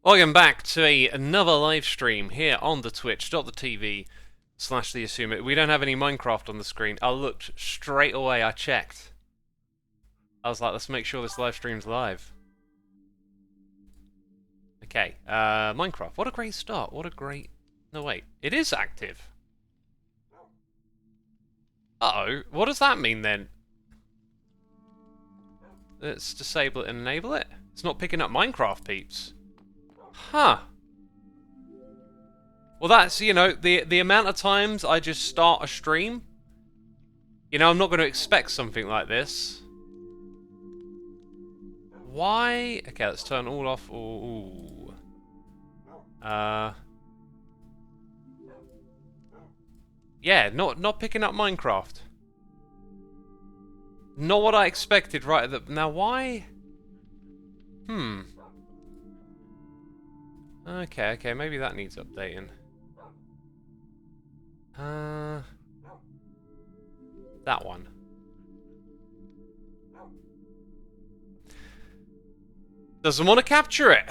Welcome back to another live stream here on the twitch.tv/the We don't have any Minecraft on the screen. I looked straight away, I checked. I was like, let's make sure this live stream's live. Okay, Minecraft. What a great start. What a great... No, wait. It is active. Uh-oh. What does that mean then? Let's disable it and enable it. It's not picking up Minecraft, peeps. Huh. Well, that's, you know, the amount of times I just start a stream. You know, I'm not going to expect something like this. Why? Okay, let's turn all off. Ooh. Yeah, not picking up Minecraft. Not what I expected right at the... Now, why? Okay, maybe that needs updating. That one. Doesn't want to capture it.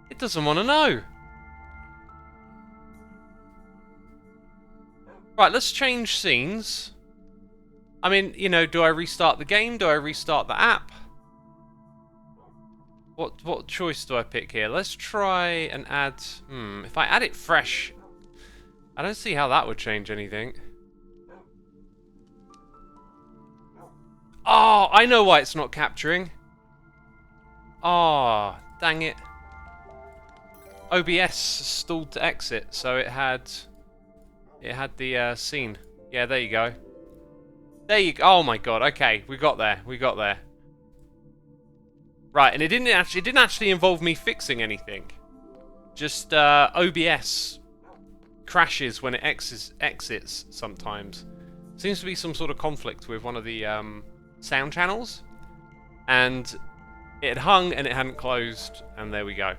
It doesn't want to know. Right, let's change scenes. I mean, you know, do I restart the game? Do I restart the app? What choice do I pick here? Let's try and add... if I add it fresh, I don't see how that would change anything. Oh, I know why it's not capturing. Oh, dang it. OBS stalled to exit, so it had the scene. Yeah, there you go. There you go. Oh my god. Okay, we got there. We got there. Right, and it didn't actually involve me fixing anything. Just OBS crashes when it exits sometimes. Seems to be some sort of conflict with one of the sound channels, and it hung and it hadn't closed, and there we go.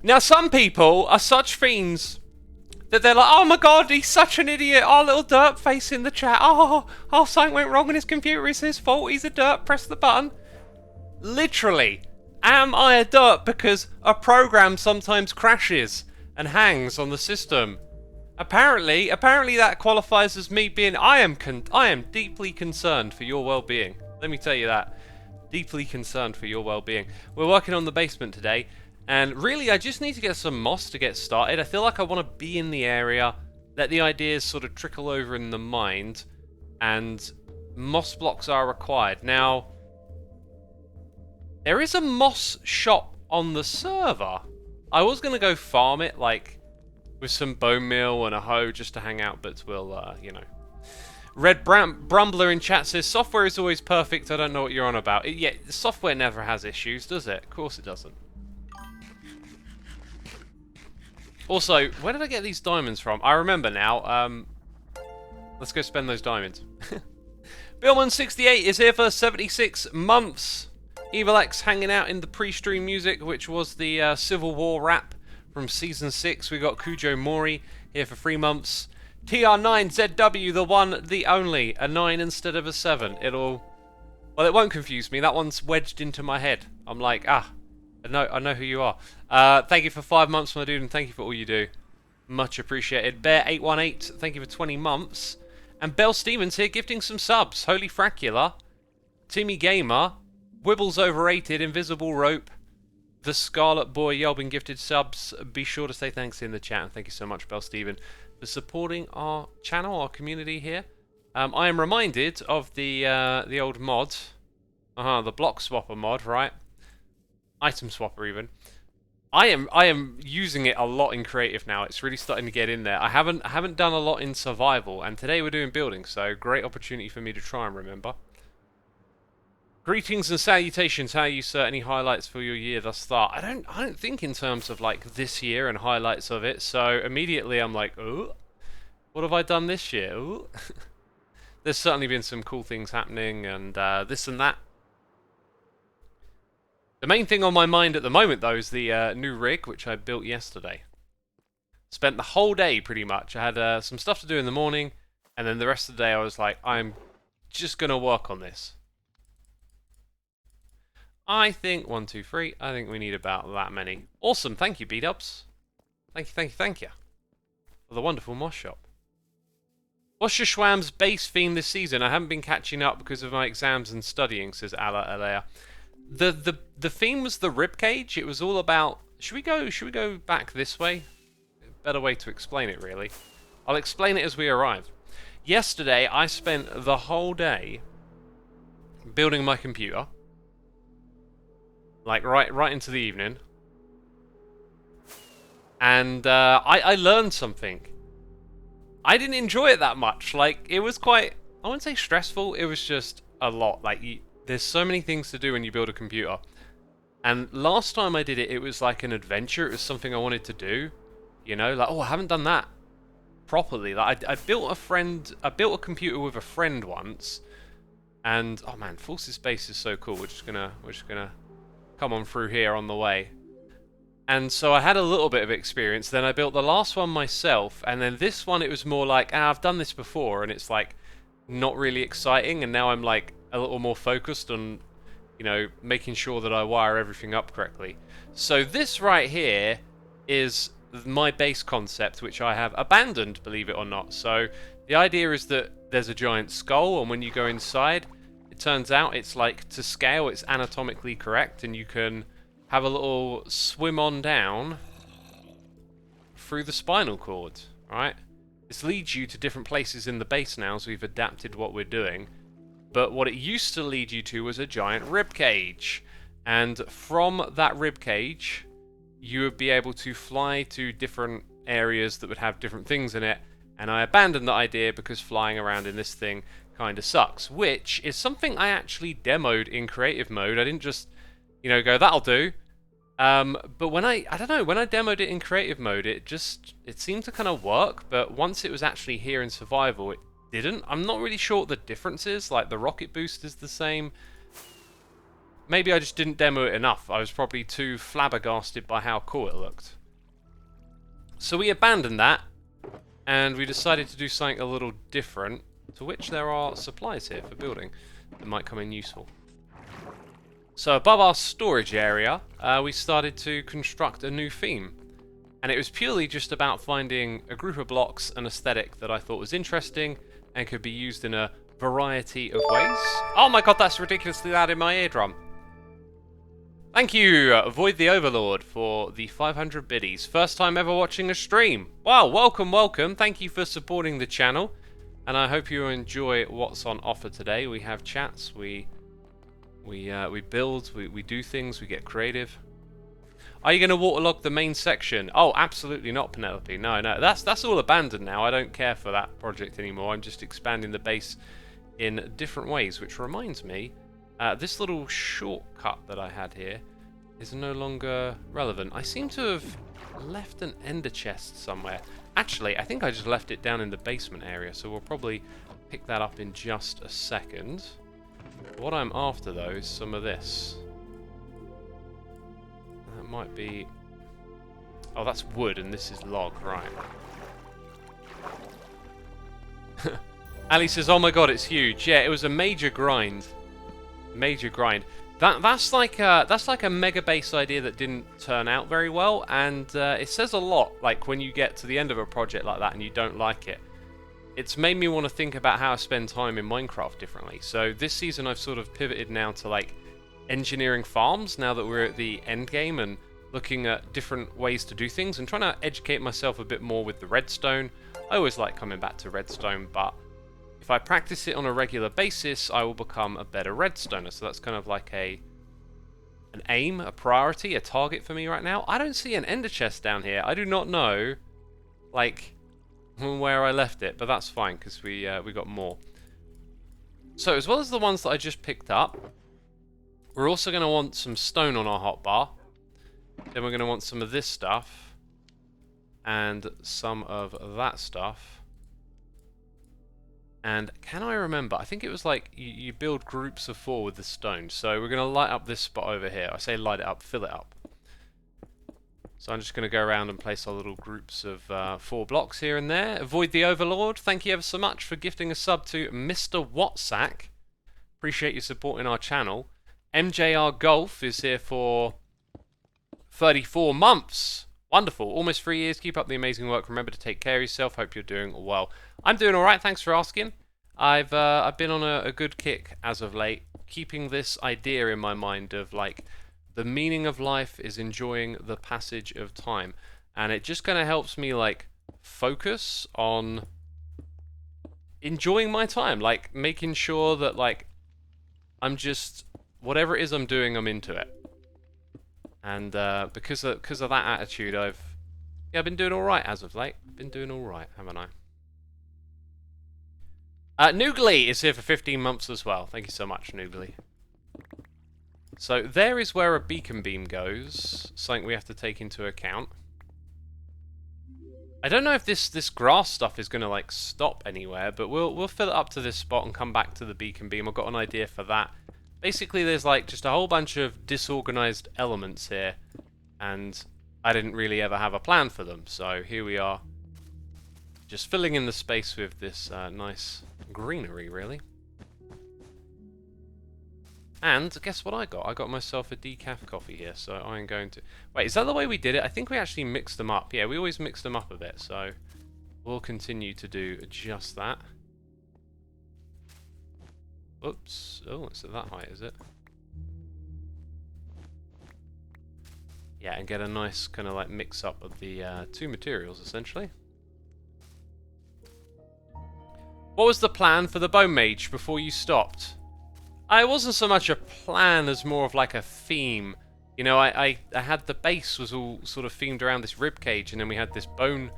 Now, some people are such fiends that they're like, oh my god, he's such an idiot. Oh, little dirt face in the chat. Oh, something went wrong on his computer. It's his fault. He's a dirt. Press the button. Literally, am I a dirt because a program sometimes crashes and hangs on the system? Apparently that qualifies as me being... I am deeply concerned for your well-being. Let me tell you that. Deeply concerned for your well-being. We're working on the basement today. And really, I just need to get some moss to get started. I feel like I want to be in the area, let the ideas sort of trickle over in the mind, and moss blocks are required. Now, there is a moss shop on the server. I was going to go farm it, like, with some bone meal and a hoe just to hang out, but we'll, you know. Red Brumbler in chat says, software is always perfect, I don't know what you're on about. Yeah, software never has issues, does it? Of course it doesn't. Also, where did I get these diamonds from? I remember now. Let's go spend those diamonds. Billman68 is here for 76 months. Evil X hanging out in the pre-stream music, which was the Civil War rap from Season 6. We got Kujo Mori here for 3 months. TR9ZW, the one, the only. A 9 instead of a 7. Well, it won't confuse me. That one's wedged into my head. I'm like, I know who you are. Thank you for 5 months, my dude, and thank you for all you do. Much appreciated. Bear818, thank you for 20 months. And Bell Stevens here gifting some subs. Holy Fracula, Timmy Gamer, Wibbles Overrated, Invisible Rope, The Scarlet Boy, y'all been gifted subs. Be sure to say thanks in the chat, and thank you so much, Bell Steven, for supporting our channel, our community here. I am reminded of the old mod. The block swapper mod, right? Item swapper even. I am using it a lot in creative now. It's really starting to get in there. I haven't done a lot in survival, and today we're doing building, so great opportunity for me to try and remember. Greetings and salutations. How are you, sir? Any highlights for your year thus far? I don't think in terms of like this year and highlights of it. So immediately I'm like, oh, what have I done this year? Ooh. There's certainly been some cool things happening, and this and that. The main thing on my mind at the moment, though, is the new rig, which I built yesterday. Spent the whole day, pretty much. I had some stuff to do in the morning, and then the rest of the day I was like, I'm just going to work on this. I think 1, 2, 3. I think we need about that many. Awesome. Thank you, B-dubs. Thank you, thank you, thank you. For the wonderful moss shop. What's your Schwam's base theme this season? I haven't been catching up because of my exams and studying, says Ala Alea. The theme was the ribcage. It was all about... Should we go back this way? Better way to explain it, really. I'll explain it as we arrive. Yesterday, I spent the whole day building my computer. Like, right into the evening. And I learned something. I didn't enjoy it that much. Like, it was quite... I wouldn't say stressful. It was just a lot. Like, there's so many things to do when you build a computer. And last time I did it, it was like an adventure. It was something I wanted to do. You know, like, oh, I haven't done that properly. Like, I built a computer with a friend once. And, oh man, Forces Base is so cool. We're just gonna come on through here on the way. And so I had a little bit of experience. Then I built the last one myself. And then this one, it was more like, I've done this before. And it's like, not really exciting. And now I'm like a little more focused on, you know, making sure that I wire everything up correctly. So this right here is my base concept, which I have abandoned, believe it or not. So the idea is that there's a giant skull. And when you go inside, it turns out it's like to scale, it's anatomically correct. And you can... have a little swim on down through the spinal cord, right? This leads you to different places in the base now, so we've adapted what we're doing. But what it used to lead you to was a giant rib cage. And from that rib cage, you would be able to fly to different areas that would have different things in it. And I abandoned that idea because flying around in this thing kind of sucks, which is something I actually demoed in creative mode. I didn't just... you know, go, that'll do. But when I don't know, when I demoed it in creative mode, it seemed to kind of work, but once it was actually here in survival, it didn't. I'm not really sure what the difference is, like the rocket boost is the same. Maybe I just didn't demo it enough. I was probably too flabbergasted by how cool it looked. So we abandoned that, and we decided to do something a little different, to which there are supplies here for building that might come in useful. So above our storage area, we started to construct a new theme. And it was purely just about finding a group of blocks, an aesthetic that I thought was interesting and could be used in a variety of ways. Oh my god, that's ridiculously loud in my eardrum. Thank you, Void the Overlord, for the 500 biddies. First time ever watching a stream. Wow, welcome, welcome. Thank you for supporting the channel. And I hope you enjoy what's on offer today. We have chats, we build, we do things, we get creative. Are you going to waterlog the main section? Oh, absolutely not, Penelope. No, that's all abandoned now. I don't care for that project anymore. I'm just expanding the base in different ways, which reminds me, this little shortcut that I had here is no longer relevant. I seem to have left an ender chest somewhere. Actually, I think I just left it down in the basement area, so we'll probably pick that up in just a second. What I'm after, though, is some of this. That might be... oh, that's wood, and this is log, right. Ali says, oh my god, it's huge. Yeah, it was a major grind. Major grind. That's like a mega base idea that didn't turn out very well, and it says a lot, like, when you get to the end of a project like that and you don't like it. It's made me want to think about how I spend time in Minecraft differently. So this season I've sort of pivoted now to like engineering farms now that we're at the end game and looking at different ways to do things and trying to educate myself a bit more with the redstone. I always like coming back to redstone, but if I practice it on a regular basis, I will become a better redstoner. So that's kind of like an aim, a priority, a target for me right now. I don't see an ender chest down here. I do not know, like, where I left it, but that's fine because we got more. So as well as the ones that I just picked up, we're also going to want some stone on our hotbar. Then we're going to want some of this stuff and some of that stuff. And can I remember? I think it was like you build groups of 4 with the stone. So we're going to light up this spot over here. I say light it up, fill it up. So I'm just going to go around and place our little groups of 4 blocks here and there. Avoid the Overlord, thank you ever so much for gifting a sub to Mr. Watsack. Appreciate you supporting our channel. MJR Golf is here for 34 months. Wonderful. Almost 3 years. Keep up the amazing work. Remember to take care of yourself. Hope you're doing well. I'm doing all right. Thanks for asking. I've been on a good kick as of late, keeping this idea in my mind of like the meaning of life is enjoying the passage of time, and it just kind of helps me like focus on enjoying my time, like making sure that like I'm just whatever it is I'm doing, I'm into it. And because of that attitude, I've been doing all right as of late. I've been doing all right, haven't I? Noogly is here for 15 months as well. Thank you so much, Noogly. So there is where a beacon beam goes. Something we have to take into account. I don't know if this grass stuff is going to like stop anywhere, but we'll fill it up to this spot and come back to the beacon beam. I've got an idea for that. Basically, there's like just a whole bunch of disorganized elements here, and I didn't really ever have a plan for them. So here we are, just filling in the space with this nice greenery, really. And guess what I got? I got myself a decaf coffee here, so I'm going to... Wait, is that the way we did it? I think we actually mixed them up. Yeah, we always mix them up a bit, so we'll continue to do just that. Oops. Oh, it's at that height, is it? Yeah, and get a nice kind of like mix up of the two materials, essentially. What was the plan for the Bone Mage before you stopped? It wasn't so much a plan as more of like a theme. You know, I had the base was all sort of themed around this ribcage, and then we had this Bone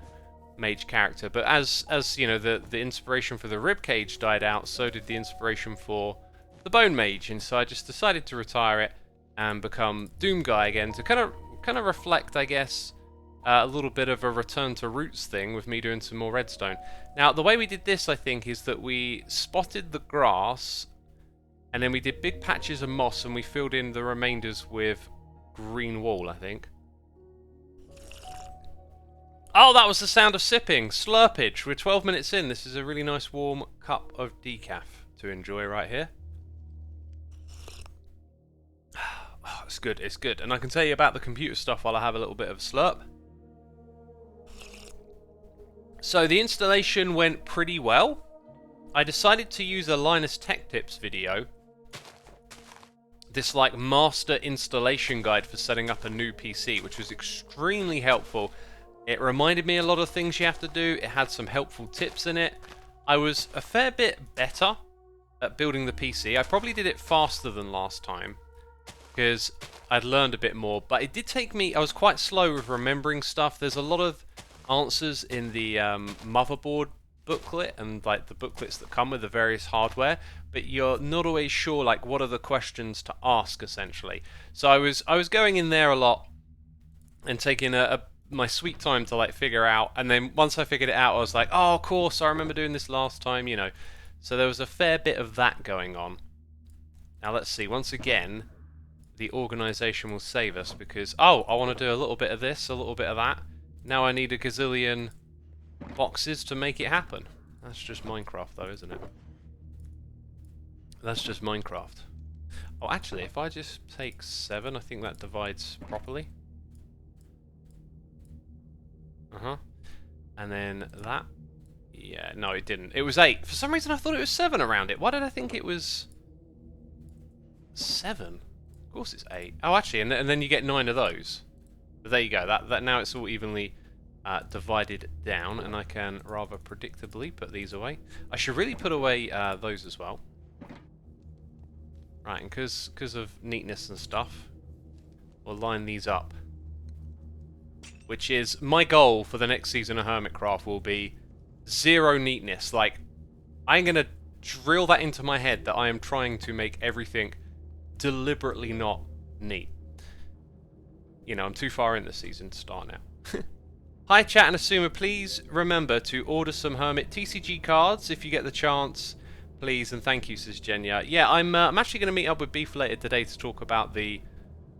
Mage character. But as you know, the inspiration for the ribcage died out, so did the inspiration for the Bone Mage, and so I just decided to retire it and become Doom Guy again to kind of reflect, I guess, a little bit of a return to roots thing with me doing some more redstone. Now, the way we did this, I think, is that we spotted the grass, and then we did big patches of moss, and we filled in the remainders with green wool, I think. Oh, that was the sound of sipping. Slurpage. We're 12 minutes in. This is a really nice warm cup of decaf to enjoy right here. Oh, it's good, it's good. And I can tell you about the computer stuff while I have a little bit of a slurp. So the installation went pretty well. I decided to use a Linus Tech Tips video. This like master installation guide for setting up a new PC, which was extremely helpful. It reminded me a lot of things you have to do. It had some helpful tips in it. I was a fair bit better at building the PC. I probably did it faster than last time because I'd learned a bit more, but it did take me... I was quite slow with remembering stuff. There's a lot of answers in the motherboard booklet and like the booklets that come with the various hardware, but you're not always sure like what are the questions to ask essentially. So I was going in there a lot and taking my sweet time to like figure out, and then once I figured it out I was like, oh, of course, I remember doing this last time, you know. So there was a fair bit of that going on. Now let's see, once again the organization will save us because, oh, I want to do a little bit of this, a little bit of that. Now I need a gazillion boxes to make it happen. That's just Minecraft though, isn't it? That's just Minecraft. Oh, actually, if I just take 7, I think that divides properly. And then that. Yeah, no, it didn't. It was 8. For some reason I thought it was 7 around it. Why did I think it was 7? Of course it's 8. Oh, actually, and then you get 9 of those. But there you go. That now it's all evenly divided down, and I can rather predictably put these away. I should really put away those as well. Right, and because of neatness and stuff, we'll line these up. Which is my goal for the next season of Hermitcraft will be 0 neatness. Like, I'm going to drill that into my head that I am trying to make everything deliberately not neat. You know, I'm too far in the season to start now. Hi chat and Xisuma, please remember to order some Hermit TCG cards if you get the chance, please, and thank you, says Jenya. Yeah, I'm actually going to meet up with Beef later today to talk about the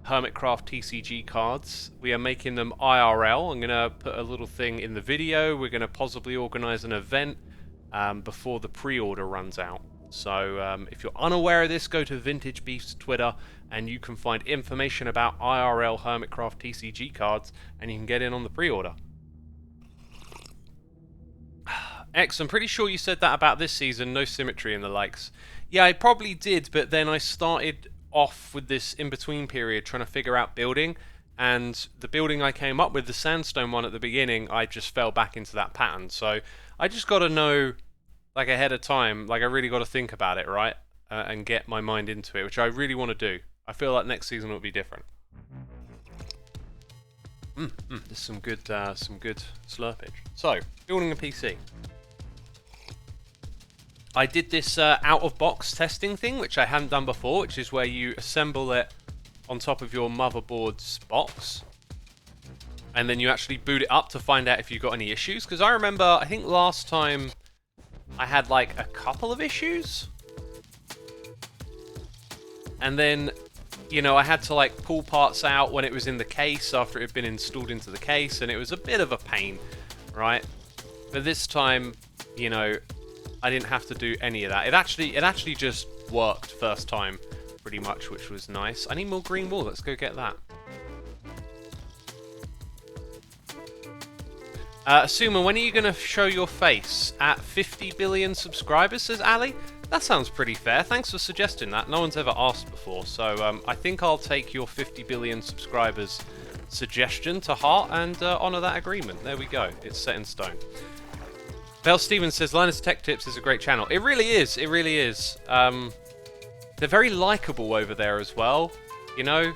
Hermitcraft TCG cards. We are making them IRL. I'm going to put a little thing in the video. We're going to possibly organise an event before the pre-order runs out. So if you're unaware of this, go to Vintage Beef's Twitter and you can find information about IRL Hermitcraft TCG cards and you can get in on the pre-order. X, I'm pretty sure you said that about this season, no symmetry and the likes. Yeah, I probably did, but then I started off with this in-between period trying to figure out building, and the building I came up with, the sandstone one at the beginning, I just fell back into that pattern. So I just got to know, like, ahead of time, like I really got to think about it, right? And get my mind into it, which I really want to do. I feel like next season will be different. There's some good slurpage. So, building a PC. I did this out-of-box testing thing, which I hadn't done before, which is where you assemble it on top of your motherboard's box. And then you actually boot it up to find out if you got any issues. Because I remember, I think last time I had like a couple of issues. And then, you know, I had to like pull parts out when it was in the case after it had been installed into the case. And it was a bit of a pain, right? But this time, you know, I didn't have to do any of that. It actually just worked first time, pretty much, which was nice. I need more green wool. Let's go get that. Xisuma, when are you going to show your face? At 50 billion subscribers, says Ali. That sounds pretty fair. Thanks for suggesting that. No one's ever asked before, so I think I'll take your 50 billion subscribers suggestion to heart and honour that agreement. There we go. It's set in stone. Bell Stevens says, Linus Tech Tips is a great channel. It really is. It really is. They're very likeable over there as well, you know?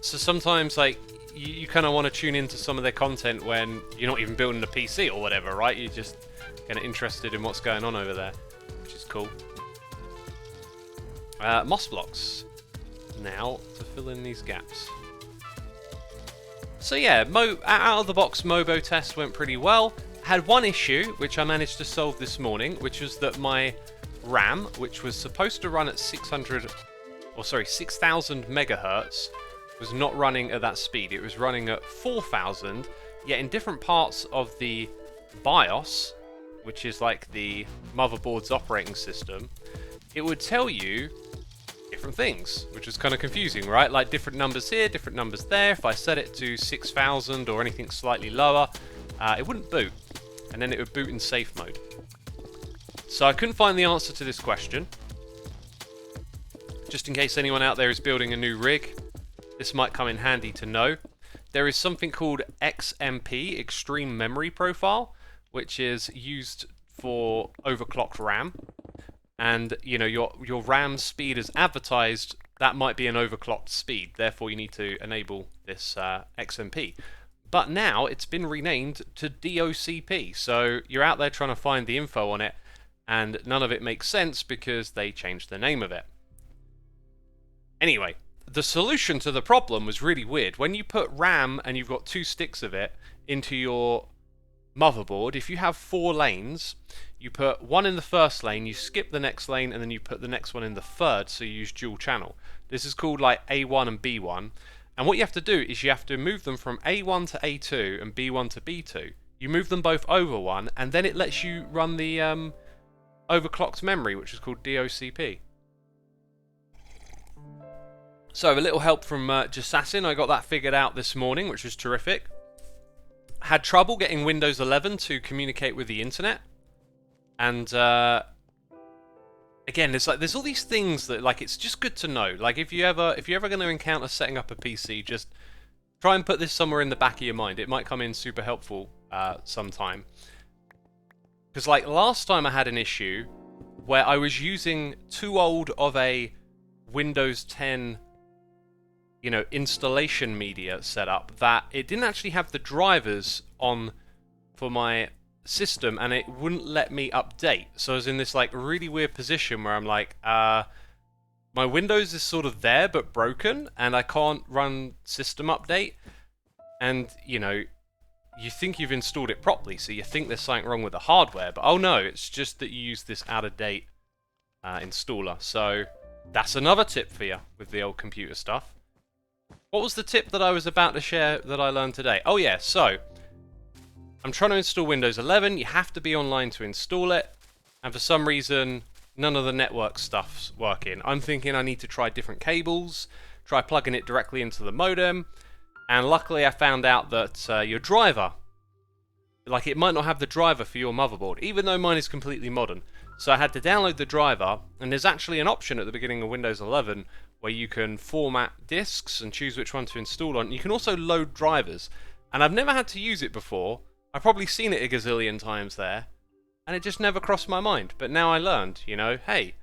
So sometimes, like, you kind of want to tune into some of their content when you're not even building a PC or whatever, right? You're just kind of interested in what's going on over there, which is cool. Moss blocks now to fill in these gaps. So yeah, out of the box Mobo test went pretty well. Had one issue, which I managed to solve this morning, which was that my RAM, which was supposed to run at 6,000 megahertz, was not running at that speed. It was running at 4,000, yet in different parts of the BIOS, which is like the motherboard's operating system, it would tell you different things, which was kind of confusing, right? Like different numbers here, different numbers there. If I set it to 6,000 or anything slightly lower, it wouldn't boot, and then it would boot in safe mode. So I couldn't find the answer to this question. Just in case anyone out there is building a new rig, this might come in handy to know. There is something called XMP, Extreme Memory Profile, which is used for overclocked RAM. And, you know, your RAM speed as advertised, that might be an overclocked speed. Therefore, you need to enable this XMP. But now it's been renamed to DOCP, so you're out there trying to find the info on it, and none of it makes sense because they changed the name of it. Anyway, the solution to the problem was really weird. When you put RAM and you've got 2 sticks of it into your motherboard, if you have 4 lanes, you put one in the first lane, you skip the next lane, and then you put the next one in the third, so you use dual channel. This is called like A1 and B1. And what you have to do is you have to move them from A1 to A2 and B1 to B2. You move them both over one, and then it lets you run the overclocked memory, which is called DOCP. So a little help from Xisuma. I got that figured out this morning, which was terrific. Had trouble getting Windows 11 to communicate with the internet, and again, there's all these things that, like, it's just good to know. Like, if you're ever going to encounter setting up a PC, just try and put this somewhere in the back of your mind. It might come in super helpful sometime. Because, like, last time I had an issue where I was using too old of a Windows 10, you know, installation media setup that it didn't actually have the drivers on for my system, and it wouldn't let me update. So I was in this like really weird position where I'm like, my Windows is sort of there but broken, and I can't run system update. And you know, you think you've installed it properly, so you think there's something wrong with the hardware, but oh no, it's just that you use this out of date installer. So that's another tip for you with the old computer stuff. What was the tip that I was about to share that I learned today? Oh yeah, so I'm trying to install Windows 11. You have to be online to install it, and for some reason none of the network stuff's working. I'm thinking I need to try different cables, try plugging it directly into the modem, and luckily I found out that your driver, like it might not have the driver for your motherboard, even though mine is completely modern. So I had to download the driver, and there's actually an option at the beginning of Windows 11 where you can format disks and choose which one to install on. You can also load drivers, and I've never had to use it before. I've probably seen it a gazillion times there, and it just never crossed my mind. But now I learned, you know, hey,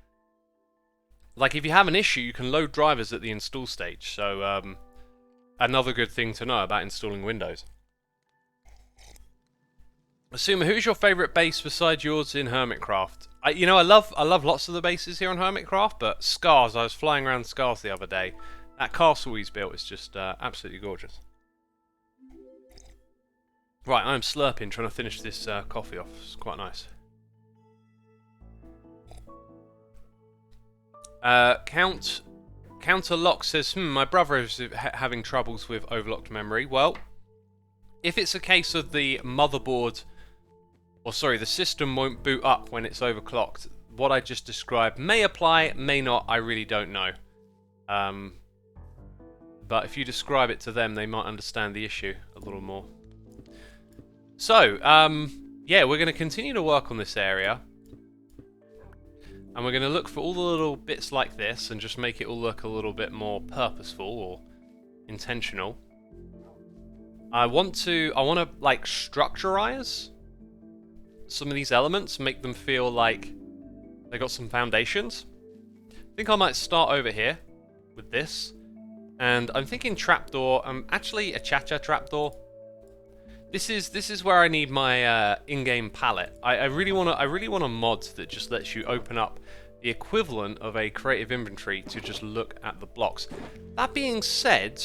like if you have an issue, you can load drivers at the install stage. So another good thing to know about installing Windows. Xisuma, who's your favourite base besides yours in Hermitcraft? I love lots of the bases here on Hermitcraft, but Scars, I was flying around Scars the other day. That castle he's built is just absolutely gorgeous. Right, I'm slurping, trying to finish this coffee off. It's quite nice. Counterlock says, my brother is having troubles with overlocked memory. Well, if it's a case of the motherboard, or sorry, the system won't boot up when it's overclocked, what I just described may apply, may not, I really don't know. But if you describe it to them, they might understand the issue a little more. So, yeah, we're going to continue to work on this area. And we're going to look for all the little bits like this and just make it all look a little bit more purposeful or intentional. I want to like structurize some of these elements, make them feel like they got some foundations. I think I might start over here with this. And I'm thinking trapdoor, actually a cha-cha trapdoor. This is where I need my in-game palette. I really want a mod that just lets you open up the equivalent of a creative inventory to just look at the blocks. That being said,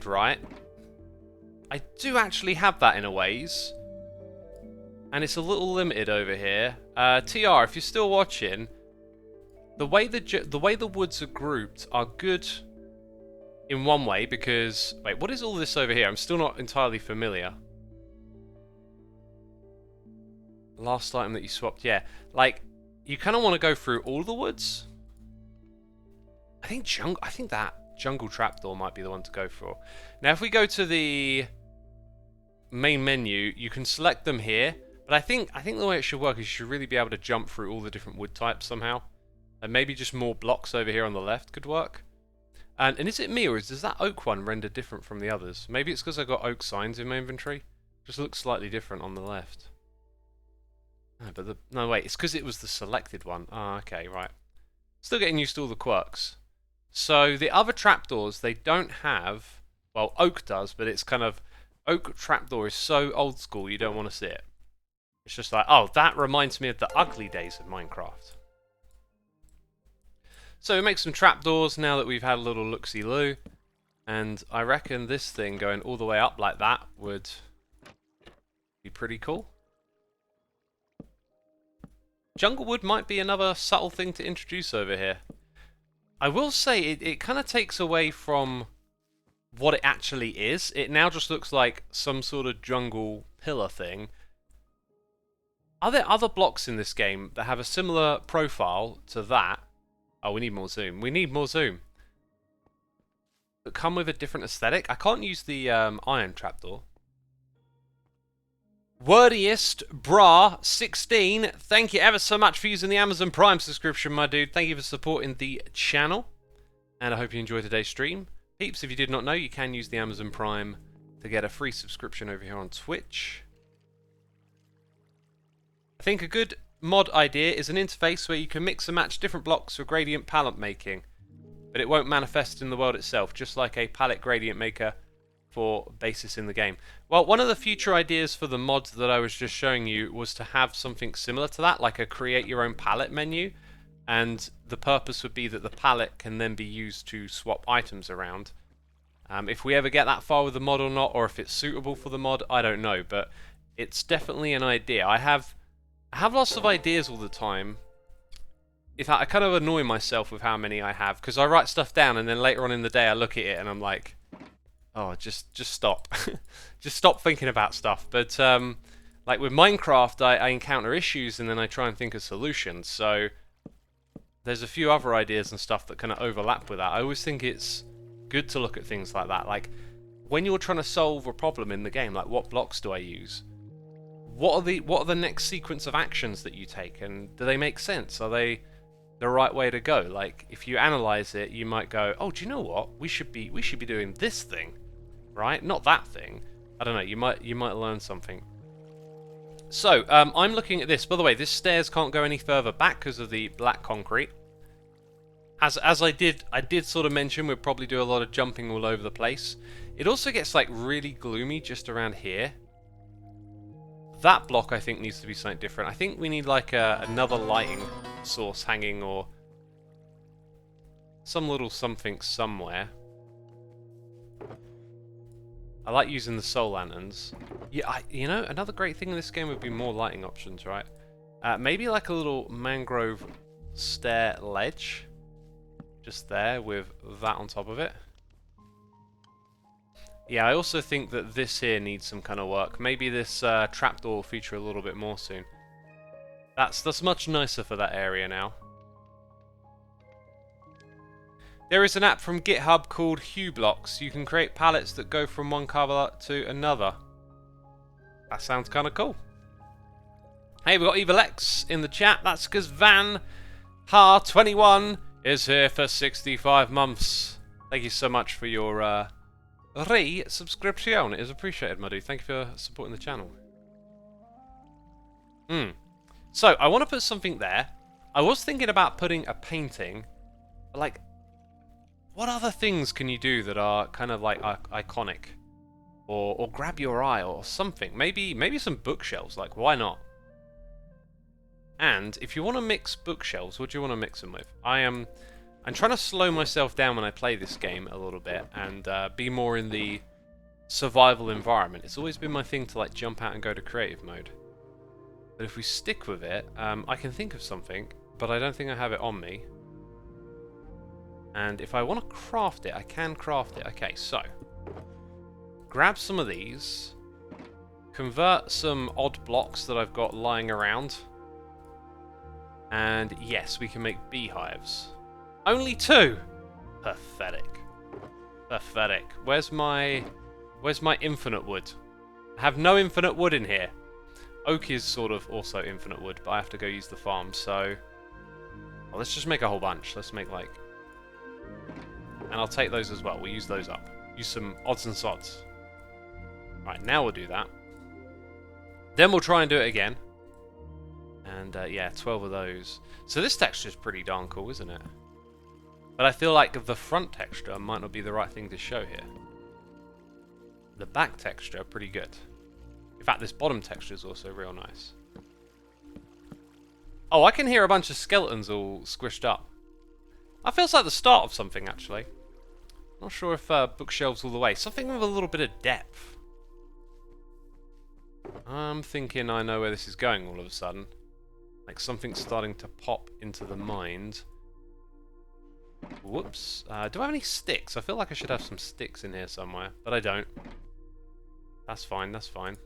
right, I do actually have that in a ways, and it's a little limited over here. TR, if you're still watching, the way the woods are grouped are good in one way because... Wait, what is all this over here? I'm still not entirely familiar. Last item that you swapped, yeah. Like, you kind of want to go through all the woods. I think that jungle trapdoor might be the one to go for. Now, if we go to the main menu, you can select them here. But I think the way it should work is you should really be able to jump through all the different wood types somehow. And maybe just more blocks over here on the left could work. And is it me, or does that oak one render different from the others? Maybe it's because I've got oak signs in my inventory. Just looks slightly different on the left. No, wait, it's because it was the selected one. Ah, okay, right. Still getting used to all the quirks. So the other trapdoors, they don't have... Well, oak does, but it's kind of... Oak trapdoor is so old school, you don't want to see it. It's just like, oh, that reminds me of the ugly days of Minecraft. So we make some trapdoors now that we've had a little look-see-loo. And I reckon this thing going all the way up like that would be pretty cool. Junglewood might be another subtle thing to introduce over here. I will say it kind of takes away from what it actually is. It now just looks like some sort of jungle pillar thing. Are there other blocks in this game that have a similar profile to that? Oh, we need more zoom. We need more zoom. That come with a different aesthetic. I can't use the iron trapdoor. Wordiest Bra 16, thank you ever so much for using the Amazon Prime subscription, my dude. Thank you for supporting the channel, and I hope you enjoyed today's stream. Peeps, if you did not know, you can use the Amazon Prime to get a free subscription over here on Twitch. I think a good mod idea is an interface where you can mix and match different blocks for gradient palette making, but it won't manifest in the world itself, just like a palette gradient maker for basis in the game. Well, one of the future ideas for the mods that I was just showing you was to have something similar to that, like a create your own palette menu, and the purpose would be that the palette can then be used to swap items around. If we ever get that far with the mod or not, or if it's suitable for the mod, I don't know, but it's definitely an idea. I have lots of ideas all the time. In fact, I kind of annoy myself with how many I have, because I write stuff down and then later on in the day I look at it and I'm like, oh, just stop. Just stop thinking about stuff. But Like with Minecraft, I encounter issues and then I try and think of solutions. So there's a few other ideas and stuff that kind of overlap with that. I always think it's good to look at things like that. Like when you're trying to solve a problem in the game, like what blocks do I use? What are the next sequence of actions that you take, and do they make sense? Are they the right way to go? Like if you analyze it, you might go, "Oh, do you know what? We should be doing this thing, right? Not that thing." I don't know. You might learn something. So, I'm looking at this. By the way, this stairs can't go any further back because of the black concrete. As I did sort of mention, we'll probably do a lot of jumping all over the place. It also gets like really gloomy just around here. That block I think needs to be something different. I think we need like another lighting source hanging or some little something somewhere. I like using the soul lanterns. Yeah, you know, another great thing in this game would be more lighting options, right? Maybe like a little mangrove stair ledge. Just there with that on top of it. Yeah, I also think that this here needs some kind of work. Maybe this trapdoor will feature a little bit more soon. That's much nicer for that area now. There is an app from GitHub called HueBlocks. You can create palettes that go from one cover to another. That sounds kind of cool. Hey, we've got EvilX in the chat. That's because Van Ha21 is here for 65 months. Thank you so much for your re-subscription. It is appreciated, my dude. Thank you for supporting the channel. So, I want to put something there. I was thinking about putting a painting, but like, what other things can you do that are kind of like iconic? Or grab your eye or something? Maybe some bookshelves, like why not? And if you want to mix bookshelves, what do you want to mix them with? I'm trying to slow myself down when I play this game a little bit and be more in the survival environment. It's always been my thing to like jump out and go to creative mode. But if we stick with it, I can think of something, but I don't think I have it on me. And if I want to craft it, I can craft it. Okay, so grab some of these, convert some odd blocks that I've got lying around, and yes, we can make beehives. Only 2! Pathetic. Pathetic. Where's my infinite wood? I have no infinite wood in here. Oak is sort of also infinite wood, but I have to go use the farm, so well, let's just make a whole bunch. Let's make like... And I'll take those as well. We'll use those up. Use some odds and sods. Right, now we'll do that. Then we'll try and do it again. And yeah, 12 of those. So this texture is pretty darn cool, isn't it? But I feel like the front texture might not be the right thing to show here. The back texture, pretty good. In fact, this bottom texture is also real nice. Oh, I can hear a bunch of skeletons all squished up. That feels like the start of something, actually. Not sure if bookshelves all the way. Something with a little bit of depth. I'm thinking I know where this is going all of a sudden. Like something's starting to pop into the mind. Whoops. Do I have any sticks? I feel like I should have some sticks in here somewhere, but I don't. That's fine, that's fine.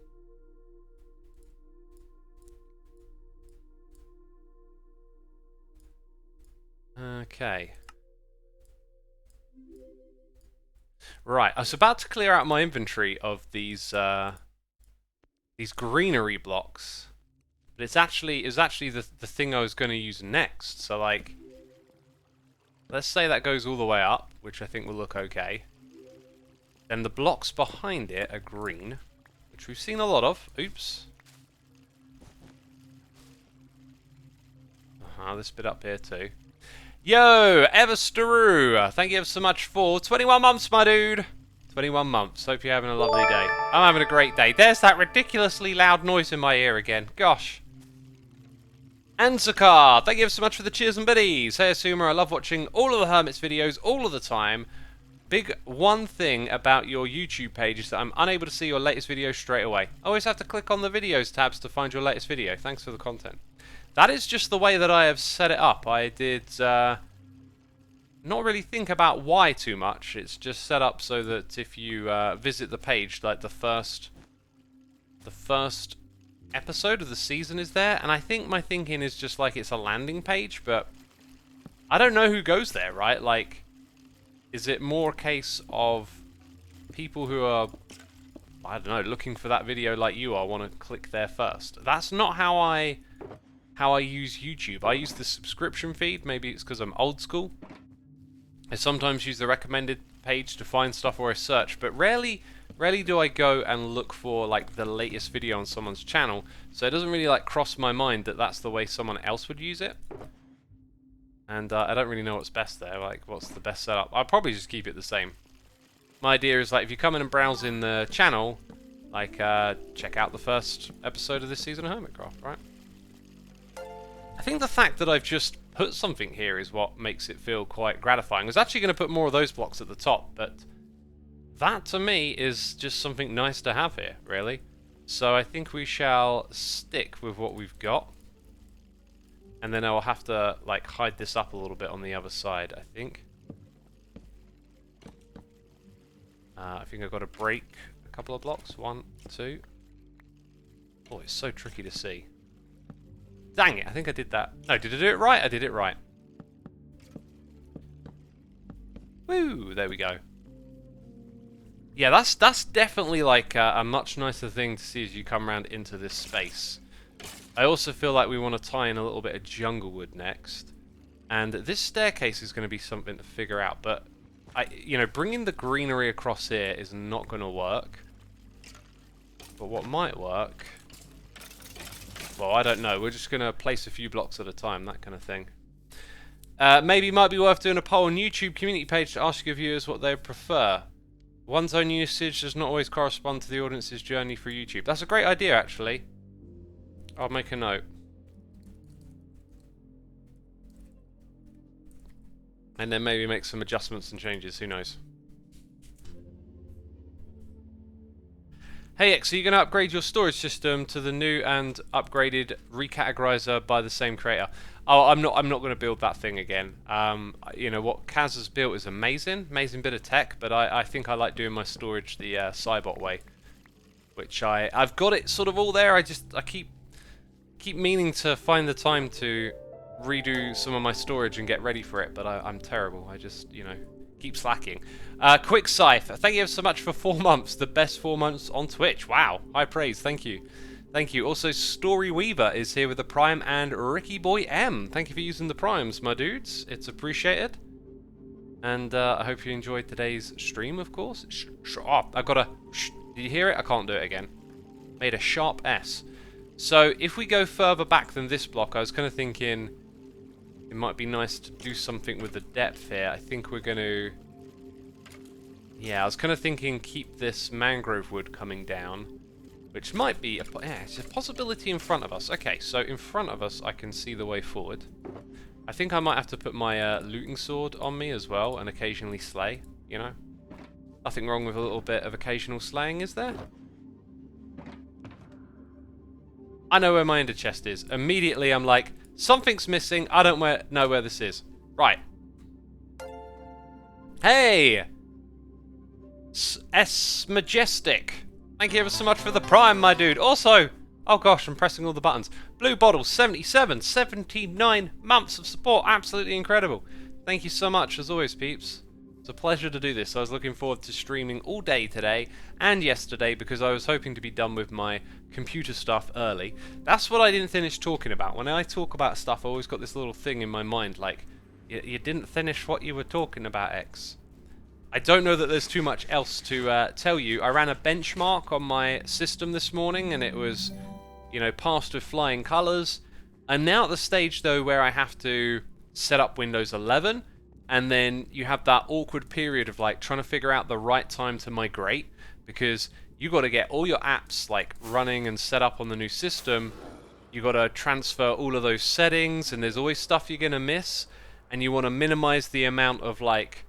Okay. Right, I was about to clear out my inventory of these greenery blocks, but it's actually the thing I was going to use next. So like, let's say that goes all the way up, which I think will look okay. Then the blocks behind it are green, which we've seen a lot of. Oops. This bit up here too. Yo, Everstaroo, thank you ever so much for 21 months, my dude. 21 months. Hope you're having a lovely day. I'm having a great day. There's that ridiculously loud noise in my ear again. Gosh. Anzakar, thank you ever so much for the cheers and biddies. Hey, Xisuma, I love watching all of the Hermit's videos all of the time. Big one thing about your YouTube page is that I'm unable to see your latest video straight away. I always have to click on the videos tabs to find your latest video. Thanks for the content. That is just the way that I have set it up. I did not really think about why too much. It's just set up so that if you visit the page, like the first episode of the season is there, and I think my thinking is just like it's a landing page, but I don't know who goes there, right? Like, is it more a case of people who are, I don't know, looking for that video like you are, want to click there first? That's not how I use YouTube. I use the subscription feed. Maybe it's because I'm old school. I sometimes use the recommended page to find stuff or I search, but rarely do I go and look for like the latest video on someone's channel. So it doesn't really like cross my mind that that's the way someone else would use it. And I don't really know what's best there. Like, what's the best setup? I'll probably just keep it the same. My idea is like if you come in and browse in the channel, like check out the first episode of this season of Hermitcraft, right? I think the fact that I've just put something here is what makes it feel quite gratifying. I was actually going to put more of those blocks at the top, but that to me is just something nice to have here, really. So I think we shall stick with what we've got. And then I'll have to like hide this up a little bit on the other side, I think. I think I've got to break a couple of blocks. 1, 2. Oh, it's so tricky to see. Dang it, I think I did that. No, did I do it right? I did it right. Woo, there we go. Yeah, that's definitely like a much nicer thing to see as you come around into this space. I also feel like we want to tie in a little bit of jungle wood next. And this staircase is going to be something to figure out, but you know, bringing the greenery across here is not going to work. But what might work... Well, I don't know. We're just going to place a few blocks at a time, that kind of thing. Maybe it might be worth doing a poll on YouTube community page to ask your viewers what they prefer. One's own usage does not always correspond to the audience's journey through YouTube. That's a great idea, actually. I'll make a note. And then maybe make some adjustments and changes, who knows. Hey X, are you going to upgrade your storage system to the new and upgraded recategorizer by the same creator? Oh, I'm not going to build that thing again. You know, what Kaz has built is amazing bit of tech, but I think I like doing my storage the Cybot way. Which I've got it sort of all there, I keep meaning to find the time to redo some of my storage and get ready for it, but I'm terrible. I just, you know, keep slacking. Quick Scythe, thank you so much for 4 months. The best 4 months on Twitch. Wow, high praise. Thank you. Thank you. Also, Story Weaver is here with the Prime, and Ricky Boy M. Thank you for using the Primes, my dudes. It's appreciated. And I hope you enjoyed today's stream, of course. Oh, I've got a... Did you hear it? I can't do it again. Made a sharp S. So, if we go further back than this block, I was kind of thinking it might be nice to do something with the depth here. I think we're going to... Yeah, I was kind of thinking keep this mangrove wood coming down, which might be it's a possibility in front of us. Okay, so in front of us I can see the way forward. I think I might have to put my looting sword on me as well and occasionally slay, you know. Nothing wrong with a little bit of occasional slaying, is there? I know where my ender chest is. Immediately I'm like, something's missing, I don't know where this is. Right. Hey! S Majestic. Thank you ever so much for the Prime, my dude. Also, oh gosh, I'm pressing all the buttons. Blue Bottle, 77, 79 months of support. Absolutely incredible. Thank you so much, as always, peeps. It's a pleasure to do this. I was looking forward to streaming all day today and yesterday because I was hoping to be done with my computer stuff early. That's what I didn't finish talking about. When I talk about stuff, I always got this little thing in my mind like, you didn't finish what you were talking about, X. I don't know that there's too much else to tell you. I ran a benchmark on my system this morning and it was, you know, passed with flying colours. I'm now at the stage though where I have to set up Windows 11 and then you have that awkward period of like trying to figure out the right time to migrate because you got to get all your apps like running and set up on the new system. You got to transfer all of those settings and there's always stuff you're going to miss and you want to minimize the amount of like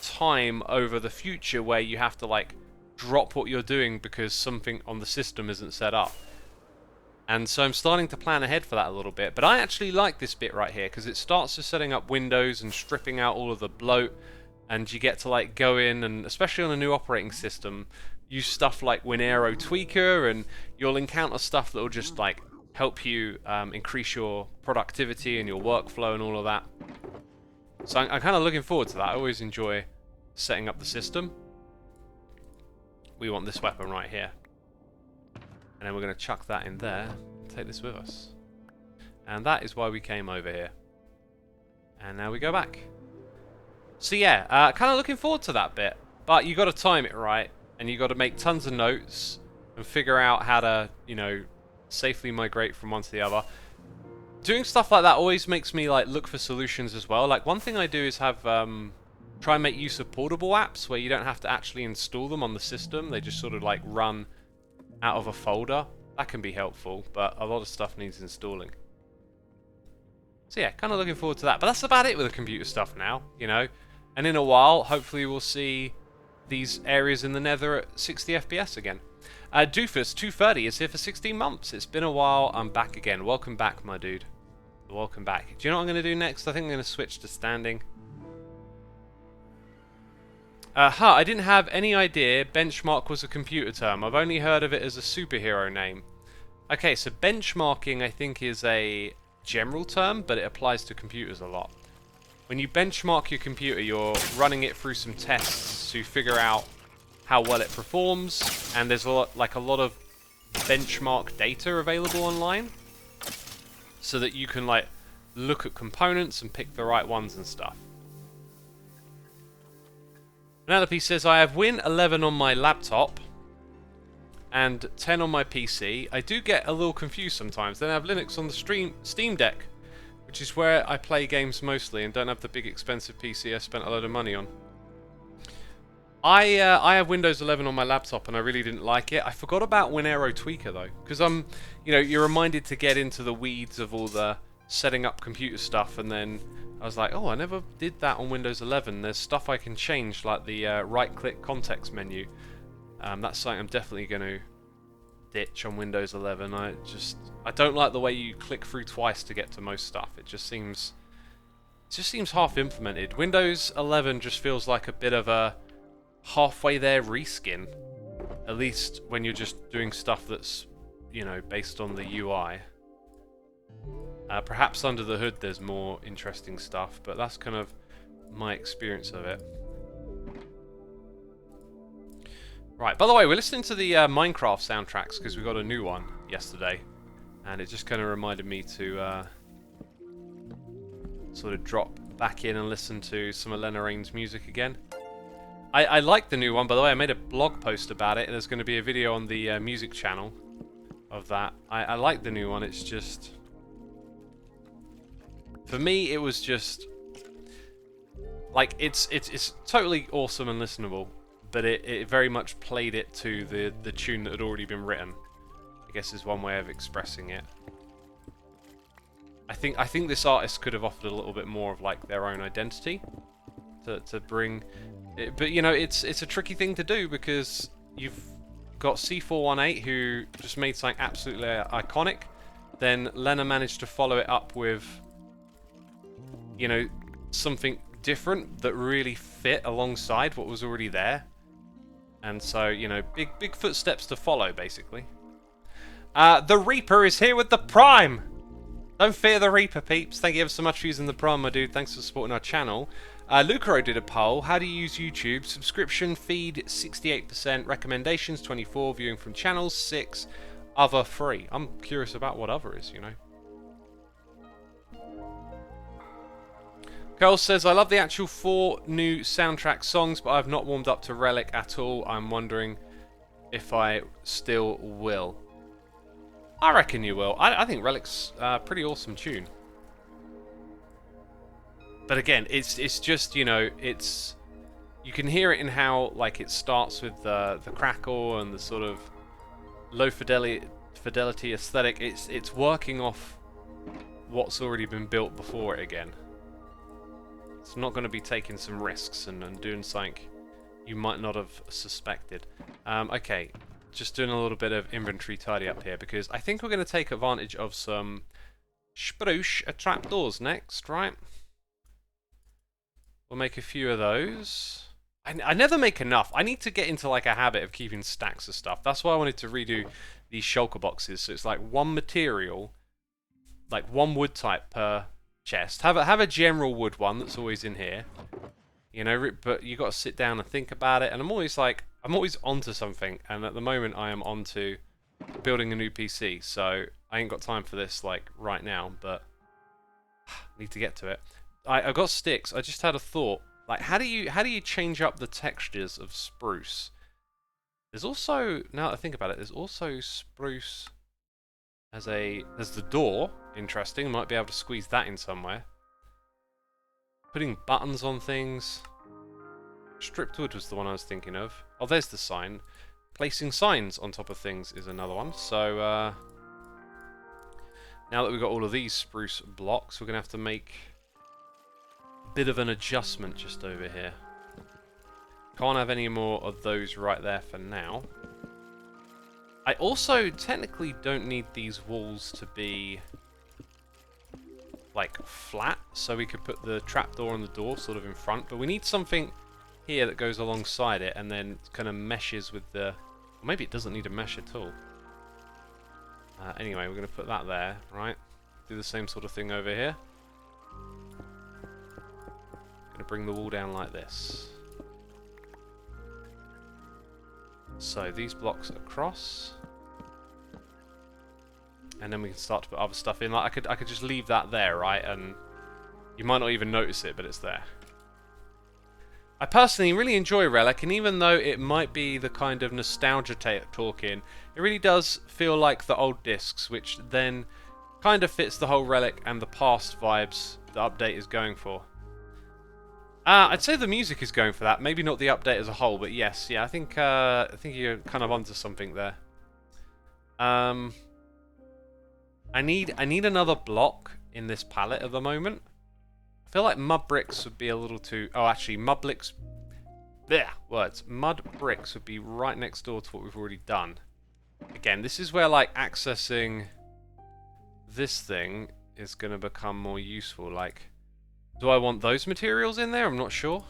time over the future where you have to like drop what you're doing because something on the system isn't set up. And so I'm starting to plan ahead for that a little bit, but I actually like this bit right here because it starts to setting up Windows and stripping out all of the bloat and you get to like go in and especially on a new operating system use stuff like Winero Tweaker, and you'll encounter stuff that will just like help you increase your productivity and your workflow and all of that. So I'm kind of looking forward to that. I always enjoy setting up the system. We want this weapon right here. And then we're going to chuck that in there and take this with us. And that is why we came over here. And now we go back. So yeah, kind of looking forward to that bit. But you got to time it right. And you got to make tons of notes and figure out how to, you know, safely migrate from one to the other. Doing stuff like that always makes me like look for solutions as well. Like one thing I do is have try and make use of portable apps where you don't have to actually install them on the system. They just sort of like run out of a folder. That can be helpful, but a lot of stuff needs installing. So yeah, kind of looking forward to that. But that's about it with the computer stuff now, you know. And in a while, hopefully we'll see these areas in the Nether at 60 FPS again. Doofus230 is here for 16 months. It's been a while. I'm back again. Welcome back, my dude. Welcome back. Do you know what I'm going to do next? I think I'm going to switch to standing. I didn't have any idea benchmark was a computer term. I've only heard of it as a superhero name. Okay, so benchmarking I think is a general term, but it applies to computers a lot. When you benchmark your computer, you're running it through some tests to figure out how well it performs, and there's a lot of benchmark data available online, so that you can like look at components and pick the right ones and stuff. Penelope says, I have Win 11 on my laptop and 10 on my PC. I do get a little confused sometimes. Then I have Linux on the Steam Deck, which is where I play games mostly and don't have the big expensive PC I spent a load of money on. I have Windows 11 on my laptop and I really didn't like it. I forgot about Winero Tweaker though, because you know, you're reminded to get into the weeds of all the setting up computer stuff, and then I was like, oh, I never did that on Windows 11. There's stuff I can change, like the right-click context menu. That's something I'm definitely going to ditch on Windows 11. I don't like the way you click through twice to get to most stuff. It just seems half implemented. Windows 11 just feels like a bit of a halfway there reskin, at least when you're just doing stuff that's, you know, based on the UI. Perhaps under the hood there's more interesting stuff, but that's kind of my experience of it. Right, by the way, we're listening to the Minecraft soundtracks because we got a new one yesterday, and it just kind of reminded me to sort of drop back in and listen to some of Lena Rain's music again. I like the new one, by the way. I made a blog post about it, and there's going to be a video on the music channel of that. I like the new one. It's just, for me, it was just like it's totally awesome and listenable, but it very much played it to the tune that had already been written, I guess is one way of expressing it. I think this artist could have offered a little bit more of like their own identity to bring it, but you know, it's a tricky thing to do because you've got C418 who just made something absolutely iconic. Then Lena managed to follow it up with, you know, something different that really fit alongside what was already there. And so, you know, big footsteps to follow, basically. The Reaper is here with the Prime! Don't fear the Reaper, peeps. Thank you ever so much for using the Prime, my dude. Thanks for supporting our channel. Lucaro did a poll. How do you use YouTube? Subscription, feed, 68%. Recommendations, 24. Viewing from channels, 6. Other, 3. I'm curious about what other is, you know. Carl says, I love the actual 4 new soundtrack songs, but I've not warmed up to Relic at all. I'm wondering if I still will. I reckon you will. I think Relic's a pretty awesome tune. But again, it's just, you know, it's, you can hear it in how like it starts with the crackle and the sort of low fidelity aesthetic. It's working off what's already been built before it again. It's not going to be taking some risks and doing something you might not have suspected. Okay, just doing a little bit of inventory tidy up here because I think we're going to take advantage of some spruce trapdoors next, right? We'll make a few of those. I never make enough. I need to get into like a habit of keeping stacks of stuff. That's why I wanted to redo these shulker boxes. So it's like one material, like one wood type per chest. Have a general wood one that's always in here. You know, but you got to sit down and think about it. And I'm always onto something. And at the moment, I am onto building a new PC. So I ain't got time for this like right now, but I need to get to it. I got sticks. I just had a thought. Like, how do you change up the textures of spruce? There's also, now that I think about it, there's also spruce as the door. Interesting. Might be able to squeeze that in somewhere. Putting buttons on things. Stripped wood was the one I was thinking of. Oh, there's the sign. Placing signs on top of things is another one. So, now that we've got all of these spruce blocks, we're going to have to make a bit of an adjustment just over here. Can't have any more of those right there for now. I also technically don't need these walls to be like flat, so we could put the trapdoor on the door sort of in front, but we need something here that goes alongside it and then kind of meshes with the... Maybe it doesn't need a mesh at all. Anyway, we're going to put that there, right? Do the same sort of thing over here. Going to bring the wall down like this. So these blocks across. And then we can start to put other stuff in. Like I could just leave that there, right? And you might not even notice it, but it's there. I personally really enjoy Relic, and even though it might be the kind of nostalgia talking, it really does feel like the old discs, which then kind of fits the whole Relic and the past vibes the update is going for. I'd say the music is going for that. Maybe not the update as a whole, but yes, yeah, I think you're kind of onto something there. I need another block in this palette at the moment. I feel like mud bricks would be a little too... Oh, actually, mud bricks... Blech, words. Mud bricks would be right next door to what we've already done. Again, this is where, like, accessing this thing is going to become more useful. Like, do I want those materials in there? I'm not sure.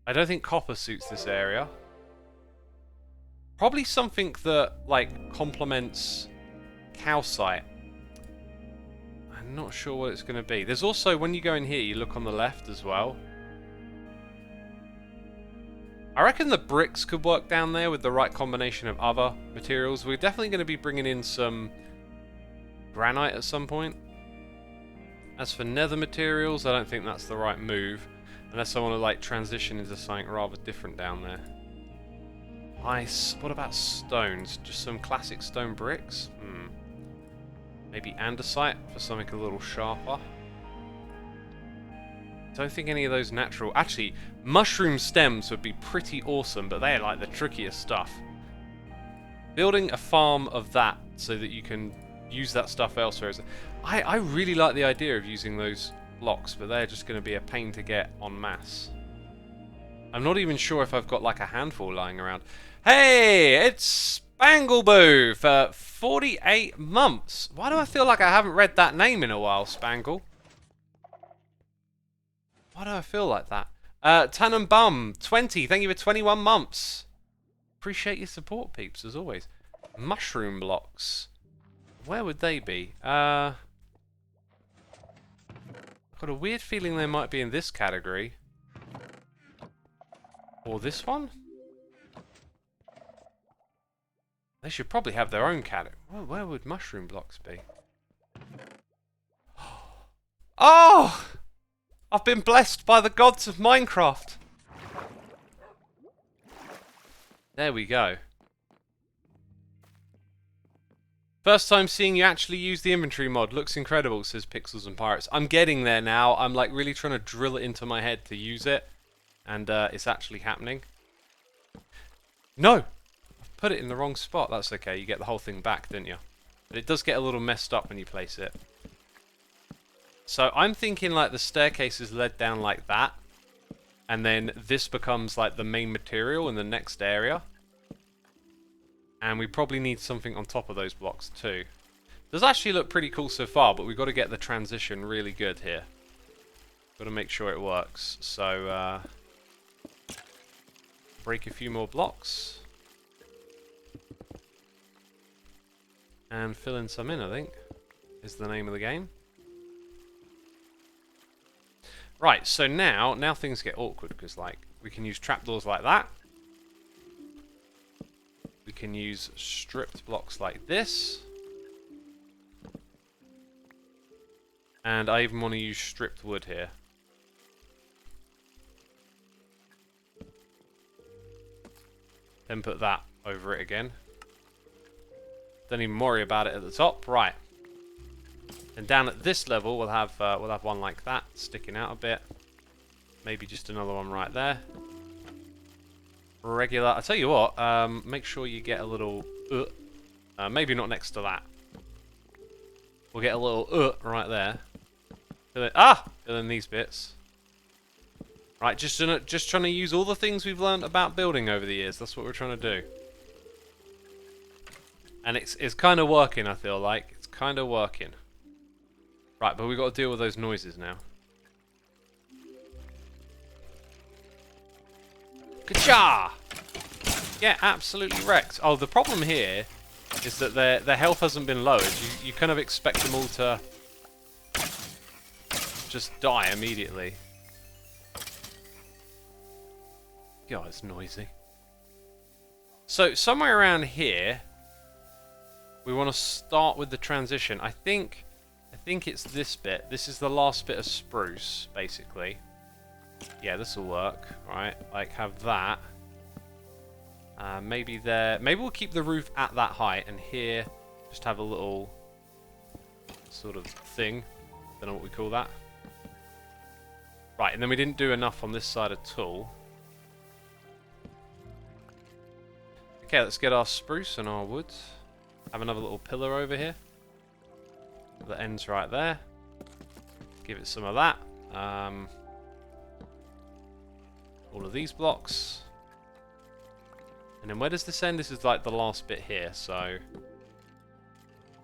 I don't think copper suits this area. Probably something that, like, complements calcite. I'm not sure what it's going to be. There's also, when you go in here, you look on the left as well. I reckon the bricks could work down there with the right combination of other materials. We're definitely going to be bringing in some granite at some point. As for nether materials, I don't think that's the right move. Unless I want to like transition into something rather different down there. Ice. What about stones? Just some classic stone bricks? Maybe andesite for something a little sharper. Don't think any of those natural... Actually, mushroom stems would be pretty awesome, but they're like the trickiest stuff. Building a farm of that so that you can use that stuff elsewhere. I really like the idea of using those blocks, but they're just going to be a pain to get en masse. I'm not even sure if I've got like a handful lying around. Hey, it's Spangleboo for 48 months. Why do I feel like I haven't read that name in a while, Spangle? Why do I feel like that? Tannenbaum, 20. Thank you for 21 months. Appreciate your support, peeps, as always. Mushroom blocks. Where would they be? I've got a weird feeling they might be in this category. Or this one? They should probably have their own category. Well, where would mushroom blocks be? Oh! I've been blessed by the gods of Minecraft. There we go. First time seeing you actually use the inventory mod. Looks incredible, says Pixels and Pirates. I'm getting there now. I'm like really trying to drill it into my head to use it. And it's actually happening. No! I've put it in the wrong spot. That's okay. You get the whole thing back, don't you? But it does get a little messed up when you place it. So I'm thinking like the staircase is led down like that. And then this becomes like the main material in the next area. And we probably need something on top of those blocks too. Does actually look pretty cool so far, but we've got to get the transition really good here. Got to make sure it works. So break a few more blocks. And fill in some I think, is the name of the game. Right, so now things get awkward, because like, we can use trapdoors like that. We can use stripped blocks like this. And I even want to use stripped wood here. Then put that over it again. Don't even worry about it at the top. Right. And down at this level, we'll have one like that, sticking out a bit. Maybe just another one right there. Regular. I tell you what, make sure you get a little maybe not next to that. We'll get a little right there. Fill in these bits. Right, just trying to use all the things we've learned about building over the years. That's what we're trying to do. And it's kind of working, I feel like. It's kind of working. Right, but we've got to deal with those noises now. Ka-cha! Yeah, absolutely wrecked. Oh, the problem here is that their health hasn't been lowered. You kind of expect them all to just die immediately. God, it's noisy. So, somewhere around here, we want to start with the transition. I think it's this bit. This is the last bit of spruce, basically. Yeah, this will work, right? Like, have that. Maybe there. Maybe we'll keep the roof at that height, and here, just have a little sort of thing. Don't know what we call that. Right, and then we didn't do enough on this side at all. Okay, let's get our spruce and our wood. Have another little pillar over here. That ends right there. Give it some of that. All of these blocks. And then where does this end? This is like the last bit here, so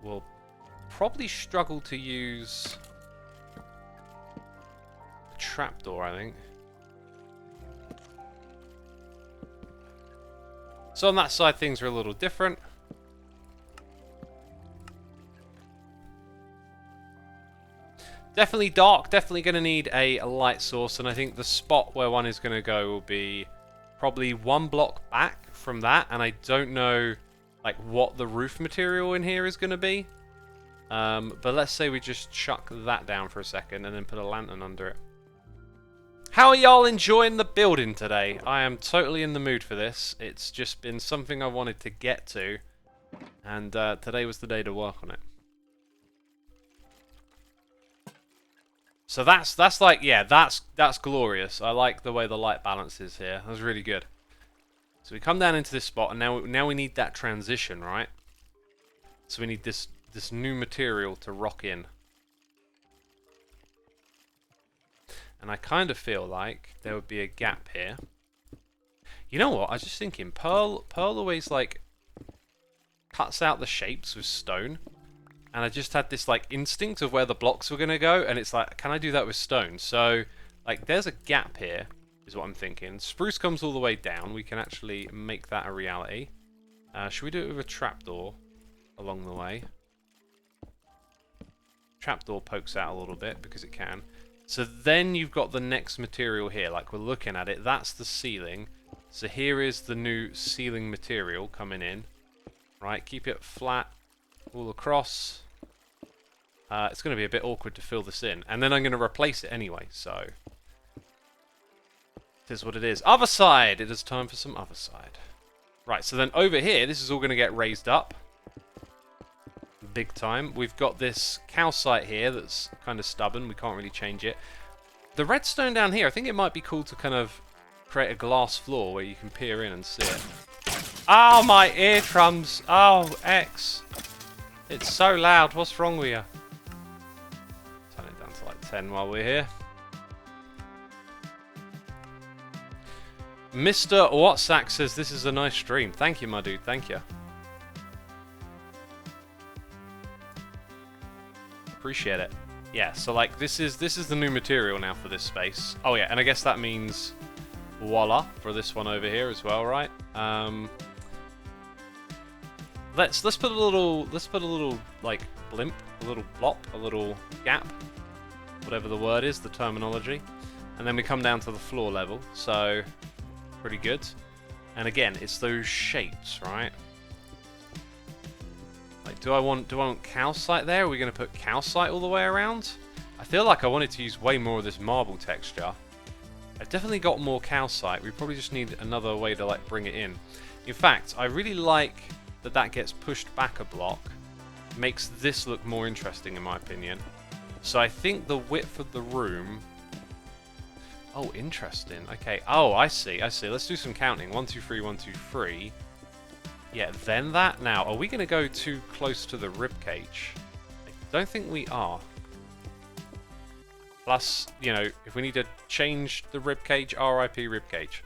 we'll probably struggle to use a trapdoor, I think. So on that side, things are a little different. Definitely dark, definitely going to need a light source, and I think the spot where one is going to go will be probably one block back from that, and I don't know like what the roof material in here is going to be. But let's say we just chuck that down for a second and then put a lantern under it. How are y'all enjoying the building today? I am totally in the mood for this. It's just been something I wanted to get to, and today was the day to work on it. So that's like, yeah, that's glorious. I like the way the light balance is here. That's really good. So we come down into this spot, and now we need that transition, right? So we need this new material to rock in. And I kind of feel like there would be a gap here. You know what? I was just thinking, Pearl always like cuts out the shapes with stone. And I just had this like instinct of where the blocks were going to go, and it's like, can I do that with stone? So like there's a gap here, is what I'm thinking. Spruce comes all the way down. We can actually make that a reality. Should we do it with a trapdoor along the way? Trapdoor pokes out a little bit because it can. So then you've got the next material here, like we're looking at it. That's the ceiling. So here is the new ceiling material coming in. Right, keep it flat all across. It's going to be a bit awkward to fill this in. And then I'm going to replace it anyway, so it is what it is. Other side! It is time for some other side. Right, so then over here, this is all going to get raised up. Big time. We've got this calcite here that's kind of stubborn. We can't really change it. The redstone down here, I think it might be cool to kind of create a glass floor where you can peer in and see it. Oh, my eardrums! Oh, X! It's so loud. What's wrong with you? Turn it down to like 10 while we're here. Mr. Watsack says this is a nice stream. Thank you, my dude. Thank you. Appreciate it. Yeah, so like this is the new material now for this space. Oh yeah, and I guess that means Voila, for this one over here as well, right? Let's put a little like blimp, a little blop, a little gap, whatever the word is, the terminology, and then we come down to the floor level. So pretty good. And again, it's those shapes, right? Like, do I want calcite there? Are we going to put calcite all the way around? I feel like I wanted to use way more of this marble texture. I've definitely got more calcite. We probably just need another way to like bring it in. In fact, I really like that gets pushed back a block. Makes this look more interesting in my opinion. So I think the width of the room... Oh, interesting. Okay. Oh, I see. Let's do some counting. 1, 2, 3, 1, 2, 3. Yeah, then that. Now, are we going to go too close to the ribcage? I don't think we are. Plus, you know, if we need to change the ribcage, RIP ribcage.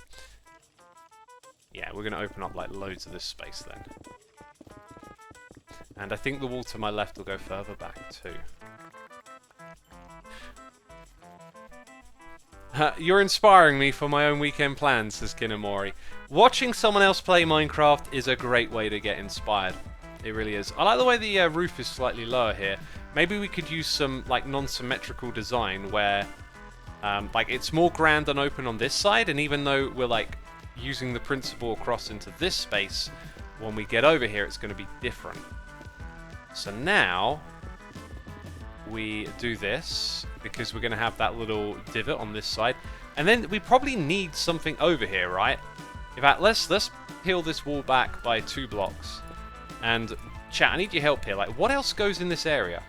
Yeah, we're going to open up like loads of this space then. And I think the wall to my left will go further back too. You're inspiring me for my own weekend plans, says Kinemori. Watching someone else play Minecraft is a great way to get inspired. It really is. I like the way the roof is slightly lower here. Maybe we could use some like non-symmetrical design where like it's more grand and open on this side, and even though we're like using the principle across into this space, when we get over here it's going to be different. So now we do this because we're going to have that little divot on this side, and then we probably need something over here, right? In fact, let's peel this wall back by 2 blocks. And chat, I need your help here. Like, what else goes in this area?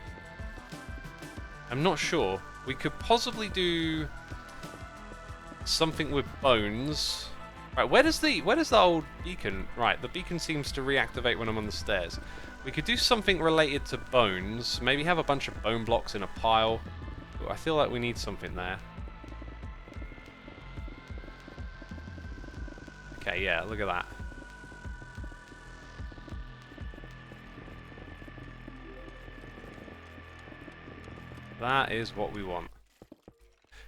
I'm not sure. We could possibly do something with bones. Right, where does the old beacon? Right, the beacon seems to reactivate when I'm on the stairs. We could do something related to bones. Maybe have a bunch of bone blocks in a pile. Ooh, I feel like we need something there. Okay, yeah, look at that. That is what we want.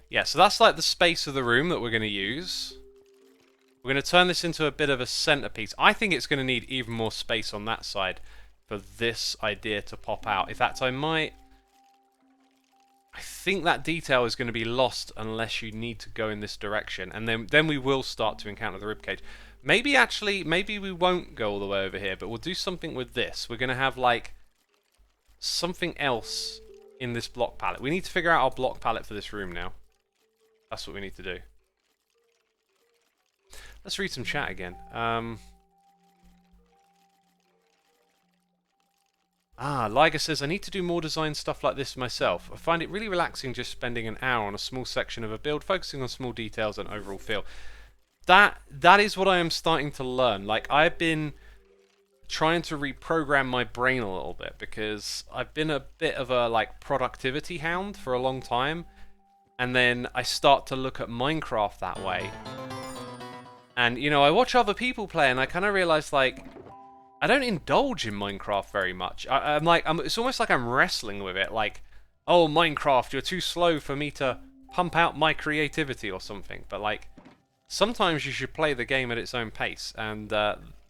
Yeah, so that's like the space of the room that we're going to use. We're going to turn this into a bit of a centerpiece. I think it's going to need even more space on that side for this idea to pop out. In fact, I think that detail is going to be lost unless you need to go in this direction, and then we will start to encounter the ribcage. Maybe we won't go all the way over here, but we'll do something with this. We're going to have like something else in this block palette. We need to figure out our block palette for this room now. That's what we need to do. Let's read some chat again. Liger says, I need to do more design stuff like this myself. I find it really relaxing just spending an hour on a small section of a build, focusing on small details and overall feel. That is what I am starting to learn. Like, I've been trying to reprogram my brain a little bit because I've been a bit of a like productivity hound for a long time, and then I start to look at Minecraft that way. And, you know, I watch other people play and I kind of realize, like, I don't indulge in Minecraft very much. It's almost like I'm wrestling with it. Like, oh, Minecraft, you're too slow for me to pump out my creativity or something. But, like, sometimes you should play the game at its own pace. And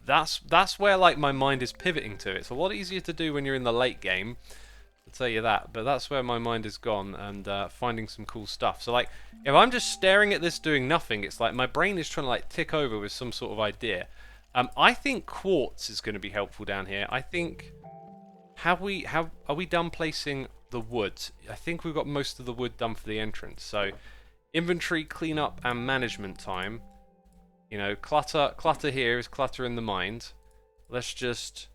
that's where, like, my mind is pivoting to. It's a lot easier to do when you're in the late game. I'll tell you that. But that's where my mind has gone, and finding some cool stuff. So, like, if I'm just staring at this doing nothing, it's like my brain is trying to, like, tick over with some sort of idea. I think quartz is going to be helpful down here. I think... are we done placing the wood? I think we've got most of the wood done for the entrance. So, inventory, cleanup, and management time. You know, clutter here is clutter in the mind. Let's just...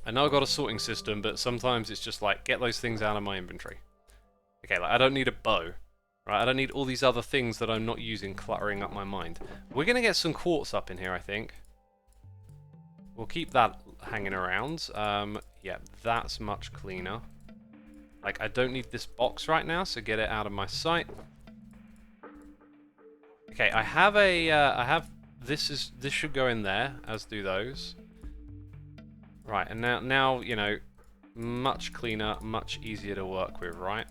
I know I've got a sorting system, but sometimes it's just like, get those things out of my inventory. Okay, like, I don't need a bow. Right, I don't need all these other things that I'm not using cluttering up my mind. We're going to get some quartz up in here, I think. We'll keep that hanging around. Yeah, that's much cleaner. Like, I don't need this box right now, so get it out of my sight. Okay, I have this should go in there, as do those. Right, and now, you know, much cleaner, much easier to work with, right?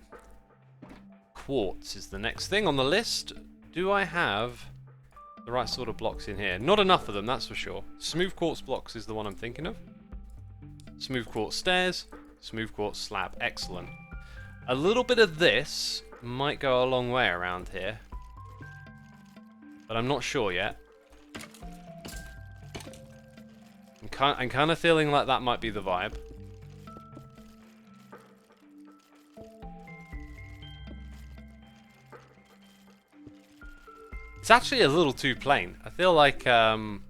Quartz is the next thing on the list. Do I have The right sort of blocks in here. Not enough of them, that's for sure. Smooth quartz blocks is the one I'm thinking of. Smooth quartz stairs. Smooth quartz slab. Excellent. A little bit of this might go a long way around here. But I'm not sure yet. I'm kind of feeling like that might be the vibe. It's actually a little too plain. I feel like some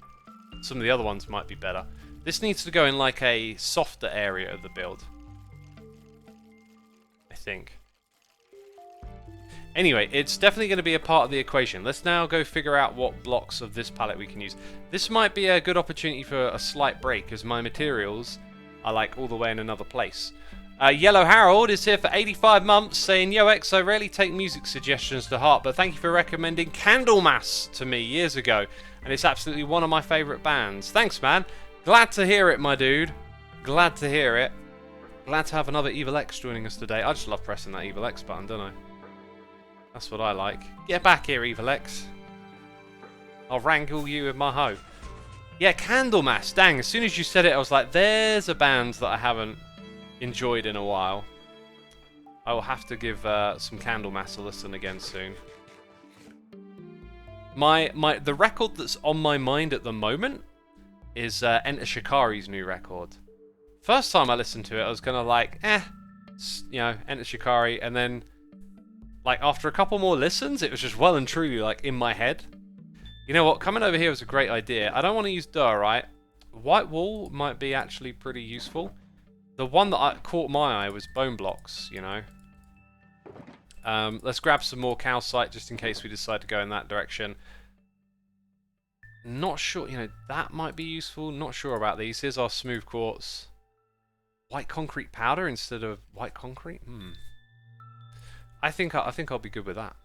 of the other ones might be better. This needs to go in like a softer area of the build. I think. Anyway, it's definitely going to be a part of the equation. Let's now go figure out what blocks of this palette we can use. This might be a good opportunity for a slight break, as my materials are like all the way in another place. Yellow Harold is here for 85 months saying, Yo X, I rarely take music suggestions to heart, but thank you for recommending Candlemas to me years ago, and it's absolutely one of my favourite bands. Thanks, man. Glad to hear it, my dude. Glad to hear it. Glad to have another Evil X joining us today. I just love pressing that Evil X button, don't I? That's what I like. Get back here, Evil X. I'll wrangle you with my hoe. Yeah, Candlemas. Dang, as soon as you said it, I was like, there's a band that I haven't enjoyed in a while. I will have to give some Candlemas a listen again soon. The record that's on my mind at the moment is Enter Shikari's new record. First time I listened to it, I was kind of like, you know, Enter Shikari, and then like after a couple more listens, it was just well and truly like in my head. You know what? Coming over here was a great idea. I don't want to use diorite. White wool might be actually pretty useful. The one that caught my eye was bone blocks, you know. Let's grab some more calcite just in case we decide to go in that direction. Not sure, you know, that might be useful. Not sure about these. Here's our smooth quartz. White concrete powder instead of white concrete? I think I'll be good with that.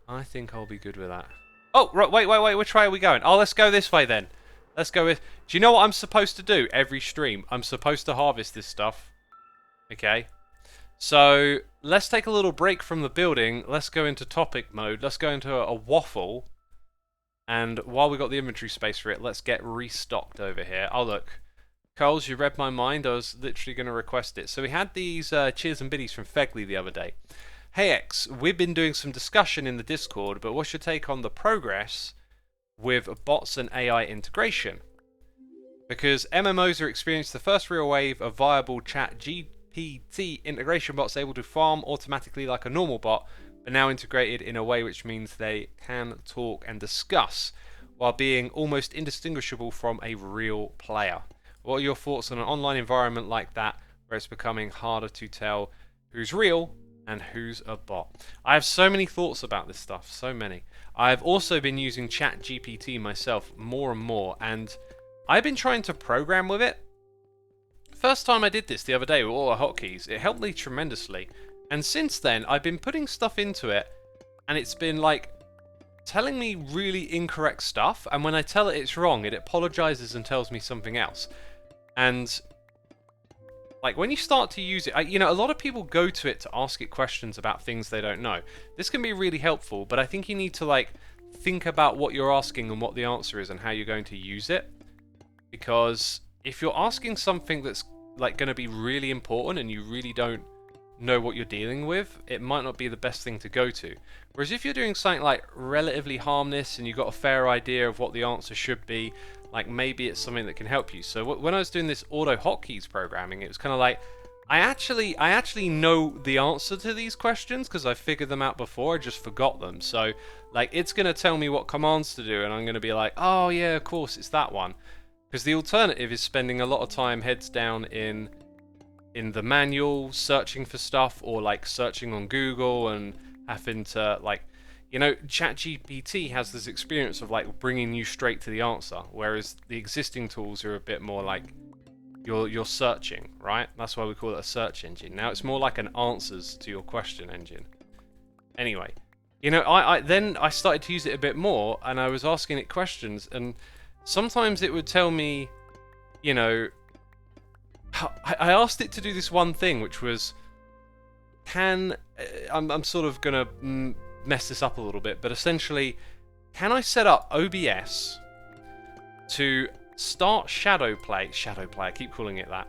I think I'll be good with that. Oh, right, wait, which way are we going? Oh, let's go this way then. Let's go with... Do you know what I'm supposed to do every stream? I'm supposed to harvest this stuff. Okay. So, let's take a little break from the building. Let's go into topic mode. Let's go into a waffle. And while we got the inventory space for it, let's get restocked over here. Oh, look. Coles, you read my mind. I was literally going to request it. So we had these cheers and biddies from Fegley the other day. Hey X, we've been doing some discussion in the Discord, but what's your take on the progress with bots and AI integration? Because MMOs are experiencing the first real wave of viable chat GPT integration bots able to farm automatically like a normal bot, but now integrated in a way which means they can talk and discuss while being almost indistinguishable from a real player. What are your thoughts on an online environment like that where it's becoming harder to tell who's real and who's a bot? I have so many thoughts about this stuff, so many. I've also been using ChatGPT myself more and more, and I've been trying to program with it. First time I did this the other day with all the hotkeys, it helped me tremendously. And since then, I've been putting stuff into it, and it's been like telling me really incorrect stuff, and when I tell it it's wrong, it apologizes and tells me something else. And like, when you start to use it, you know, a lot of people go to it to ask it questions about things they don't know. This can be really helpful, but I think you need to, like, think about what you're asking and what the answer is and how you're going to use it. Because if you're asking something that's, like, going to be really important and you really don't know what you're dealing with, it might not be the best thing to go to. Whereas if you're doing something, like, relatively harmless and you've got a fair idea of what the answer should be, like, maybe it's something that can help you. So when I was doing this auto hotkeys programming, it was kind of like, I actually know the answer to these questions because I figured them out before, I just forgot them. So, like, it's going to tell me what commands to do, and I'm going to be like, oh yeah, of course, it's that one. Because the alternative is spending a lot of time heads down in the manual, searching for stuff, or, like, searching on Google and having to, like, you know, ChatGPT has this experience of, like, bringing you straight to the answer, whereas the existing tools are a bit more like you're searching, right? That's why we call it a search engine. Now it's more like an answers to your question engine. Anyway, you know, then I started to use it a bit more, and I was asking it questions, and sometimes it would tell me, you know, I asked it to do this one thing, which was, I'm sort of gonna mess this up a little bit, but essentially, can I set up OBS to start shadow play, I keep calling it that,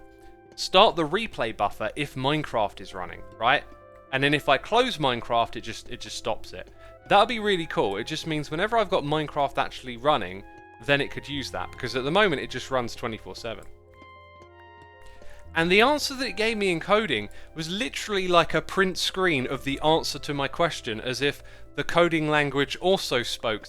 start the replay buffer if Minecraft is running, right? And then if I close Minecraft, it just stops it. That would be really cool. It just means whenever I've got Minecraft actually running, then it could use that, because at the moment it just runs 24/7. And the answer that it gave me in coding was literally like a print screen of the answer to my question, as if the coding language also spoke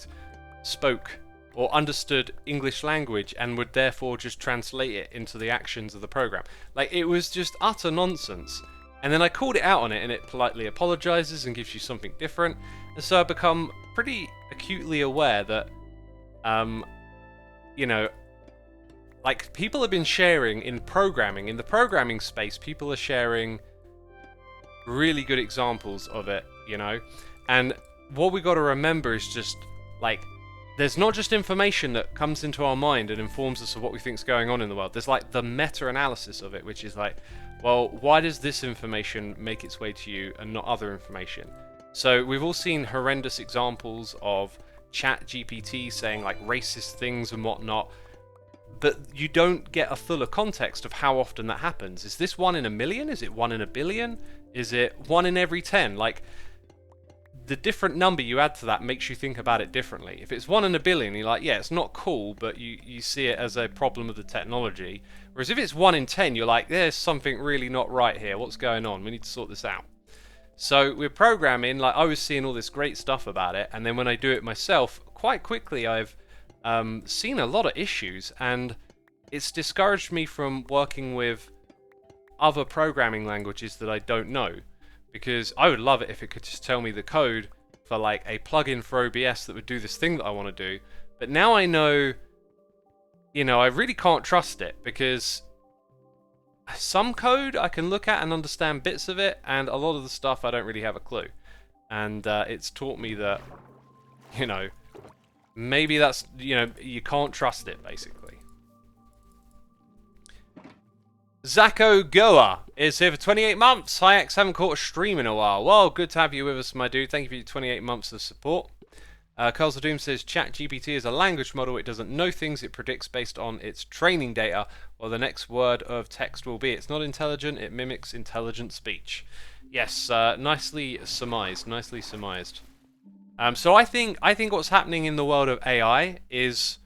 or understood English language and would therefore just translate it into the actions of the program. Like, it was just utter nonsense. And then I called it out on it, and it politely apologizes and gives you something different. And so I've become pretty acutely aware that, you know, like, people have been sharing in programming, in the programming space, people are sharing really good examples of it, you know? And what we got to remember is just, like, there's not just information that comes into our mind and informs us of what we think is going on in the world. There's, like, the meta-analysis of it, which is like, well, why does this information make its way to you and not other information? So we've all seen horrendous examples of ChatGPT saying, like, racist things and whatnot, but you don't get a fuller context of how often that happens. Is this 1 in a million? Is it 1 in a billion? Is it 1 in every 10? Like, the different number you add to that makes you think about it differently. If it's 1 in a billion, you're like, yeah, it's not cool, but you see it as a problem of the technology. Whereas if it's 1 in 10, you're like, there's something really not right here. What's going on? We need to sort this out. So we're programming, like, I was seeing all this great stuff about it, and then when I do it myself, quite quickly I've seen a lot of issues, and it's discouraged me from working with other programming languages that I don't know. Because I would love it if it could just tell me the code for, like, a plugin for OBS that would do this thing that I want to do. But now I know, you know, I really can't trust it, because some code I can look at and understand bits of it, and a lot of the stuff I don't really have a clue. And it's taught me that, you know, maybe that's, you know, you can't trust it, basically. Zako Goa is here for 28 months. Hi X, haven't caught a stream in a while. Well, good to have you with us, my dude. Thank you for your 28 months of support. Carls of Doom says, ChatGPT is a language model. It doesn't know things. It predicts based on its training data what the next word of text will be. It's not intelligent. It mimics intelligent speech. Yes, nicely surmised. Nicely surmised. So I think what's happening in the world of AI is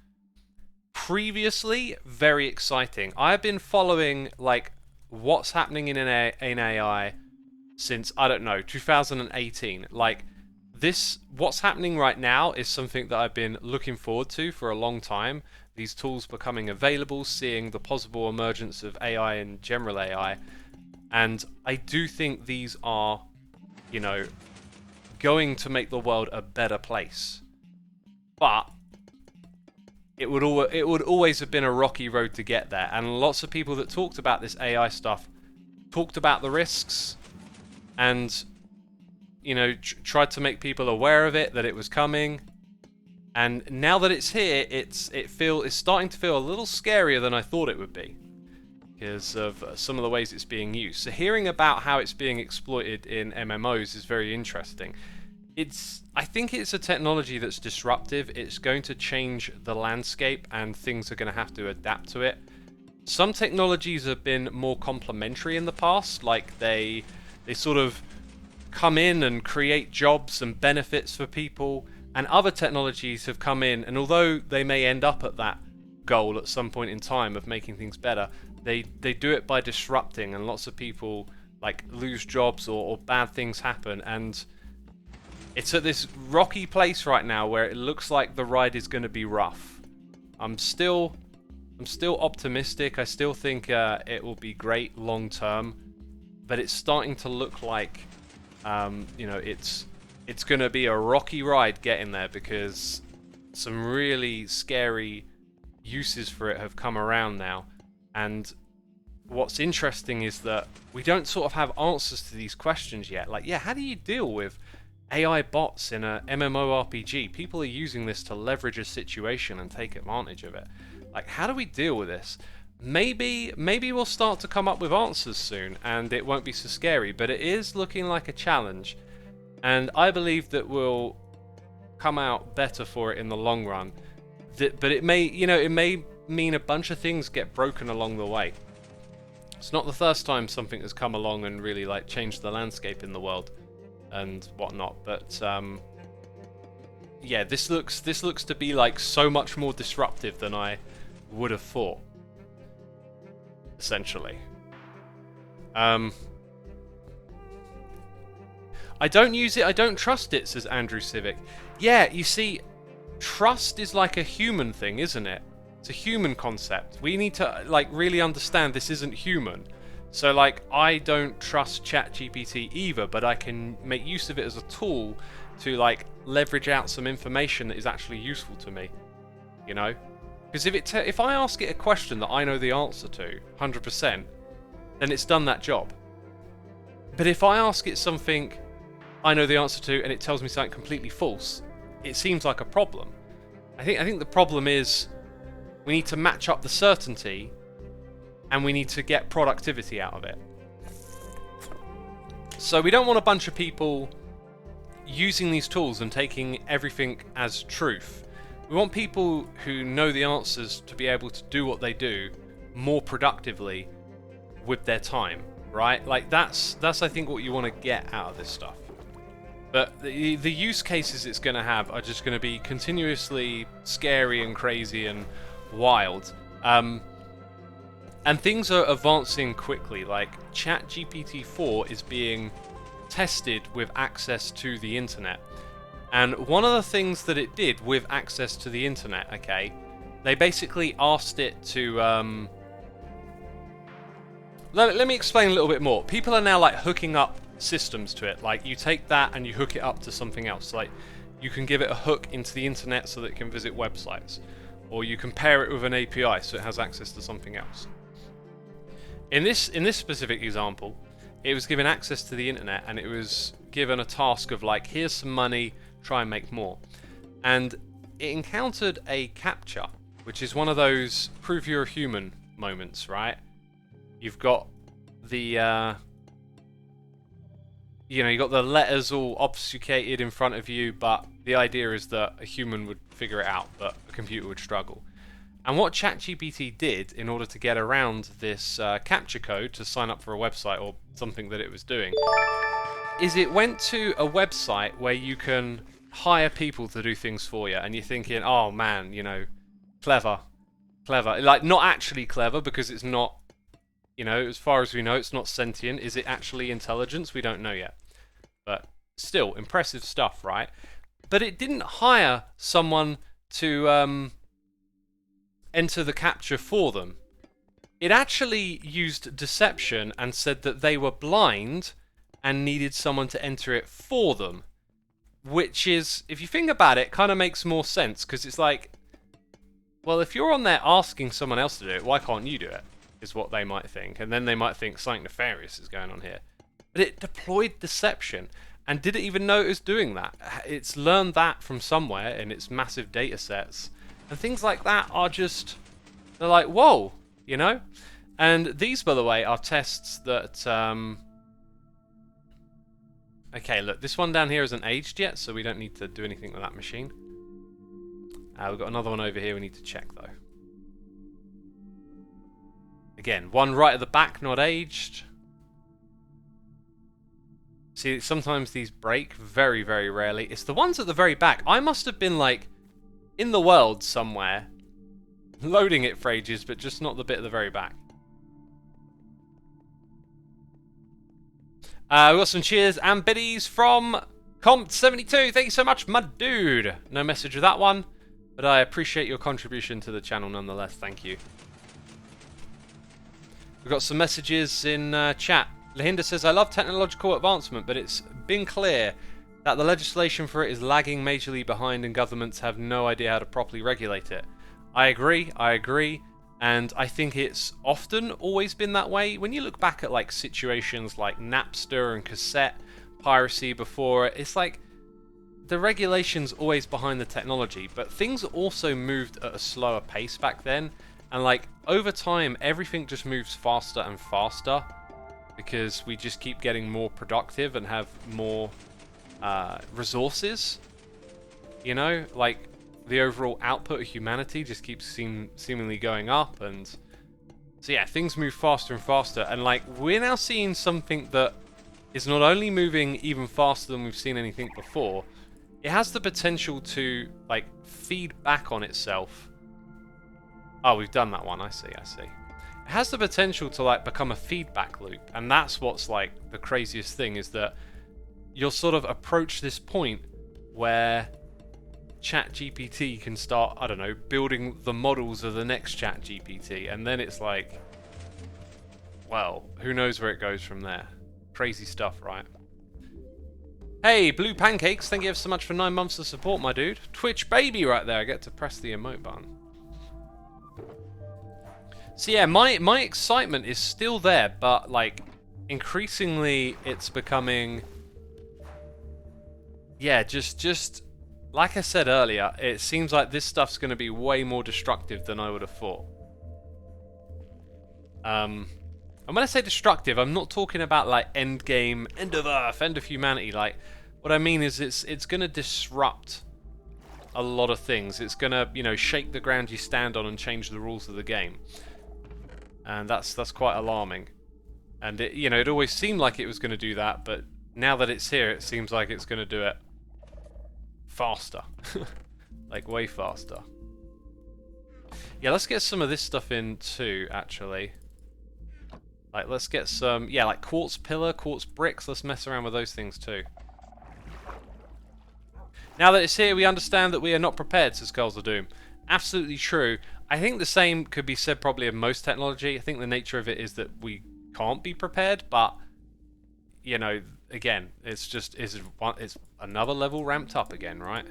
previously very exciting. I've been following, like, what's happening in AI since, I don't know, 2018. Like, what's happening right now is something that I've been looking forward to for a long time. These tools becoming available, seeing the possible emergence of AI and general AI. And I do think these are, you know, going to make the world a better place. But it would always have been a rocky road to get there, and lots of people that talked about this AI stuff talked about the risks, and, you know, tried to make people aware of it, that it was coming. And now that it's here, it's starting to feel a little scarier than I thought it would be, because of some of the ways it's being used. So hearing about how it's being exploited in MMOs is very interesting. I think it's a technology that's disruptive. It's going to change the landscape, and things are going to have to adapt to it. Some technologies have been more complementary in the past, like they sort of come in and create jobs and benefits for people, and other technologies have come in, and although they may end up at that goal at some point in time of making things better, they do it by disrupting, and lots of people, like, lose jobs or bad things happen, and it's at this rocky place right now where it looks like the ride is going to be rough. I'm still optimistic. I still think it will be great long term, but it's starting to look like, you know, it's going to be a rocky ride getting there, because some really scary uses for it have come around now. And what's interesting is that we don't sort of have answers to these questions yet. Like, yeah, how do you deal with AI bots in a MMORPG? People are using this to leverage a situation and take advantage of it. Like, how do we deal with this? maybe we'll start to come up with answers soon, and it won't be so scary. But it is looking like a challenge, and I believe that we'll come out better for it in the long run. But it may, it may mean a bunch of things get broken along the way. It's not the first time something has come along and really like changed the landscape in the world and whatnot. But yeah, this looks to be like so much more disruptive than I would have thought. Essentially, I don't use it. I don't trust it, says Andrew Civic. Yeah, you see, trust is like a human thing, isn't it? It's a human concept. We need to like really understand this isn't human. So like, I don't trust ChatGPT either, but I can make use of it as a tool to like leverage out some information that is actually useful to me. You know, because if I ask it a question that I know the answer to 100%, then it's done that job. But if I ask it something I know the answer to and it tells me something completely false, it seems like a problem. I think the problem is we need to match up the certainty and we need to get productivity out of it. So we don't want a bunch of people using these tools and taking everything as truth. We want people who know the answers to be able to do what they do more productively with their time, right? Like that's I think what you want to get out of this stuff. But the use cases it's going to have are just going to be continuously scary and crazy and wild. And things are advancing quickly. Like ChatGPT 4 is being tested with access to the internet. And one of the things that it did with access to the internet, okay, they basically asked it to... Let me explain a little bit more. People are now like hooking up systems to it. Like you take that and you hook it up to something else. Like you can give it a hook into the internet so that it can visit websites. Or you can pair it with an API so it has access to something else. In this specific example, it was given access to the internet and it was given a task of like, here's some money, try and make more. And it encountered a CAPTCHA, which is one of those prove you're a human moments, right? You've got the you got the letters all obfuscated in front of you, but the idea is that a human would figure it out, but a computer would struggle. And what ChatGPT did in order to get around this CAPTCHA code to sign up for a website or something that it was doing, is it went to a website where you can hire people to do things for you, and you're thinking, oh man, clever. Like, not actually clever, because it's not, as far as we know, it's not sentient. Is it actually intelligence? We don't know yet. But still, impressive stuff, right? But it didn't hire someone to enter the CAPTCHA for them. It actually used deception and said that they were blind and needed someone to enter it for them. Which is, if you think about it, kind of makes more sense, because it's like, well, if you're on there asking someone else to do it, why can't you do it? Is what they might think. And then they might think something nefarious is going on here. But it deployed deception and didn't even know it was doing that. It's learned that from somewhere in its massive data sets. And things like that are just, they're like, whoa, And these, by the way, are tests that, okay, look, this one down here isn't aged yet, so we don't need to do anything with that machine. We've got another one over here we need to check, though. Again, one right at the back, not aged. See, sometimes these break, very, very rarely. It's the ones at the very back. I must have been, like, in the world somewhere, loading it for ages, but just not the bit at the very back. We've got some cheers and biddies from Compt72. Thank you so much, my dude. No message with that one, but I appreciate your contribution to the channel nonetheless. Thank you. We've got some messages in chat. Lahinda says, I love technological advancement, but it's been clear that the legislation for it is lagging majorly behind and governments have no idea how to properly regulate it. I agree, and I think it's often always been that way. When you look back at like situations like Napster and cassette piracy before, it's like the regulation's always behind the technology, but things also moved at a slower pace back then, and like over time, everything just moves faster and faster because we just keep getting more productive and have more resources. You know, like the overall output of humanity just keeps seemingly going up, and so yeah, things move faster and faster, and like we're now seeing something that is not only moving even faster than we've seen anything before, it has the potential to like feed back on itself. Oh, we've done that one. I see. It has the potential to like become a feedback loop, and that's what's like the craziest thing, is that you'll sort of approach this point where ChatGPT can start, I don't know, building the models of the next ChatGPT, and then it's like, well, who knows where it goes from there. Crazy stuff, right? Hey, Blue Pancakes, thank you ever so much for 9 months of support, my dude. Twitch baby right there, I get to press the emote button. So yeah, my excitement is still there, but like, increasingly it's becoming, yeah, just like I said earlier, it seems like this stuff's going to be way more destructive than I would have thought. And when I say destructive, I'm not talking about like end game, end of Earth, end of humanity. Like, what I mean is it's going to disrupt a lot of things. It's going to, you know, shake the ground you stand on and change the rules of the game. And that's quite alarming. And it, you know, it always seemed like it was going to do that, but now that it's here, it seems like it's going to do it faster. Like, way faster. Yeah, let's get some of this stuff in too, actually. Like, let's get some, yeah, like quartz pillar, quartz bricks. Let's mess around with those things too. Now that it's here, we understand that we are not prepared, says Skulls of Doom. Absolutely true. I think the same could be said probably of most technology. I think the nature of it is that we can't be prepared, but, you know, again, it's just, it's another level ramped up again, right?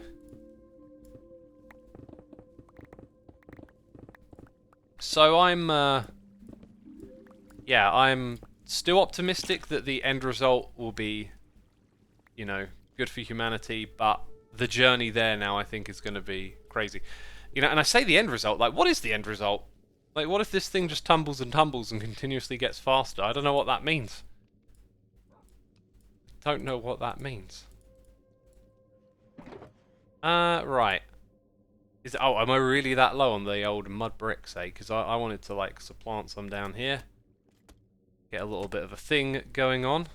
So I'm still optimistic that the end result will be, you know, good for humanity, but the journey there now I think is going to be crazy. You know, and I say the end result, like, what is the end result? Like, what if this thing just tumbles and tumbles and continuously gets faster? I don't know what that means. Don't know what that means. Right. Oh, am I really that low on the old mud bricks, eh? Because I wanted to, like, supplant some down here. Get a little bit of a thing going on.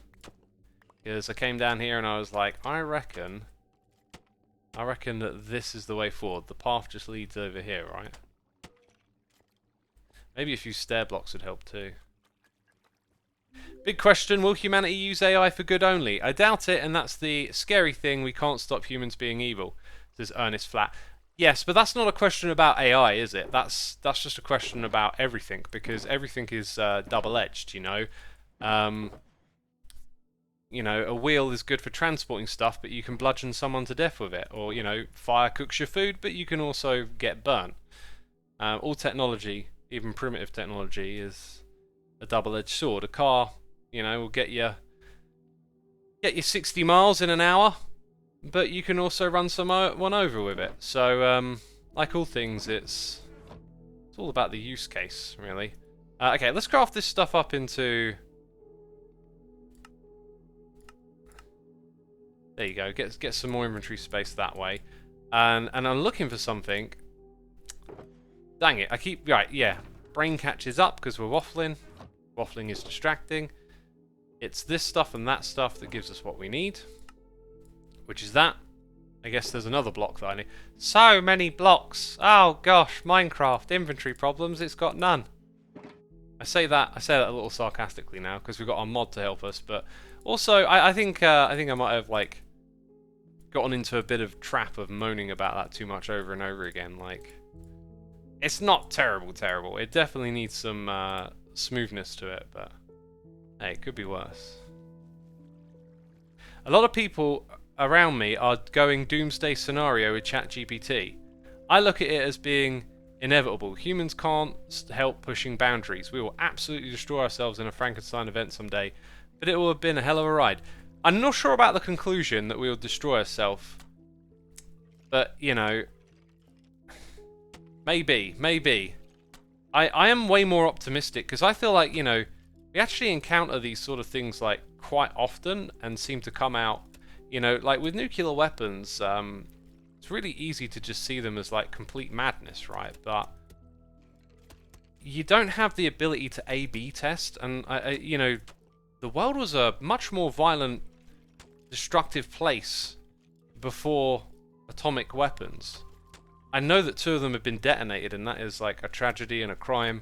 Because I came down here and I was like, I reckon that this is the way forward. The path just leads over here, right? Maybe a few stair blocks would help too. Big question, will humanity use AI for good only? I doubt it, and that's the scary thing. We can't stop humans being evil, says Ernest Flat. Yes, but that's not a question about AI, is it? That's just a question about everything, because everything is double-edged, you know? You know, a wheel is good for transporting stuff, but you can bludgeon someone to death with it. Or, you know, fire cooks your food, but you can also get burnt. All technology, even primitive technology, is a double-edged sword. A car, you know, will get you 60 miles in an hour, but you can also run someone over with it. So, like all things, it's all about the use case, really. Okay, let's craft this stuff up into... There you go. Get some more inventory space that way. And I'm looking for something. Dang it. I keep... Right, yeah. Brain catches up because we're waffling. Waffling is distracting. It's this stuff and that stuff that gives us what we need. Which is that. I guess there's another block that I need. So many blocks. Oh gosh. Minecraft. Inventory problems. It's got none. I say that a little sarcastically now because we've got our mod to help us. But also, I think I might have, like, gotten into a bit of trap of moaning about that too much over and over again. Like, it's not terrible. It definitely needs some smoothness to it, but hey, it could be worse. A lot of people around me are going doomsday scenario with ChatGPT. I look at it as being inevitable. Humans can't help pushing boundaries. We will absolutely destroy ourselves in a Frankenstein event someday, but it will have been a hell of a ride. I'm not sure about the conclusion that we will destroy ourselves, but, you know, maybe. I am way more optimistic because I feel like, you know, we actually encounter these sort of things like quite often and seem to come out, you know, like with nuclear weapons, it's really easy to just see them as like complete madness, right? But you don't have the ability to A/B test, and you know, the world was a much more violent, destructive place before atomic weapons. I know that 2 of them have been detonated, and that is like a tragedy and a crime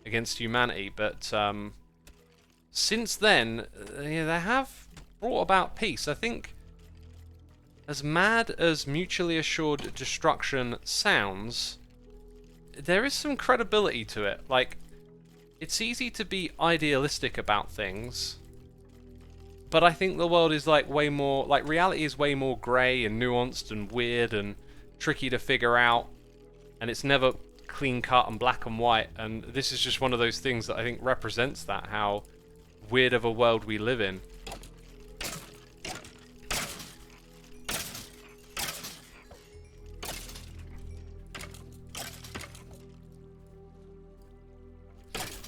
against humanity, but since then, yeah, they have brought about peace. I think, as mad as mutually assured destruction sounds, there is some credibility to it. Like, it's easy to be idealistic about things, but I think the world is like way more, like reality is way more grey and nuanced and weird and tricky to figure out, and it's never clean cut and black and white, and this is just one of those things that I think represents that, how weird of a world we live in.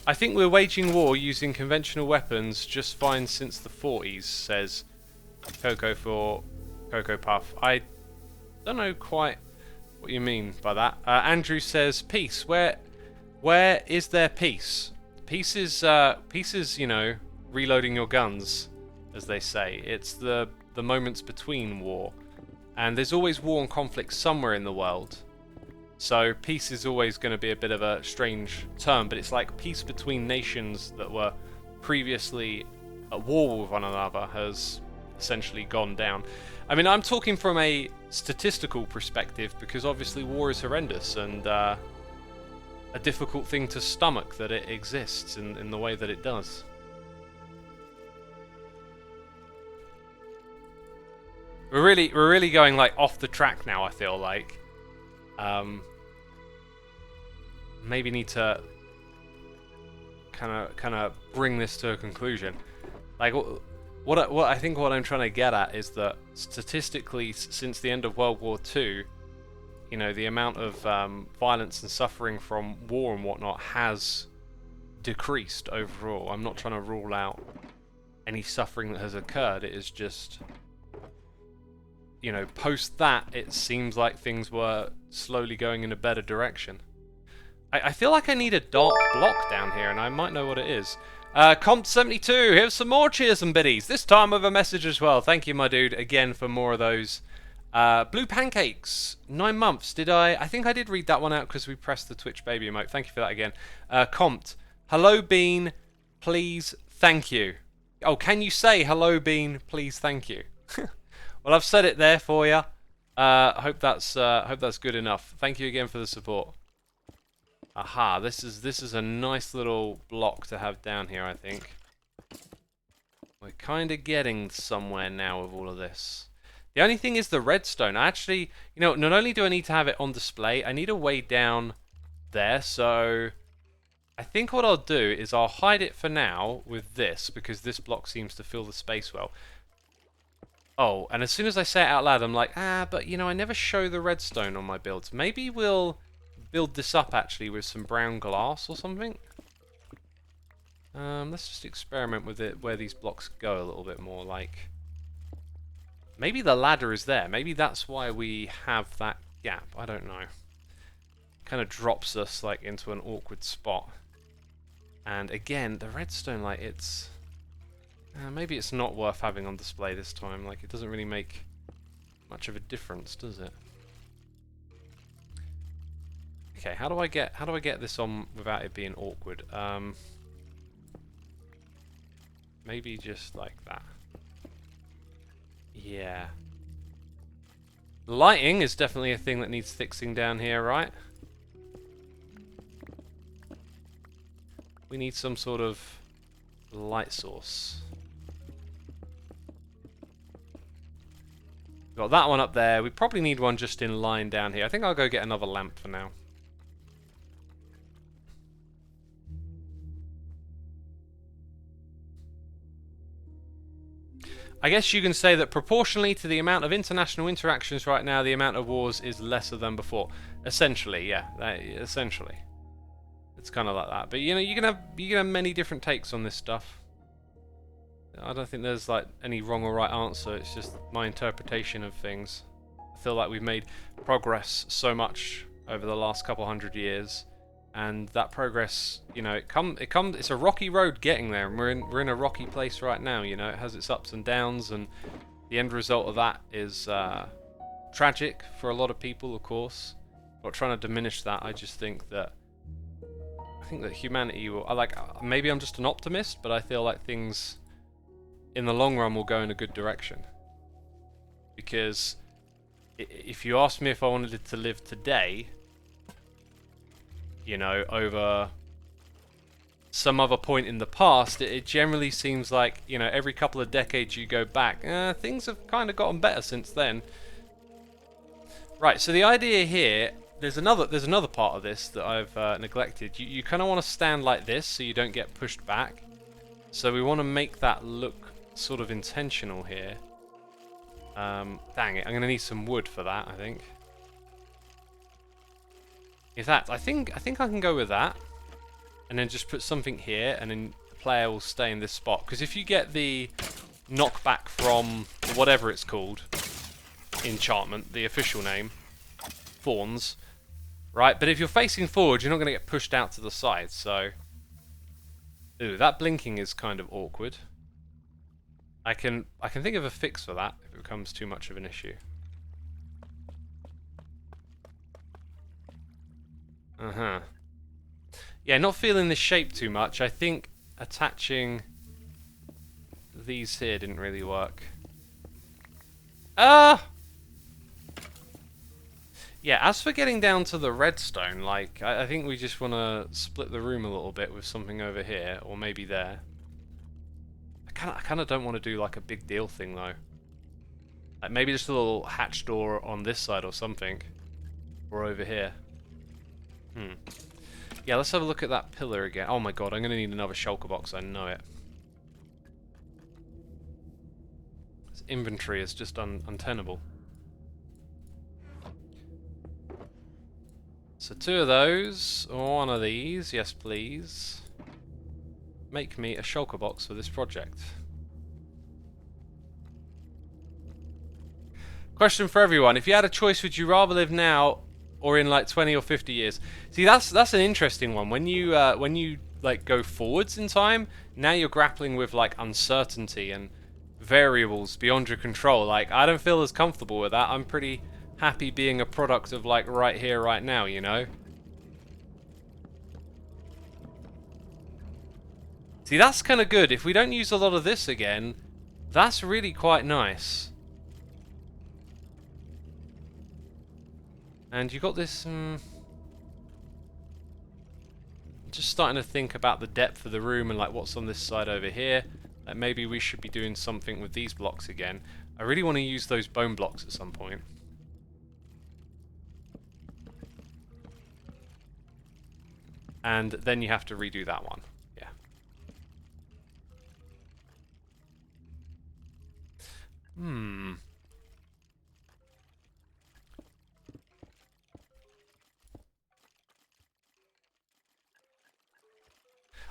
I think we're waging war using conventional weapons just fine since the 40s, says Coco for Coco Puff. I don't know quite what you mean by that. Andrew says, peace. Where is there peace? Peace is, you know, reloading your guns, as they say. It's the moments between war. And there's always war and conflict somewhere in the world. So peace is always going to be a bit of a strange term, but it's like peace between nations that were previously at war with one another has essentially gone down. I mean, I'm talking from a statistical perspective, because obviously war is horrendous and a difficult thing to stomach that it exists in the way that it does. We're really going like off the track now, I feel like. Maybe need to kind of bring this to a conclusion. Like what I think what I'm trying to get at is that statistically, since the end of World War II, you know, the amount of violence and suffering from war and whatnot has decreased overall. I'm not trying to rule out any suffering that has occurred. It is just, you know, post that, it seems like things were slowly going in a better direction. I feel like I need a dark block down here, and I might know what it is. Comp72, here's some more cheers and biddies. This time with a message as well. Thank you, my dude, again for more of those. Blue Pancakes, 9 months. I think I did read that one out because we pressed the Twitch baby emote. Thank you for that again. Compt, hello Bean, please, thank you. Oh, can you say hello Bean, please, thank you? Well, I've said it there for you. Hope that's good enough. Thank you again for the support. Aha, this is a nice little block to have down here, I think. We're kind of getting somewhere now with all of this. The only thing is the redstone. I actually, you know, not only do I need to have it on display, I need a way down there. So I think what I'll do is I'll hide it for now with this, because this block seems to fill the space well. Oh, and as soon as I say it out loud, I'm like, but you know, I never show the redstone on my builds. Maybe we'll build this up actually with some brown glass or something. Let's just experiment with it where these blocks go a little bit more. Like, maybe the ladder is there. Maybe that's why we have that gap. I don't know. Kind of drops us like into an awkward spot. And again, the redstone, like, it's maybe it's not worth having on display this time. Like, it doesn't really make much of a difference, does it? Okay, how do I get this on without it being awkward? Maybe just like that. Yeah. Lighting is definitely a thing that needs fixing down here, right? We need some sort of light source. Got that one up there. We probably need one just in line down here. I think I'll go get another lamp for now. I guess you can say that proportionally to the amount of international interactions right now, the amount of wars is lesser than before. Essentially, yeah. Essentially. it's kind of like that. But you know, you can have many different takes on this stuff. I don't think there's like any wrong or right answer. It's just my interpretation of things. I feel like we've made progress so much over the last couple hundred years, and that progress, you know, it's a rocky road getting there, and we're in a rocky place right now. You know, it has its ups and downs, and the end result of that is tragic for a lot of people, of course. Not trying to diminish that. I just think that humanity will. Maybe I'm just an optimist, but I feel like things in the long run will go in a good direction. Because if you asked me if I wanted to live today, you know, over some other point in the past, it generally seems like, you know, every couple of decades you go back, things have kind of gotten better since then. Right, so the idea here, there's another part of this that I've neglected. You kind of want to stand like this so you don't get pushed back. So we want to make that look sort of intentional here. Dang it, I'm going to need some wood for that, I think. I think I can go with that. And then just put something here, and then the player will stay in this spot. Because if you get the knockback from whatever it's called, enchantment, the official name, thorns, right? But if you're facing forward, you're not going to get pushed out to the side, so... Ooh, that blinking is kind of awkward. I can think of a fix for that if it becomes too much of an issue. Uh-huh. Yeah, not feeling this shape too much. I think attaching these here didn't really work. Ah! Yeah, as for getting down to the redstone, like, I think we just want to split the room a little bit with something over here, or maybe there. I kind of don't want to do, like, a big deal thing, though. Like, maybe just a little hatch door on this side or something. Or over here. Yeah, let's have a look at that pillar again. Oh my god, I'm going to need another shulker box, I know it. This inventory is just untenable. So 2 of those, or 1 of these, yes please. Make me a shulker box for this project. Question for everyone, if you had a choice, would you rather live now or in like 20 or 50 years? See, that's an interesting one. When you like go forwards in time, now you're grappling with like uncertainty and variables beyond your control. Like, I don't feel as comfortable with that. I'm pretty happy being a product of like right here, right now, you know? See, that's kind of good. If we don't use a lot of this again, that's really quite nice. And you got this, just starting to think about the depth of the room and like what's on this side over here. Like maybe we should be doing something with these blocks again. I really want to use those bone blocks at some point. And then you have to redo that one. Yeah.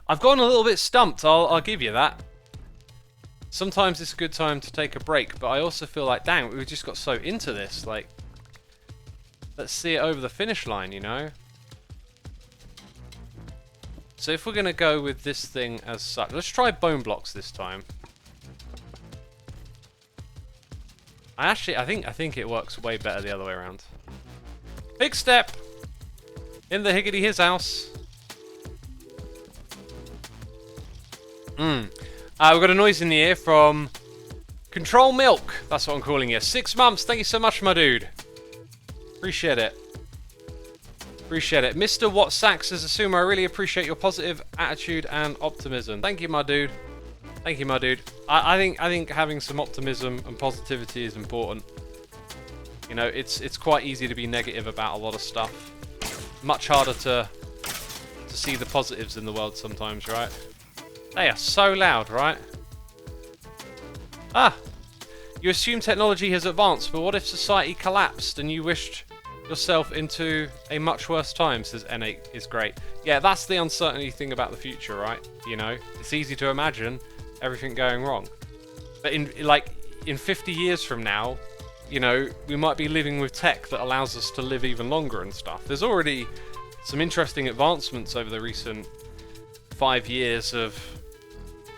I've gotten a little bit stumped, I'll give you that. Sometimes it's a good time to take a break, but I also feel like, dang, we just got so into this, like, let's see it over the finish line, you know? So if we're going to go with this thing as such, let's try bone blocks this time. I think it works way better the other way around. Big step in the higgity his house. We've got a noise in the ear from Control Milk. That's what I'm calling you. 6 months. Thank you so much, my dude. Appreciate it. Appreciate it. Mr. What Sacks says, Xisuma, I really appreciate your positive attitude and optimism. Thank you, my dude. Thank you, my dude. I think having some optimism and positivity is important. You know, it's quite easy to be negative about a lot of stuff. Much harder to see the positives in the world sometimes, right? They are so loud, right? Ah! You assume technology has advanced, but what if society collapsed and you wished yourself into a much worse time, says N8 is great. Yeah, that's the uncertainty thing about the future, right? You know, it's easy to imagine everything going wrong. But in 50 years from now, you know, we might be living with tech that allows us to live even longer and stuff. There's already some interesting advancements over the recent 5 years of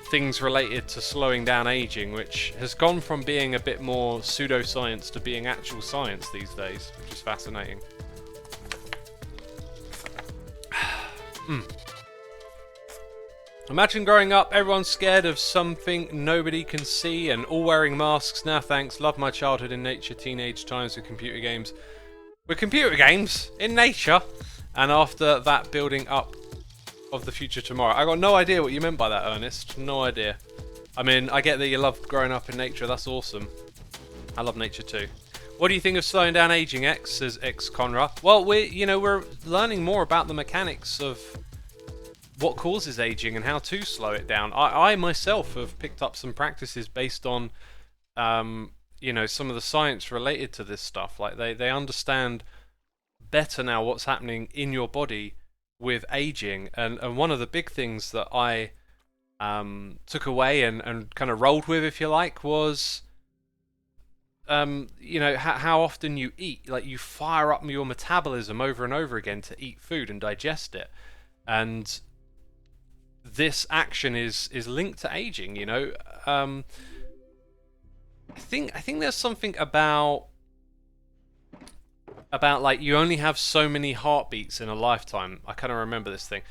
things related to slowing down aging, which has gone from being a bit more pseudoscience to being actual science these days, which is fascinating. Imagine growing up, everyone's scared of something nobody can see and all wearing masks. Now thanks, love my childhood in nature, teenage times with computer games. With computer games in nature, and after that building up of the future tomorrow. I got no idea what you meant by that, Ernest. No idea. I mean, I get that you love growing up in nature. That's awesome. I love nature too. What do you think of slowing down aging, X? Says X Conra. Well, we're learning more about the mechanics of what causes aging and how to slow it down. I myself have picked up some practices based on, you know, some of the science related to this stuff. Like they understand better now what's happening in your body with aging, and one of the big things that I took away and kind of rolled with, if you like, was you know, how often you eat. Like, you fire up your metabolism over and over again to eat food and digest it, and this action is linked to aging. You know, I think there's something about like you only have so many heartbeats in a lifetime. I kind of remember this thing.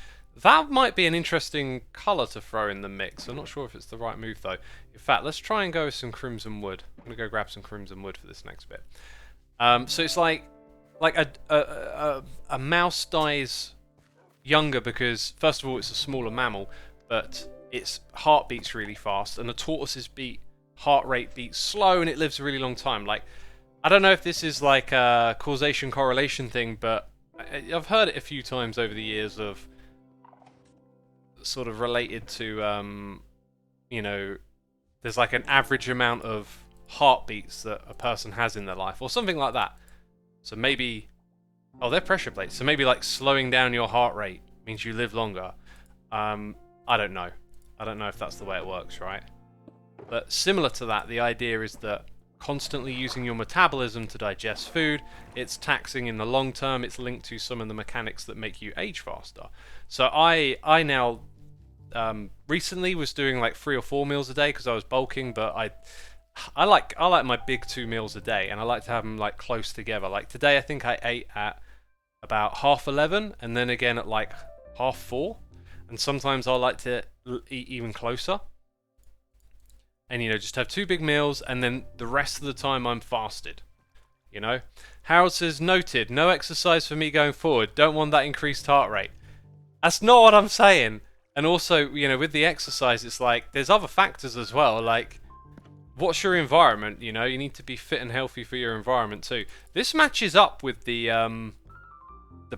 That might be an interesting colour to throw in the mix. I'm not sure if it's the right move though. In fact, let's try and go with some crimson wood. I'm gonna go grab some crimson wood for this next bit. So it's like a mouse dies younger because, first of all, it's a smaller mammal, but its heart beats really fast, and a tortoise's heart rate beats slow, and it lives a really long time. Like, I don't know if this is like a causation correlation thing, but I've heard it a few times over the years of sort of related to, you know, there's like an average amount of heartbeats that a person has in their life, or something like that. So maybe, oh, they're pressure plates. So maybe like slowing down your heart rate means you live longer. I don't know. I don't know if that's the way it works, right? But similar to that, the idea is that constantly using your metabolism to digest food, it's taxing in the long term. It's linked to some of the mechanics that make you age faster. So I now recently was doing like 3 or 4 meals a day because I was bulking, but I like my big 2 meals a day, and I like to have them like close together. Like today, I think I ate at about 11:30, and then again at like 4:30, and sometimes I like to eat even closer. And, you know, just have 2 big meals, and then the rest of the time I'm fasted. You know? Harold says, noted, no exercise for me going forward. Don't want that increased heart rate. That's not what I'm saying. And also, you know, with the exercise, it's like, there's other factors as well. Like, what's your environment? You know, you need to be fit and healthy for your environment too. This matches up with the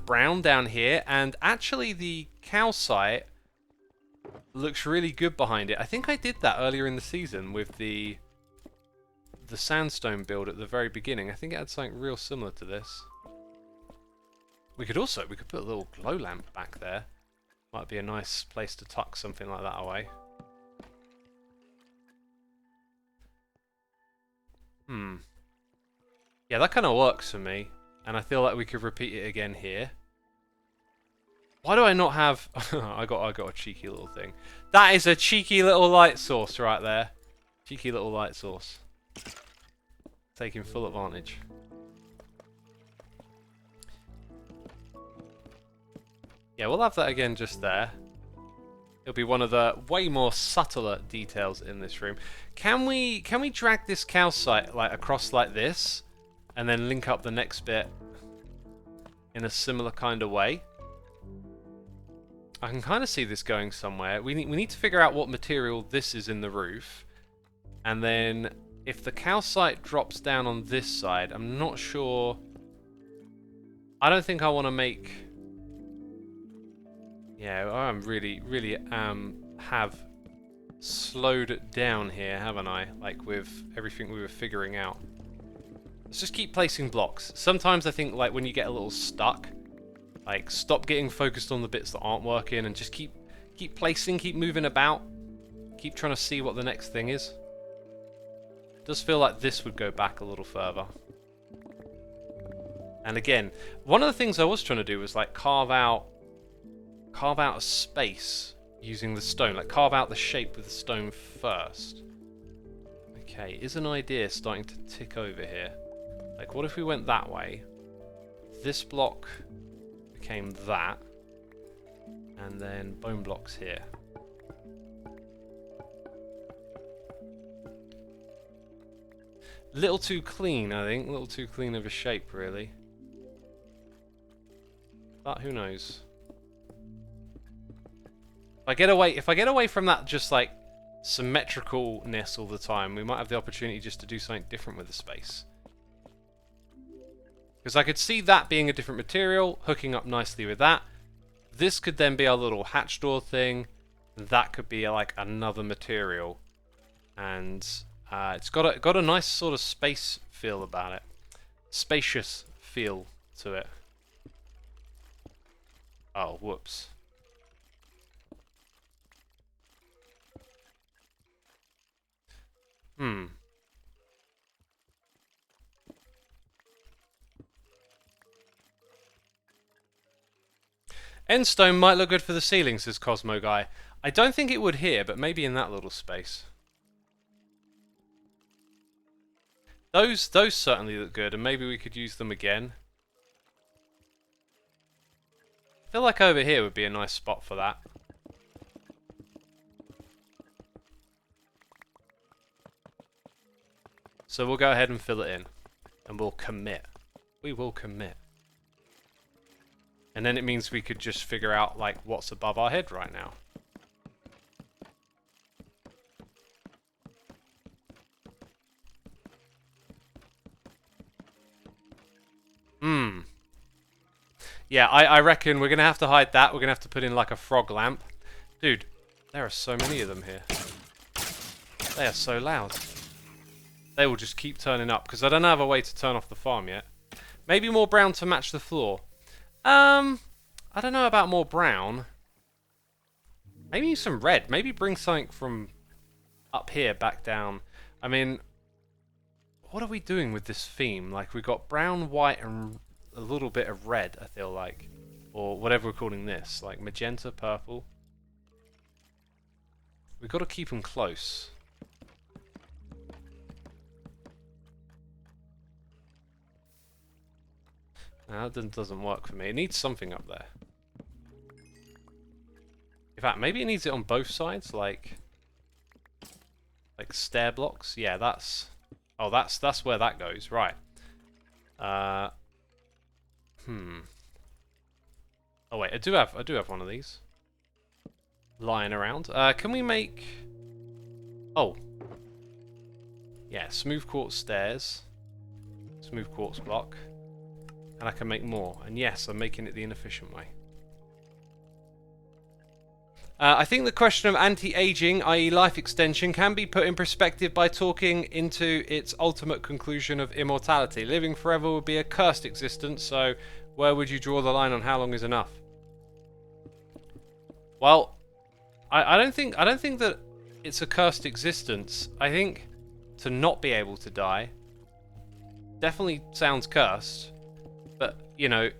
brown down here, and actually the calcite looks really good behind it. I think I did that earlier in the season with the sandstone build at the very beginning. I think it had something real similar to this. We could put a little glow lamp back there. Might be a nice place to tuck something like that away. Yeah, that kind of works for me, and I feel like we could repeat it again here. Why do I not have... I got a cheeky little thing. That is a cheeky little light source right there. Cheeky little light source. Taking full advantage. Yeah, we'll have that again just there. It'll be one of the way more subtler details in this room. Can we drag this calcite like across like this, and then link up the next bit in a similar kind of way? I can kind of see this going somewhere. We need to figure out what material this is in the roof, and then if the calcite drops down on this side, I'm not sure. I don't think I want to make. Yeah, I'm really have slowed down here, haven't I? Like with everything we were figuring out. Let's just keep placing blocks. Sometimes I think, like, when you get a little stuck, like, stop getting focused on the bits that aren't working and just keep placing, keep moving about. Keep trying to see what the next thing is. It does feel like this would go back a little further. And again, one of the things I was trying to do was, like, carve out a space using the stone. Like, carve out the shape with the stone first. Okay, is an idea starting to tick over here. Like, what if we went that way? This block became that. And then bone blocks here. Little too clean, I think. A little too clean of a shape, really. But who knows? If I get away from that just like symmetricalness all the time, we might have the opportunity just to do something different with the space. Because I could see that being a different material, hooking up nicely with that. This could then be our little hatch door thing. That could be like another material. And it's got a nice sort of space feel about it. Spacious feel to it. Oh, whoops. Endstone might look good for the ceiling, says Cosmo Guy. I don't think it would here, but maybe in that little space. Those certainly look good, and maybe we could use them again. I feel like over here would be a nice spot for that. So we'll go ahead and fill it in. And we'll commit. We will commit. And then it means we could just figure out, like, what's above our head right now. Yeah, I reckon we're going to have to hide that. We're going to have to put in, like, a frog lamp. Dude, there are so many of them here. They are so loud. They will just keep turning up, because I don't have a way to turn off the farm yet. Maybe more brown to match the floor. I don't know about more brown. Maybe some red. Maybe bring something from up here back down. I mean, what are we doing with this theme? Like, we got brown, white, and a little bit of red, I feel like. Or whatever we're calling this. Like magenta, purple. We've got to keep them close. No, that doesn't work for me. It needs something up there. In fact, maybe it needs it on both sides, like stair blocks. Yeah, that's... Oh, that's where that goes, right. Oh wait, I do have one of these lying around. Can we make... Oh. Yeah, smooth quartz stairs. Smooth quartz block. And I can make more. And yes, I'm making it the inefficient way. I think the question of anti-aging, i.e. life extension, can be put in perspective by talking into its ultimate conclusion of immortality. Living forever would be a cursed existence, so where would you draw the line on how long is enough? Well, I don't think that it's a cursed existence. I think to not be able to die definitely sounds cursed. But, you know,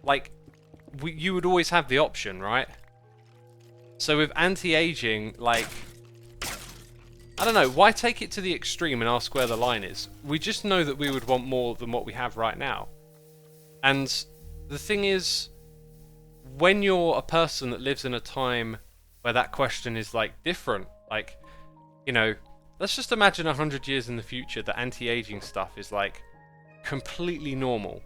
like, you would always have the option, right? So with anti-aging, like, I don't know, why take it to the extreme and ask where the line is? We just know that we would want more than what we have right now. And the thing is, when you're a person that lives in a time where that question is, like, different, like, you know, let's just imagine 100 years in the future that anti-aging stuff is, like, completely normal.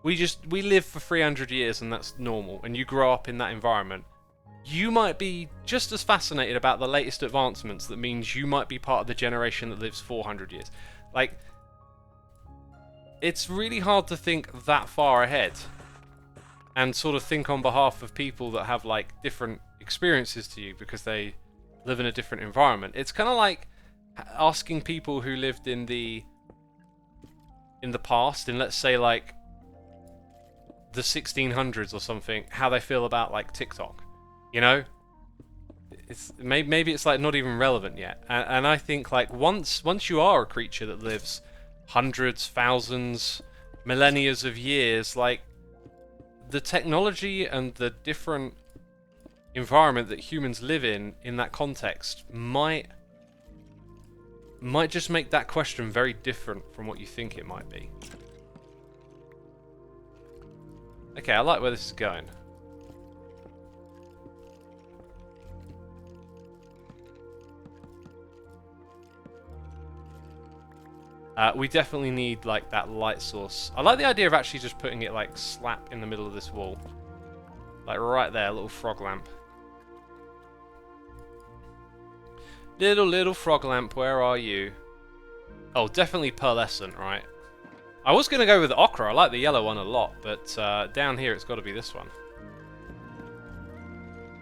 We live for 300 years and that's normal, and you grow up in that environment. You might be just as fascinated about the latest advancements that means you might be part of the generation that lives 400 years. Like, it's really hard to think that far ahead and sort of think on behalf of people that have, like, different experiences to you because they live in a different environment. It's kind of like asking people who lived in the past, in let's say like the 1600s or something, how they feel about like TikTok, you know, it's maybe it's like not even relevant yet. And I think like once you are a creature that lives hundreds, thousands, millennia of years, like the technology and the different environment that humans live in that context might just make that question very different from what you think it might be. Okay, I like where this is going. We definitely need like that light source. I like the idea of actually just putting it like slap in the middle of this wall. Like right there, a little frog lamp. Little frog lamp, where are you? Oh, definitely pearlescent, right? I was going to go with ochre. I like the yellow one a lot, but down here it's got to be this one.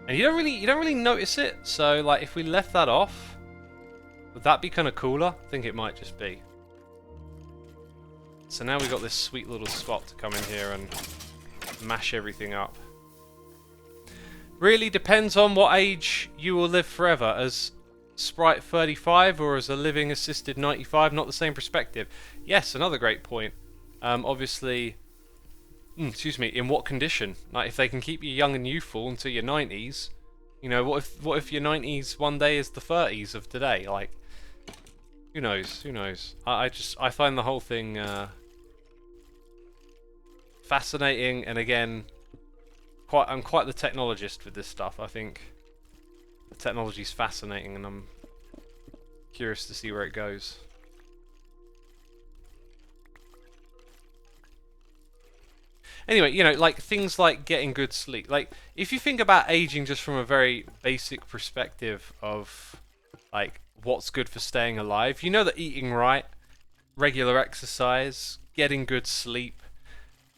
And you don't really notice it. So like if we left that off, would that be kind of cooler? I think it might just be. So now we've got this sweet little spot to come in here and mash everything up. Really depends on what age you will live forever, as Sprite 35 or as a living assisted 95, not the same perspective. Yes, another great point. Obviously, excuse me, in what condition? Like if they can keep you young and youthful until your 90s, you know, what if your 90s one day is the 30s of today? Like, who knows? Who knows? I find the whole thing fascinating, and again, I'm quite the technologist with this stuff. I think the technology's fascinating, and I'm curious to see where it goes. Anyway, you know, like things like getting good sleep. Like, if you think about aging just from a very basic perspective of, like, what's good for staying alive, you know that eating right, regular exercise, getting good sleep,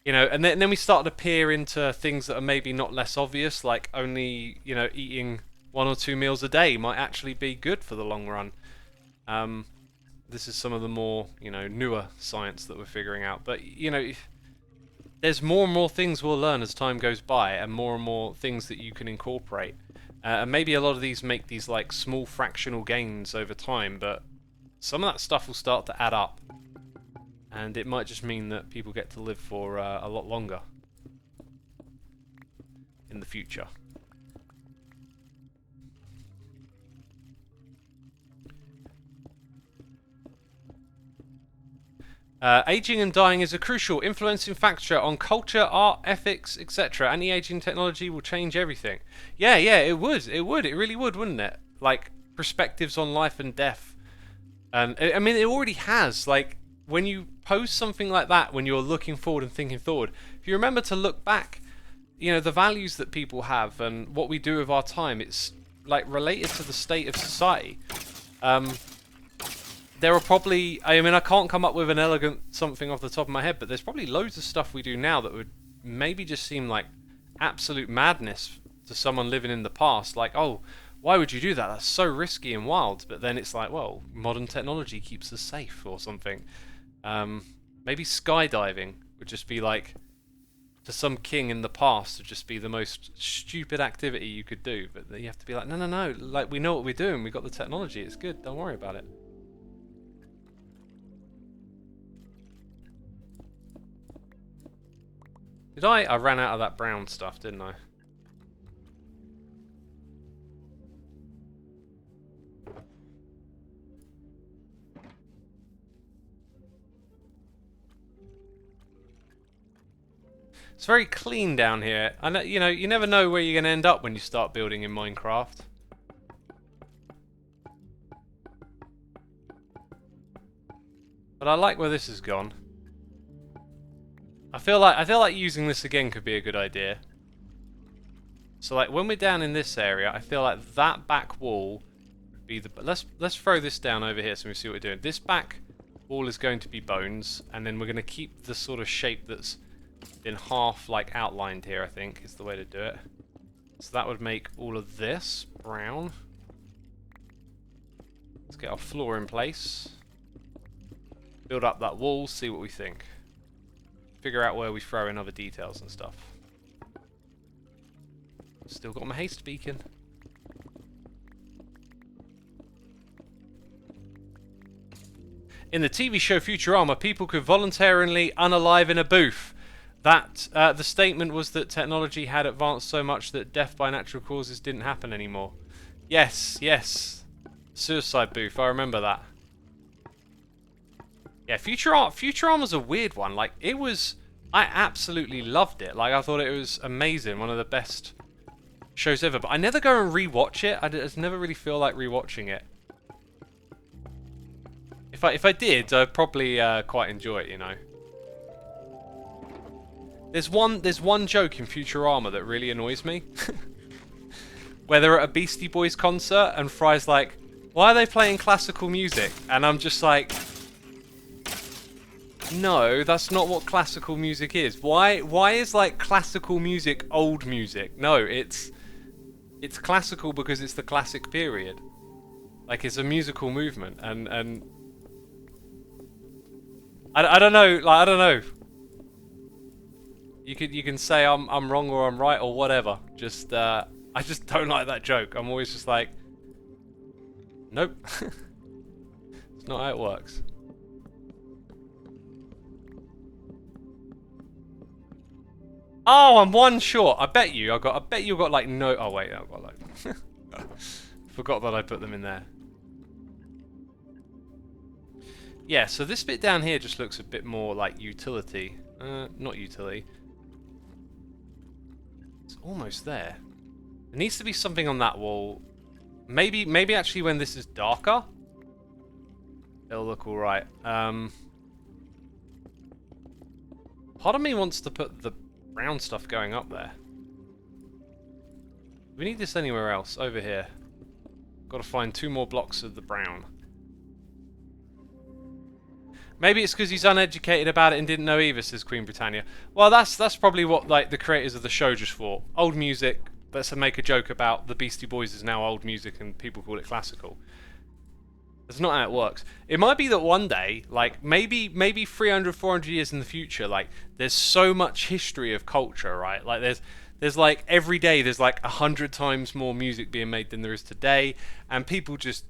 you know, and then we start to peer into things that are maybe not less obvious, like only, you know, eating 1 or 2 meals a day might actually be good for the long run. This is some of the more, you know, newer science that we're figuring out. But, you know, there's more and more things we'll learn as time goes by, and more things that you can incorporate. And maybe a lot of these make these like small fractional gains over time, but some of that stuff will start to add up. And it might just mean that people get to live for a lot longer in the future. Aging and dying is a crucial influencing factor on culture, art, ethics, etc. Anti-aging technology will change everything. Yeah, it would. It really would, wouldn't it? Like, perspectives on life and death. And, I mean, it already has. Like, when you post something like that, when you're looking forward and thinking forward, if you remember to look back, you know, the values that people have and what we do with our time, it's, like, related to the state of society. There are probably, I mean, I can't come up with an elegant something off the top of my head, but there's probably loads of stuff we do now that would maybe just seem like absolute madness to someone living in the past. Like, oh, why would you do that? That's so risky and wild. But then it's like, well, modern technology keeps us safe or something. Maybe skydiving would just be like, to some king in the past, would just be the most stupid activity you could do. But you have to be like, no, like, we know what we're doing. We've got the technology. It's good. Don't worry about it. Did I? I ran out of that brown stuff, didn't I? It's very clean down here. I know, you know, you never know where you're going to end up when you start building in Minecraft. But I like where this has gone. I feel like using this again could be a good idea. So like when we're down in this area, I feel like that back wall would be the... Let's throw this down over here so we see what we're doing. This back wall is going to be bones, and then we're going to keep the sort of shape that's been half like outlined here, I think, is the way to do it. So that would make all of this brown. Let's Get our floor in place. Build up that wall, see what we think. Figure out where we throw in other details and stuff. Still got my haste beacon. In the TV show Futurama, people could voluntarily unalive in a booth. That the statement was that technology had advanced so much that death by natural causes didn't happen anymore. Yes, yes. Suicide booth, I remember that. Yeah, Futurama's a weird one. Like, it was... I absolutely loved it. Like, I thought it was amazing. One of the best shows ever. But I never go and rewatch it. I just never really feel like rewatching it. If I did, I'd probably quite enjoy it, you know. There's one joke in Futurama that really annoys me. Where they're at a Beastie Boys concert and Fry's like, why are they playing classical music? And I'm just like, no, that's not what classical music is. Why is like classical music old music? No, it's classical because it's the classic period. Like, it's a musical movement, and I don't know, like, I don't know. You can say I'm wrong or I'm right or whatever. Just I just don't like that joke. I'm always just like, nope. It's not how it works. Oh, I'm one short. I bet you got like no. Oh wait, I've got like. Forgot that I put them in there. Yeah, so this bit down here just looks a bit more like utility. Not utility. It's almost there. There needs to be something on that wall. Maybe actually when this is darker, it'll look alright. Part of me wants to put the brown stuff going up there. We need this anywhere else. Over here. Got to find 2 more blocks of the brown. Maybe it's because he's uneducated about it and didn't know either, says Queen Britannia. Well, that's probably what like the creators of the show just thought. Old music, let's make a joke about the Beastie Boys is now old music and people call it classical. That's not how it works. It might be that one day, like maybe 300, 400 years in the future, like there's so much history of culture, right? Like there's like every day there's like 100 times more music being made than there is today, and people just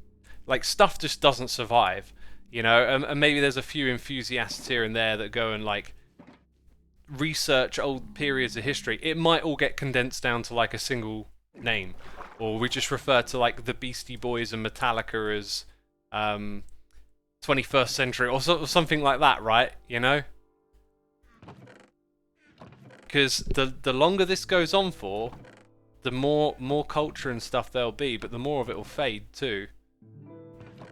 like stuff just doesn't survive. You know, and maybe there's a few enthusiasts here and there that go and like research old periods of history. It might all get condensed down to like a single name, or we just refer to like the Beastie Boys and Metallica as 21st century or something like that, right? You know, because the longer this goes on for, the more culture and stuff there'll be, but the more of it will fade too.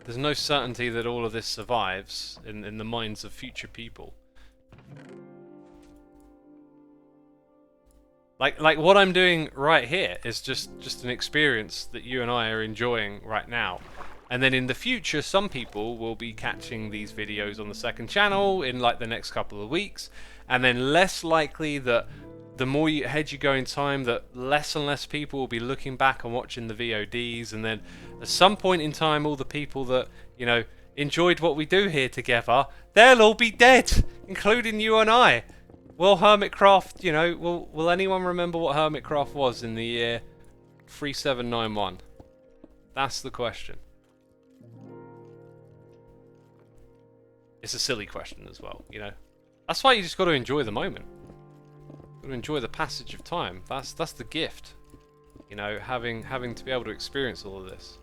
There's no certainty that all of this survives in the minds of future people. Like what I'm doing right here is just an experience that you and I are enjoying right now. And then in the future, some people will be catching these videos on the second channel in like the next couple of weeks. And then less likely that the more ahead you go in time, that less and less people will be looking back and watching the VODs, and then at some point in time, all the people that, you know, enjoyed what we do here together, they'll all be dead, including you and I. Will Hermitcraft, you know, will anyone remember what Hermitcraft was in the year 3791? That's the question. It's a silly question as well, you know. That's why you just got to enjoy the moment. Got to enjoy the passage of time. That's the gift, you know, having to be able to experience all of this.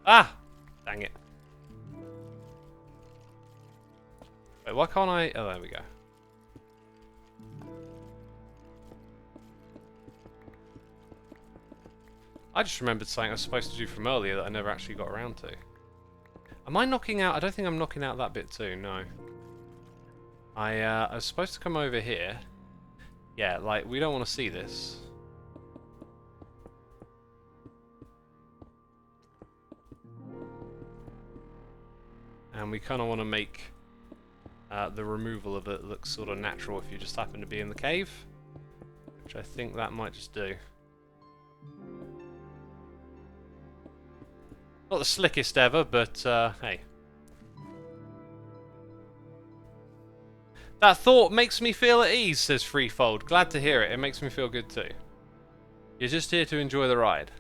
Ah, dang it! Wait, why can't I? Oh, there we go. I just remembered something I was supposed to do from earlier that I never actually got around to. Am I knocking out? I don't think I'm knocking out that bit too. No. I was supposed to come over here. Yeah, like, we don't want to see this. And we kind of want to make the removal of it look sort of natural if you just happen to be in the cave. Which I think that might just do. Not the slickest ever, but hey. That thought makes me feel at ease, says Threefold. Glad to hear it. It makes me feel good too. You're just here to enjoy the ride.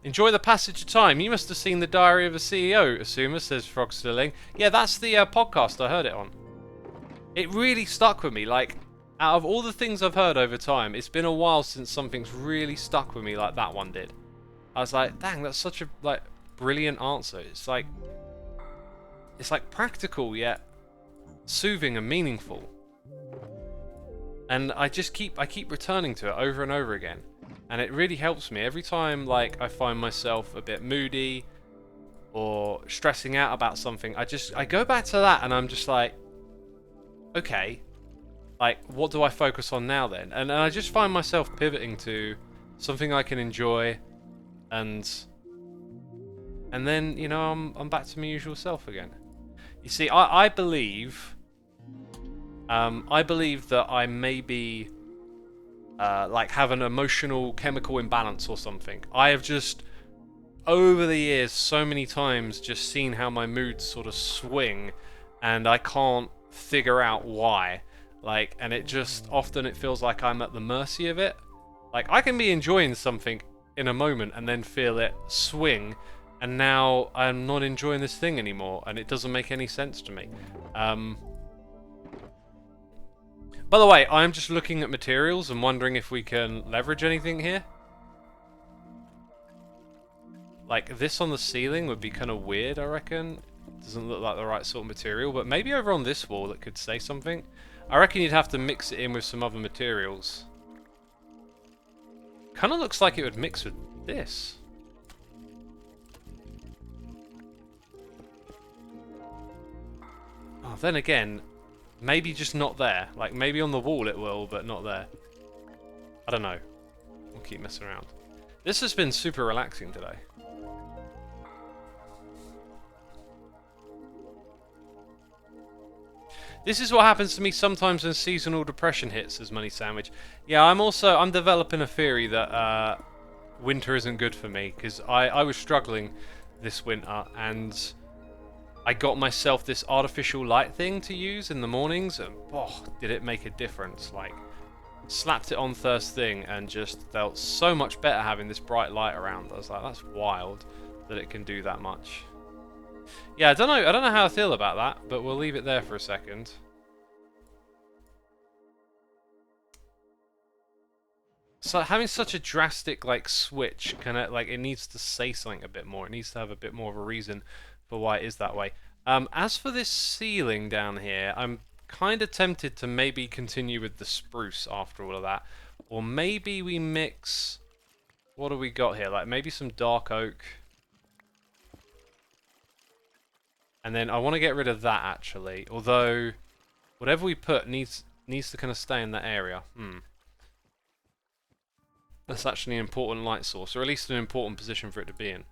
Enjoy the passage of time. You must have seen The Diary of a CEO, Xisuma, says Frogstilling. Yeah, that's the podcast I heard it on. It really stuck with me. Like, out of all the things I've heard over time, it's been a while since something's really stuck with me like that one did. I was like, dang, that's such a brilliant answer. It's like practical yet soothing and meaningful. And I keep returning to it over and over again. And it really helps me every time, like, I find myself a bit moody or stressing out about something. I go back to that and I'm just like, okay, like, what do I focus on now then? And I just find myself pivoting to something I can enjoy, and then, you know, I'm back to my usual self again. You see, I believe that I may be like have an emotional chemical imbalance or something. I have just over the years so many times just seen how my moods sort of swing, and I can't figure out why. Like, and it just often it feels like I'm at the mercy of it. Like, I can be enjoying something in a moment and then feel it swing, and now I'm not enjoying this thing anymore, and it doesn't make any sense to me. By the way, I'm just looking at materials and wondering if we can leverage anything here. Like, this on the ceiling would be kind of weird, I reckon. Doesn't look like the right sort of material, but maybe over on this wall it could say something. I reckon you'd have to mix it in with some other materials. Kind of looks like it would mix with this. Oh, then again, maybe just not there. Like, maybe on the wall it will, but not there. I don't know. We'll keep messing around. This has been super relaxing today. This is what happens to me sometimes when seasonal depression hits, as Money Sandwich. Yeah, I'm developing a theory that winter isn't good for me, because I was struggling this winter, and I got myself this artificial light thing to use in the mornings, and oh, did it make a difference. Like, slapped it on first thing and just felt so much better having this bright light around. I was like, that's wild that it can do that much. Yeah, I don't know how I feel about that, but we'll leave it there for a second. So having such a drastic like switch, kind of like, it needs to say something a bit more. It needs to have a bit more of a reason for why it is that way. As for this ceiling down here, I'm kind of tempted to maybe continue with the spruce after all of that, or maybe we mix. What do we got here? Like, maybe some dark oak. And then I want to get rid of that, actually. Although, whatever we put needs to kind of stay in that area. That's actually an important light source, or at least an important position for it to be in.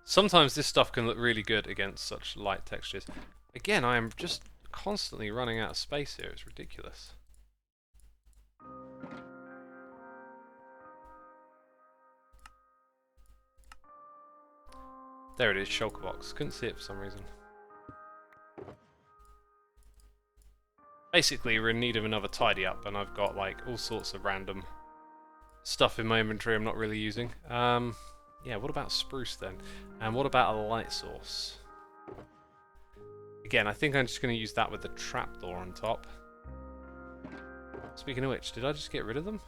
Sometimes this stuff can look really good against such light textures. Again, I am just constantly running out of space here. It's ridiculous. There it is, shulker box. Couldn't see it for some reason. Basically, we're in need of another tidy up, and I've got like all sorts of random stuff in my inventory I'm not really using. Yeah, what about spruce then? And what about a light source? Again, I think I'm just going to use that with the trapdoor on top. Speaking of which, did I just get rid of them?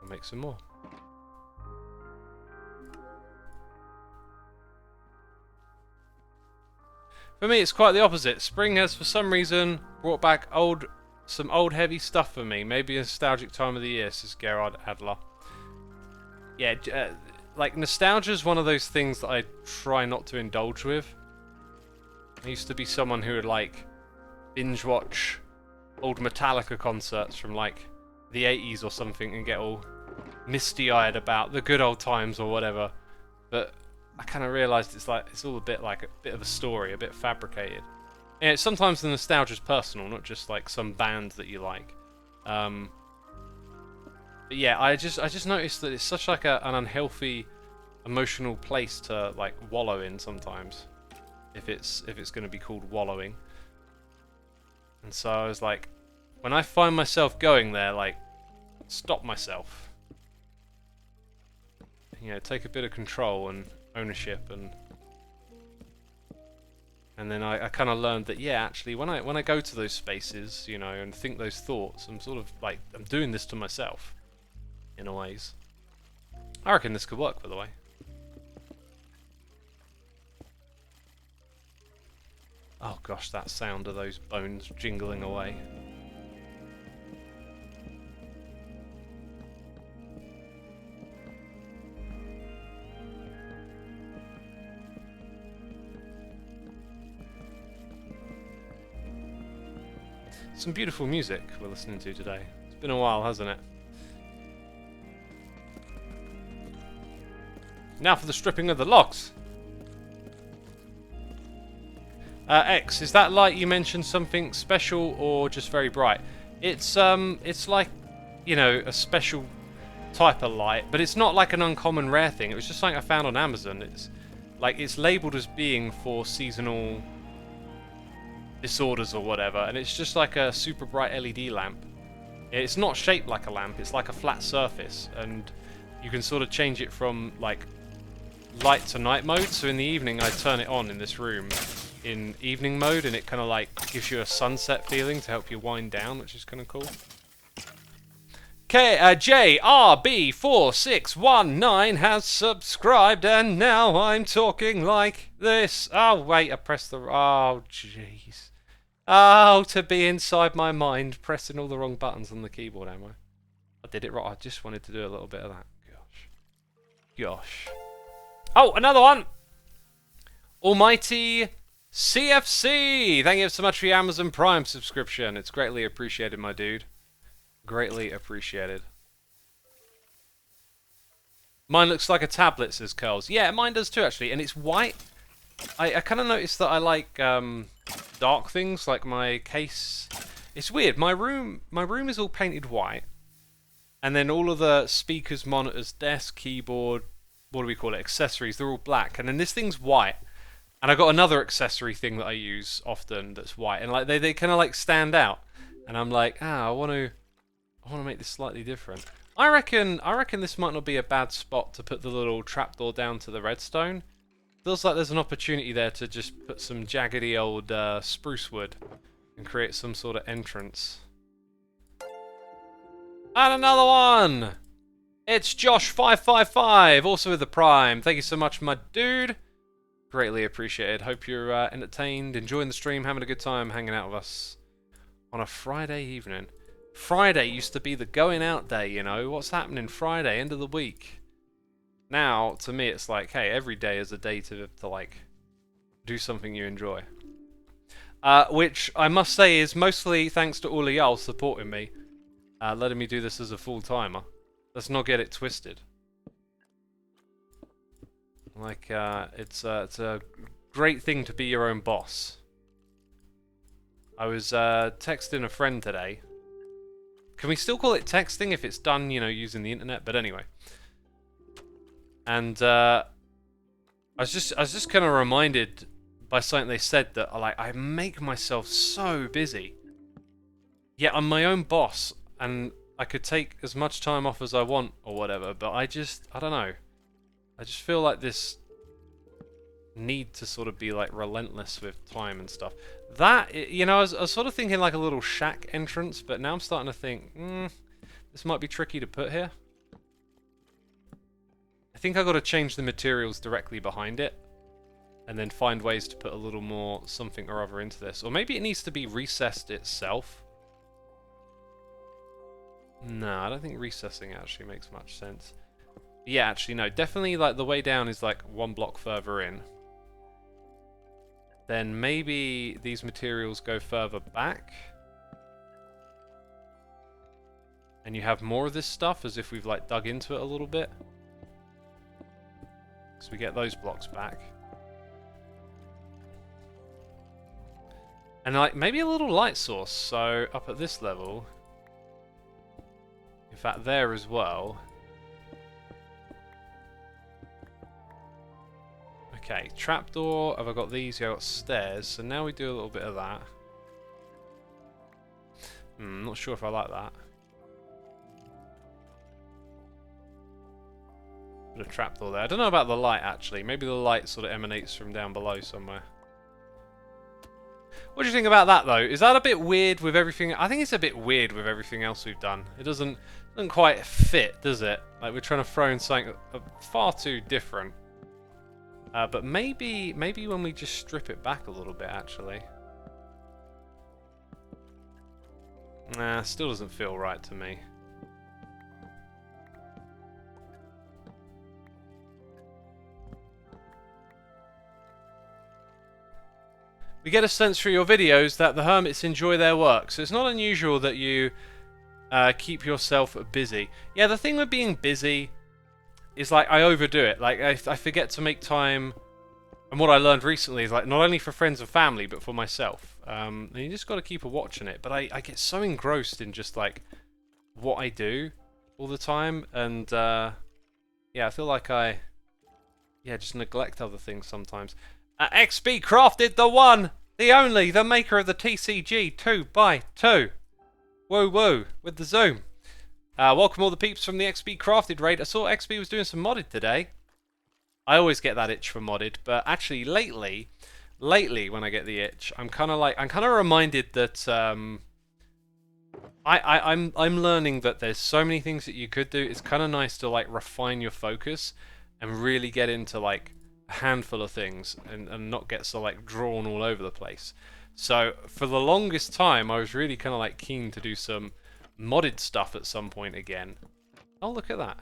I'll make some more. For me, it's quite the opposite. Spring has, for some reason, brought back some old heavy stuff for me. Maybe a nostalgic time of the year, says Gerard Adler. Yeah, like, nostalgia is one of those things that I try not to indulge with. I used to be someone who would, like, binge watch old Metallica concerts from, like, the 80s or something and get all misty-eyed about the good old times or whatever. But I kind of realised it's all a bit like a bit of a story, a bit fabricated. Yeah, sometimes the nostalgia's personal, not just like some band that you like. But yeah, I just noticed that it's such like an unhealthy emotional place to like wallow in sometimes, if it's going to be called wallowing. And so I was like, when I find myself going there, like, stop myself. You know, take a bit of control and ownership, and then I kind of learned that, yeah, actually, when I go to those spaces, you know, and think those thoughts, I'm sort of like, I'm doing this to myself, in a ways. I reckon this could work, by the way. Oh gosh, that sound of those bones jingling away. Some beautiful music we're listening to today. It's been a while, hasn't it? Now for the stripping of the logs. X, is that light you mentioned something special or just very bright? It's like, you know, a special type of light, but it's not like an uncommon rare thing. It was just something I found on Amazon. It's like, it's labelled as being for seasonal disorders or whatever, and it's just like a super bright LED lamp. It's not shaped like a lamp, it's like a flat surface, and you can sort of change it from like light to night mode. So in the evening I turn it on in this room in evening mode, and it kind of like gives you a sunset feeling to help you wind down, which is kind of cool. JRB4619 has subscribed, and now I'm talking like this. Oh wait, I pressed the... Oh jeez. Oh, to be inside my mind, pressing all the wrong buttons on the keyboard, am I? I did it right. I just wanted to do a little bit of that. Gosh. Oh, another one! Almighty CFC! Thank you so much for your Amazon Prime subscription. It's greatly appreciated, my dude. Greatly appreciated. Mine looks like a tablet, says Curls. Yeah, mine does too, actually. And it's white. I kind of noticed that I like dark things, like my case. It's weird. My room is all painted white, and then all of the speakers, monitors, desk, keyboard, what do we call it, accessories, they're all black. And then this thing's white, and I got another accessory thing that I use often that's white, and like they kind of like stand out. And I'm like, I want to make this slightly different. I reckon this might not be a bad spot to put the little trapdoor down to the redstone. Feels like there's an opportunity there to just put some jaggedy old spruce wood and create some sort of entrance. And another one! It's Josh555, also with the Prime. Thank you so much, my dude. Greatly appreciated. Hope you're entertained, enjoying the stream, having a good time hanging out with us on a Friday evening. Friday used to be the going out day, you know. What's happening Friday, end of the week? Now, to me, it's like, hey, every day is a day to like, do something you enjoy. Which, I must say, is mostly thanks to all of y'all supporting me. Letting me do this as a full-timer. Let's not get it twisted. Like, it's a great thing to be your own boss. I was texting a friend today. Can we still call it texting if it's done, you know, using the internet? But anyway. And I was just kind of reminded by something they said that like I make myself so busy. Yet I'm my own boss, and I could take as much time off as I want or whatever. But I don't know. I just feel like this need to sort of be like relentless with time and stuff. That, you know, I was sort of thinking like a little shack entrance, but now I'm starting to think, this might be tricky to put here. I think I got to change the materials directly behind it, and then find ways to put a little more something or other into this. Or maybe it needs to be recessed itself. No, I don't think recessing actually makes much sense. Yeah, actually no, definitely like the way down is like one block further in. Then maybe these materials go further back. And you have more of this stuff as if we've like dug into it a little bit. So we get those blocks back. And like maybe a little light source, so up at this level. In fact, there as well. Okay, trapdoor. Have I got these? Yeah, I've got stairs. So now we do a little bit of that. Not sure if I like that. Put a trapdoor there. I don't know about the light actually. Maybe the light sort of emanates from down below somewhere. What do you think about that though? Is that a bit weird with everything? I think it's a bit weird with everything else we've done. It doesn't quite fit, does it? Like we're trying to throw in something far too different. But maybe when we just strip it back a little bit actually. Nah, still doesn't feel right to me. We get a sense through your videos that the hermits enjoy their work, so it's not unusual that you keep yourself busy. Yeah, the thing with being busy is like I overdo it. Like I forget to make time, and what I learned recently is like not only for friends and family, but for myself. And you just got to keep a watch on it. But I get so engrossed in just like what I do all the time, and yeah, I feel like I just neglect other things sometimes. XB crafted the one, the only, the maker of the TCG 2x2. Woo woo with the zoom. Welcome all the peeps from the XB crafted raid. I saw XB was doing some modded today. I always get that itch for modded, but actually lately when I get the itch, I'm kind of reminded that I'm learning that there's so many things that you could do. It's kind of nice to like refine your focus and really get into like a handful of things and not get so like drawn all over the place. So for the longest time I was really kind of like keen to do some modded stuff at some point again. Oh, look at that.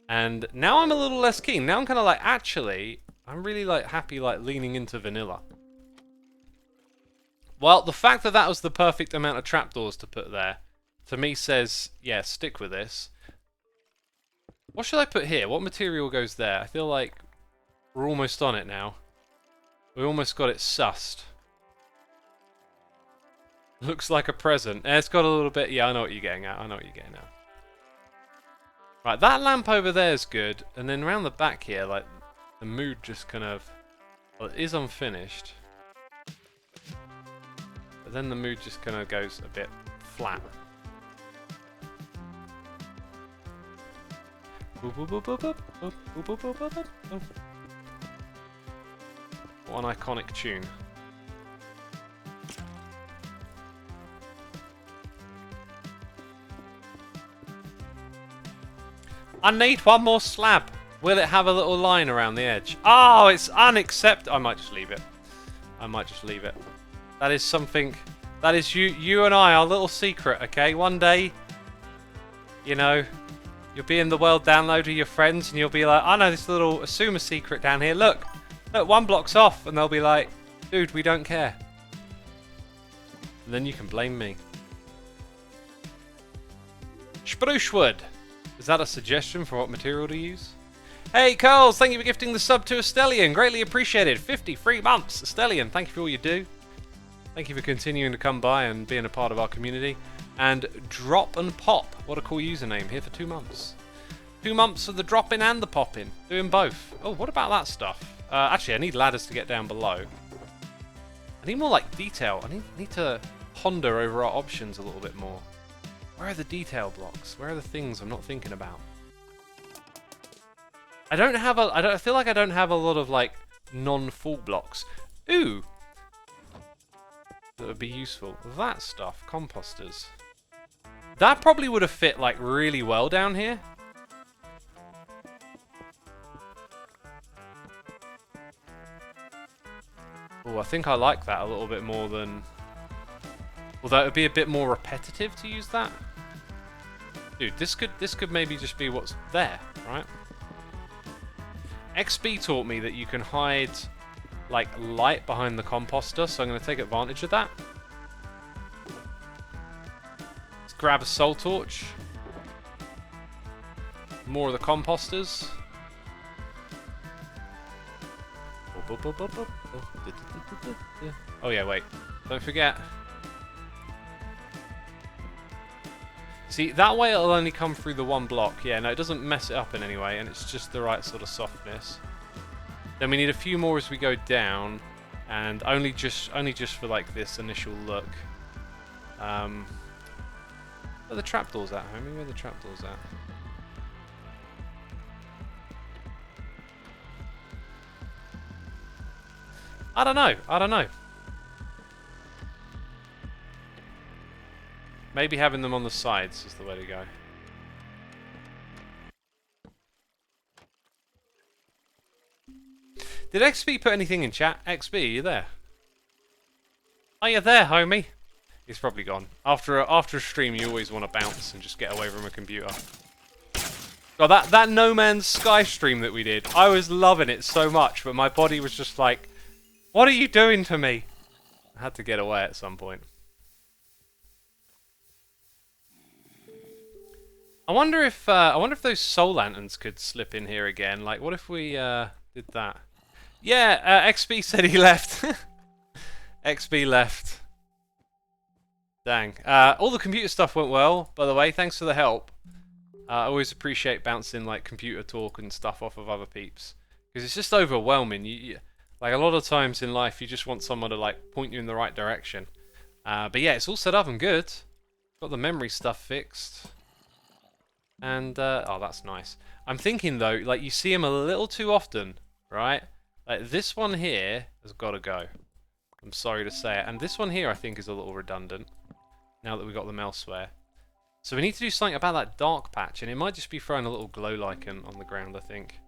And now I'm a little less keen. Now I'm kind of like, actually I'm really like happy like leaning into vanilla. Well, the fact that that was the perfect amount of trapdoors to put there to me says, yeah, stick with this. What should I put here? What material goes there? I feel like we're almost on it now. We almost got it sussed. Looks like a present. It's got a little bit... Yeah, I know what you're getting at. I know what you're getting at. Right, that lamp over there is good. And then around the back here, like, the mood just kind of... Well, it is unfinished. But then the mood just kind of goes a bit flat. What an iconic tune. I need one more slab. Will it have a little line around the edge? Oh, it's unacceptable. I might just leave it. I might just leave it. That is something... That is you and I, our little secret, okay? One day, you know, you'll be in the world download with your friends and you'll be like, I know this little Xisuma secret down here. Look, one block's off. And they'll be like, dude, we don't care. And then you can blame me. Spruce wood. Is that a suggestion for what material to use? Hey, Carls, thank you for gifting the sub to Estelian. Greatly appreciated. 53 months. Estelian, thank you for all you do. Thank you for continuing to come by and being a part of our community. And Drop and Pop. What a cool username. Here for 2 months. 2 months of the dropping and the popping. Doing both. Oh, what about that stuff? Actually, I need ladders to get down below. I need more, like, detail. I need to ponder over our options a little bit more. Where are the detail blocks? Where are the things I'm not thinking about? I feel like I don't have a lot of, like, non-full blocks. Ooh! That would be useful. That stuff. Composters. That probably would have fit, like, really well down here. Oh, I think I like that a little bit more than... Although it would be a bit more repetitive to use that. Dude, this could maybe just be what's there, right? XB taught me that you can hide like light behind the composter, so I'm going to take advantage of that. Let's grab a soul torch. More of the composters. Oh, Oh yeah, wait. Don't forget. See, that way it'll only come through the one block. Yeah, no, it doesn't mess it up in any way, and it's just the right sort of softness. Then we need a few more as we go down, and only just for like this initial look. Where are the trapdoors at, homie? Where are the trapdoors at? I don't know. Maybe having them on the sides is the way to go. Did XB put anything in chat? XB, are you there? Are you there, homie? He's probably gone. After a stream, you always want to bounce and just get away from a computer. God, that No Man's Sky stream that we did, I was loving it so much, but my body was just like, what are you doing to me? I had to get away at some point. I wonder if those soul lanterns could slip in here again. Like, what if we did that? Yeah, XB said he left. XB left. Dang. All the computer stuff went well, by the way. Thanks for the help. I always appreciate bouncing like computer talk and stuff off of other peeps, because it's just overwhelming. Like a lot of times in life, you just want someone to like point you in the right direction. But yeah, it's all set up and good. Got the memory stuff fixed. And oh, that's nice. I'm thinking though, like you see him a little too often, right? Like this one here has got to go. I'm sorry to say it. And this one here I think is a little redundant, now that we've got them elsewhere. So we need to do something about that dark patch, and it might just be throwing a little glow lichen on the ground, I think.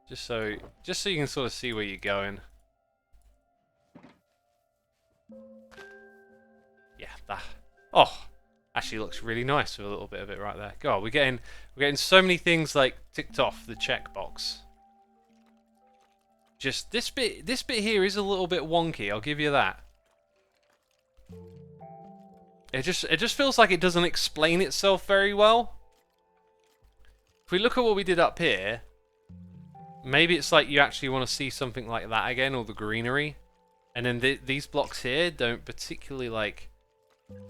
Just so you can sort of see where you're going. Yeah, that. Oh, actually looks really nice with a little bit of it right there. God, we're getting so many things like ticked off the checkbox. Just this bit here is a little bit wonky, I'll give you that. It just feels like it doesn't explain itself very well. If we look at what we did up here, maybe it's like you actually want to see something like that again, or the greenery. And then these blocks here don't particularly like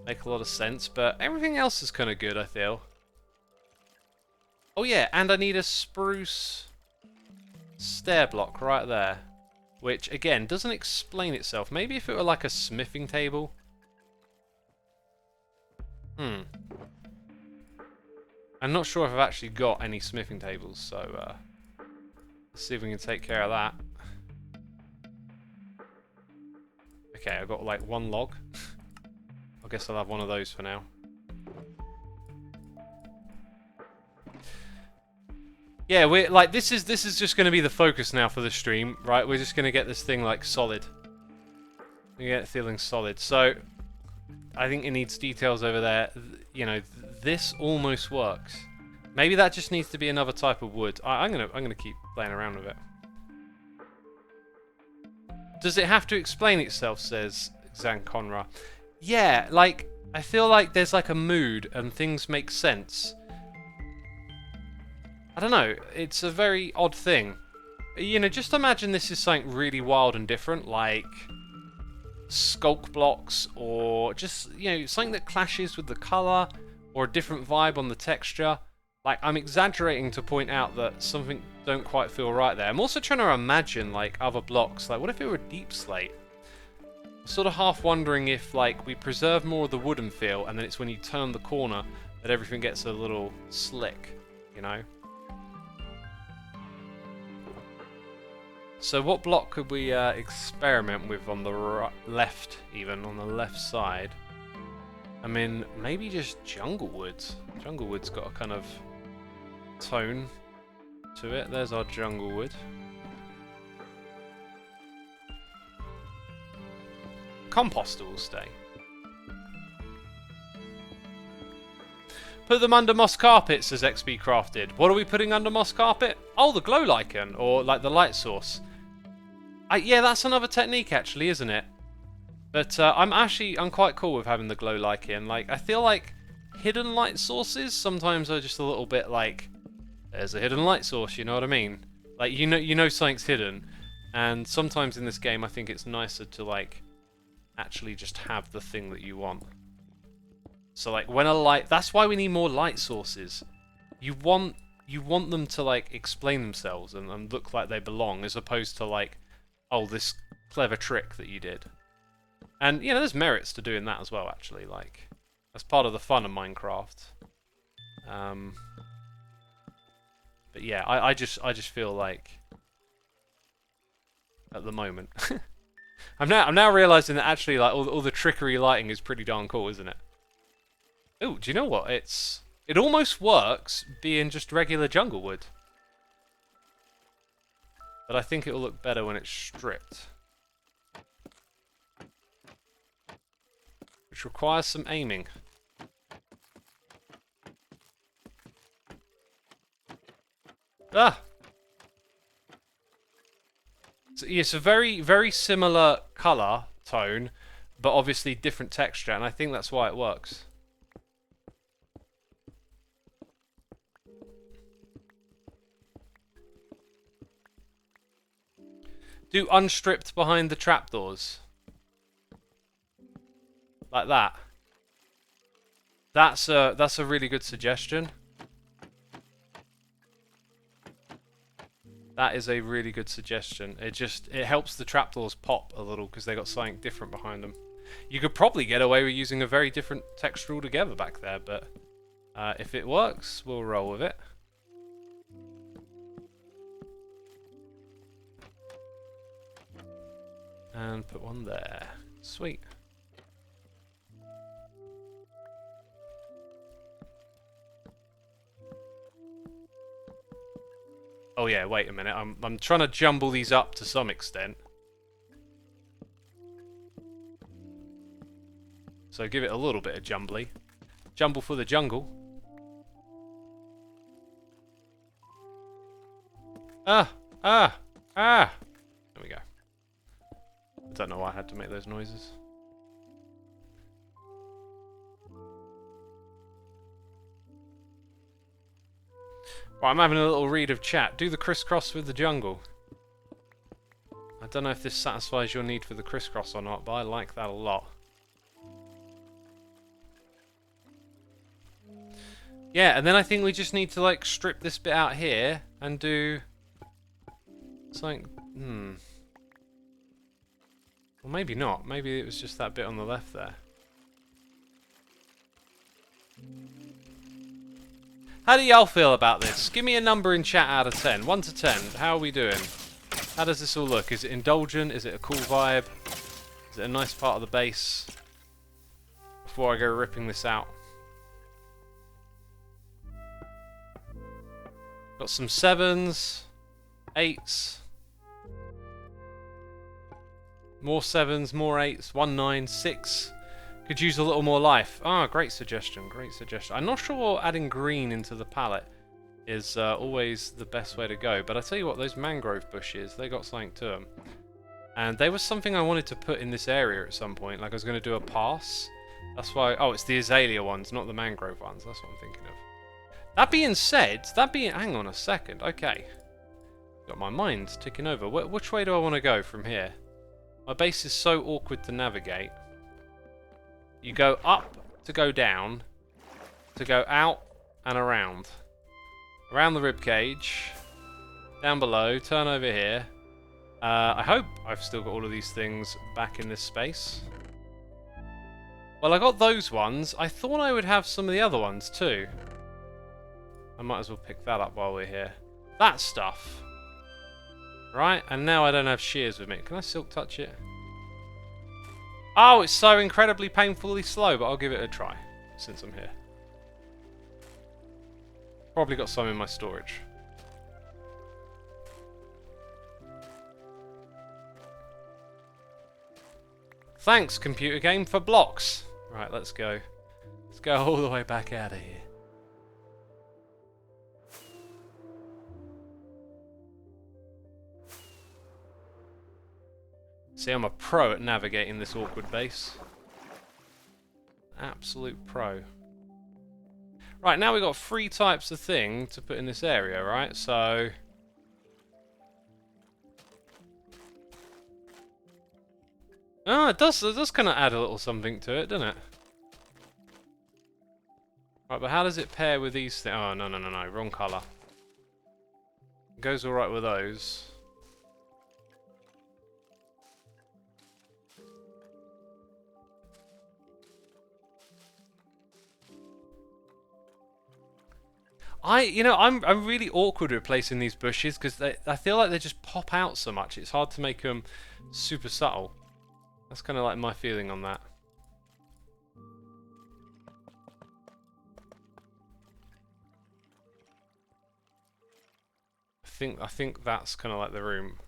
make a lot of sense, but everything else is kind of good, I feel. Oh yeah, and I need a spruce stair block right there, which again doesn't explain itself. Maybe if it were like a smithing table. I'm not sure if I've actually got any smithing tables, so let's see if we can take care of that. Okay, I've got like one log. I guess I'll have one of those for now. Yeah, we're like this is just going to be the focus now for the stream, right? We're just going to get this thing like solid. We get it feeling solid. So I think it needs details over there. You know, this almost works. Maybe that just needs to be another type of wood. I'm gonna keep playing around with it. Does it have to explain itself? Says Zanconra. Yeah, like I feel like there's like a mood and things make sense. I don't know. It's a very odd thing. You know, just imagine this is something really wild and different, like sculk blocks, or just, you know, something that clashes with the color, or a different vibe on the texture. Like, I'm exaggerating to point out that something don't quite feel right there. I'm also trying to imagine, like, other blocks. Like, what if it were deep slate? I'm sort of half wondering if, like, we preserve more of the wooden feel, and then it's when you turn the corner that everything gets a little slick, you know? So what block could we experiment with on the left, even on the left side? I mean, maybe just jungle woods. Jungle wood's got a kind of tone to it. There's our jungle wood. Composter will stay. Put them under moss carpet, says XB Crafted. What are we putting under moss carpet? Oh, the glow lichen, or like the light source. Yeah, that's another technique actually, isn't it? But I'm quite cool with having the glow lichen. Like, I feel like hidden light sources sometimes are just a little bit like, there's a hidden light source, you know what I mean? Like, you know something's hidden, And sometimes in this game, I think it's nicer to, like, actually just have the thing that you want. So, like, when a light... That's why we need more light sources. You want them to, like, explain themselves and look like they belong, as opposed to, like, oh, this clever trick that you did. And, you know, there's merits to doing that as well, actually. Like, that's part of the fun of Minecraft. But yeah, I just feel like... at the moment. I'm now realizing that actually, like, all the trickery lighting is pretty darn cool, isn't it? Ooh, do you know what? It almost works being just regular jungle wood. But I think it'll look better when it's stripped. Which requires some aiming. Ah! So, yeah, it's a very, very similar colour tone, but obviously different texture, and I think that's why it works. Do unstripped behind the trapdoors. Like that. That's a really good suggestion. That is a really good suggestion. It helps the trapdoors pop a little because they got something different behind them. You could probably get away with using a very different texture altogether back there, but if it works, we'll roll with it. And put one there. Sweet. Oh yeah, wait a minute. I'm trying to jumble these up to some extent. So give it a little bit of jumbly. Jumble for the jungle. Ah! Ah! Ah! There we go. I don't know why I had to make those noises. Right, I'm having a little read of chat. Do the crisscross with the jungle. I don't know if this satisfies your need for the crisscross or not, but I like that a lot. Yeah, and then I think we just need to, like, strip this bit out here and do something. Well, maybe not. Maybe it was just that bit on the left there. How do y'all feel about this? Give me a number in chat out of 10. 1 to 10. How are we doing? How does this all look? Is it indulgent? Is it a cool vibe? Is it a nice part of the base? Before I go ripping this out. Got some 7s. 8s. More 7s, more 8s. 1, 9, 6. Could use a little more life. Ah, great suggestion, great suggestion. I'm not sure adding green into the palette is always the best way to go, but I tell you what, those mangrove bushes, they got something to them. And there was something I wanted to put in this area at some point, like I was going to do a pass. That's why, oh, it's the azalea ones, not the mangrove ones, that's what I'm thinking of. That being said, hang on a second, okay. Got my mind ticking over. Which way do I want to go from here? My base is so awkward to navigate. You go up to go down, to go out and around. Around the ribcage, down below, turn over here. I hope I've still got all of these things back in this space. Well, I got those ones. I thought I would have some of the other ones too. I might as well pick that up while we're here. That stuff. Right, and now I don't have shears with me. Can I silk touch it? Oh, it's so incredibly painfully slow, but I'll give it a try, since I'm here. Probably got some in my storage. Thanks, computer game, for blocks. Right, let's go. Let's go all the way back out of here. See, I'm a pro at navigating this awkward base. Absolute pro. Right, now we've got 3 types of thing to put in this area, right? So... Oh, it does kind of add a little something to it, doesn't it? Right, but how does it pair with these things? Oh, no, wrong colour. It goes alright with those. I'm really awkward with placing these bushes because I feel like they just pop out so much. It's hard to make them super subtle. That's kind of like my feeling on that. I think that's kind of like the room.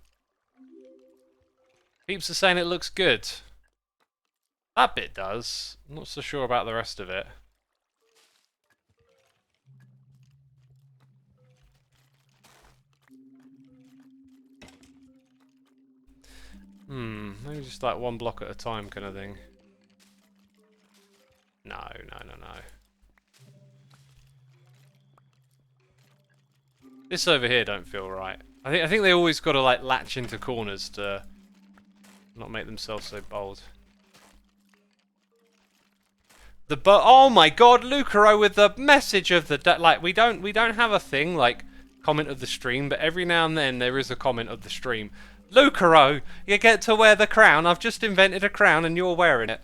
Peeps are saying it looks good. That bit does. I'm not so sure about the rest of it. Maybe just like one block at a time kind of thing. No. This over here don't feel right. I think they always got to like latch into corners to not make themselves so bold. Oh my god, Lucaro with the message of the like we don't have a thing like comment of the stream, but every now and then there is a comment of the stream. Lucaro, you get to wear the crown. I've just invented a crown and you're wearing it.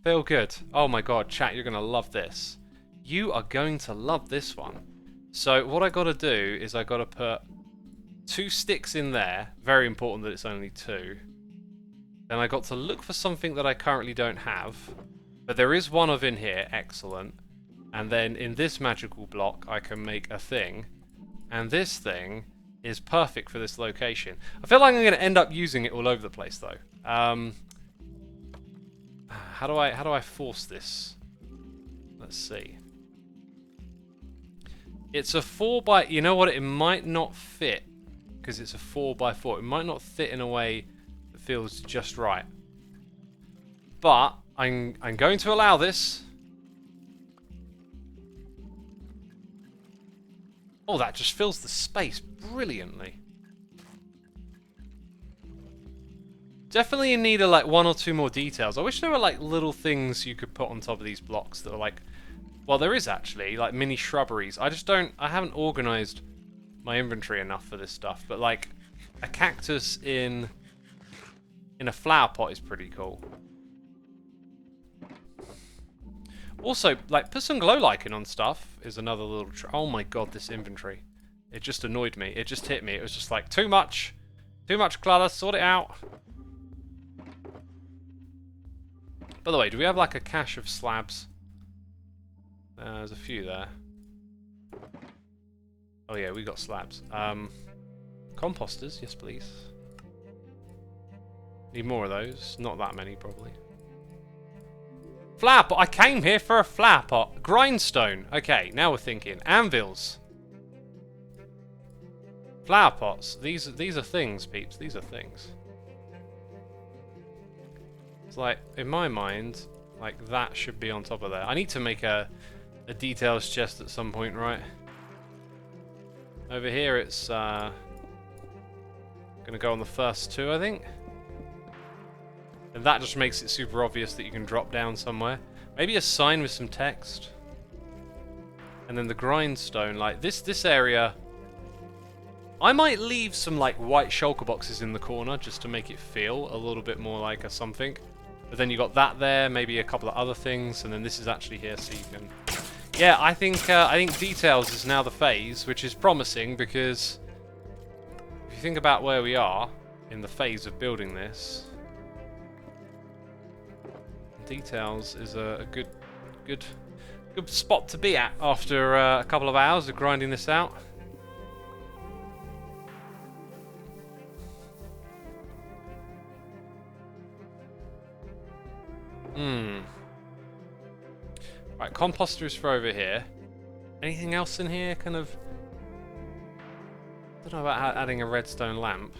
Feel good. Oh my god, chat, you're gonna love this. You are going to love this one. So what I gotta do is I gotta put 2 sticks in there. Very important that it's only 2. Then I got to look for something that I currently don't have. But there is one of in here, excellent. And then in this magical block I can make a thing. And this thing is perfect for this location. I feel like I'm gonna end up using it all over the place though. How do I force this? Let's see. It's a 4x... You know what? It might not fit because it's a 4x4. It might not fit in a way that feels just right. But I'm going to allow this. Oh, that just fills the space brilliantly. Definitely in need of like 1 or 2 more details. I wish there were like little things you could put on top of these blocks that are like... Well, there is actually, like mini shrubberies. I haven't organised my inventory enough for this stuff, but like a cactus in a flower pot is pretty cool. Also, like put some glow lichen on stuff is another little oh my god, this inventory. It just annoyed me. It just hit me. It was just like too much clutter, sort it out. By the way, do we have like a cache of slabs? There's a few there. Oh yeah, we got slabs. Composters, yes please. Need more of those. Not that many, probably. Flower pot! I came here for a flower pot. Grindstone. Okay, now we're thinking. Anvils. Flower pots. These are things, peeps. These are things. It's like, in my mind, like that should be on top of there. I need to make a details chest at some point, right? Over here it's gonna go on the first 2, I think. And that just makes it super obvious that you can drop down somewhere. Maybe a sign with some text. And then the grindstone, like this area. I might leave some like white shulker boxes in the corner just to make it feel a little bit more like a something. But then you got that there, maybe a couple of other things, and then this is actually here so you can... Yeah, I think details is now the phase, which is promising because if you think about where we are in the phase of building this, details is a good spot to be at after a couple of hours of grinding this out. Right, composter is for over here. Anything else in here? Kind of... I don't know about adding a redstone lamp.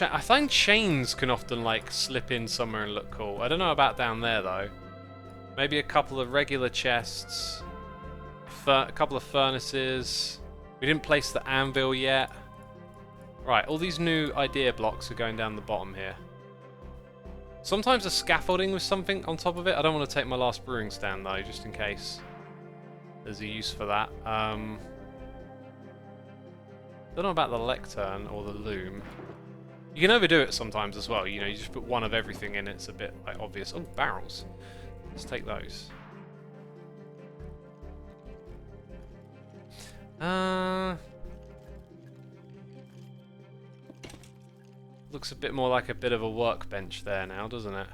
I find chains can often like slip in somewhere and look cool. I don't know about down there though. Maybe a couple of regular chests. A couple of furnaces. We didn't place the anvil yet. Right, all these new idea blocks are going down the bottom here. Sometimes a scaffolding with something on top of it. I don't want to take my last brewing stand though, just in case there's a use for that. Don't know about the lectern or the loom. You can overdo it sometimes as well, you know, you just put one of everything in, it's a bit like obvious. Oh, barrels. Let's take those. Looks a bit more like a bit of a workbench there now, doesn't it?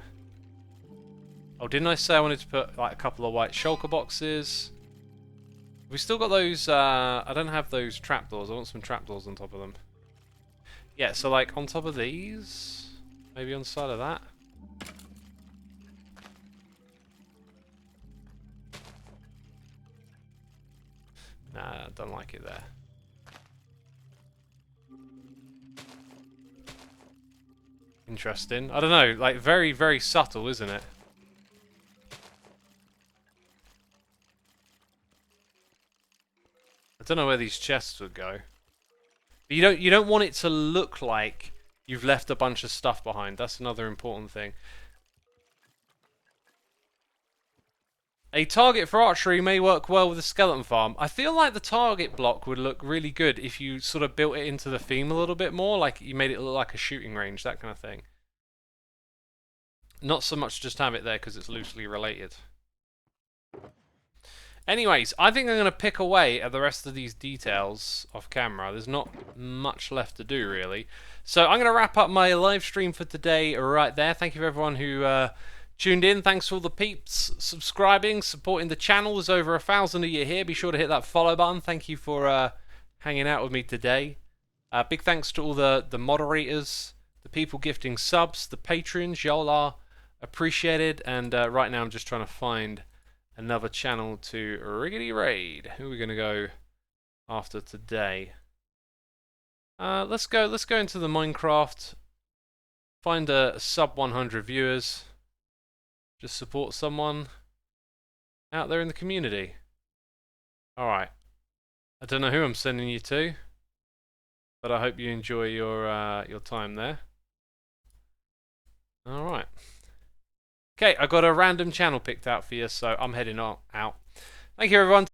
Oh, didn't I say I wanted to put like a couple of white shulker boxes? We still got those, I don't have those trapdoors. I want some trapdoors on top of them. Yeah, so like on top of these, maybe on the side of that. Nah, I don't like it there. Interesting. I don't know, like very, very subtle, isn't it? I don't know where these chests would go. But you don't want it to look like you've left a bunch of stuff behind. That's another important thing. A target for archery may work well with a skeleton farm. I feel like the target block would look really good if you sort of built it into the theme a little bit more, like you made it look like a shooting range, that kind of thing. Not so much just have it there because it's loosely related. Anyways, I think I'm going to pick away at the rest of these details off camera. There's not much left to do, really. So I'm going to wrap up my live stream for today right there. Thank you for everyone who tuned in. Thanks to all the peeps subscribing, supporting the channel. There's over 1,000 of you here. Be sure to hit that follow button. Thank you for hanging out with me today. Big thanks to all the moderators, the people gifting subs, the patrons. Y'all are appreciated. And right now I'm just trying to find another channel to riggedy raid. Who are we going to go after today? Let's go into the Minecraft. Find a sub 100 viewers. Just support someone out there in the community. Alright. I don't know who I'm sending you to, but I hope you enjoy your time there. Alright. Okay, I got a random channel picked out for you, so I'm heading out. Thank you, everyone.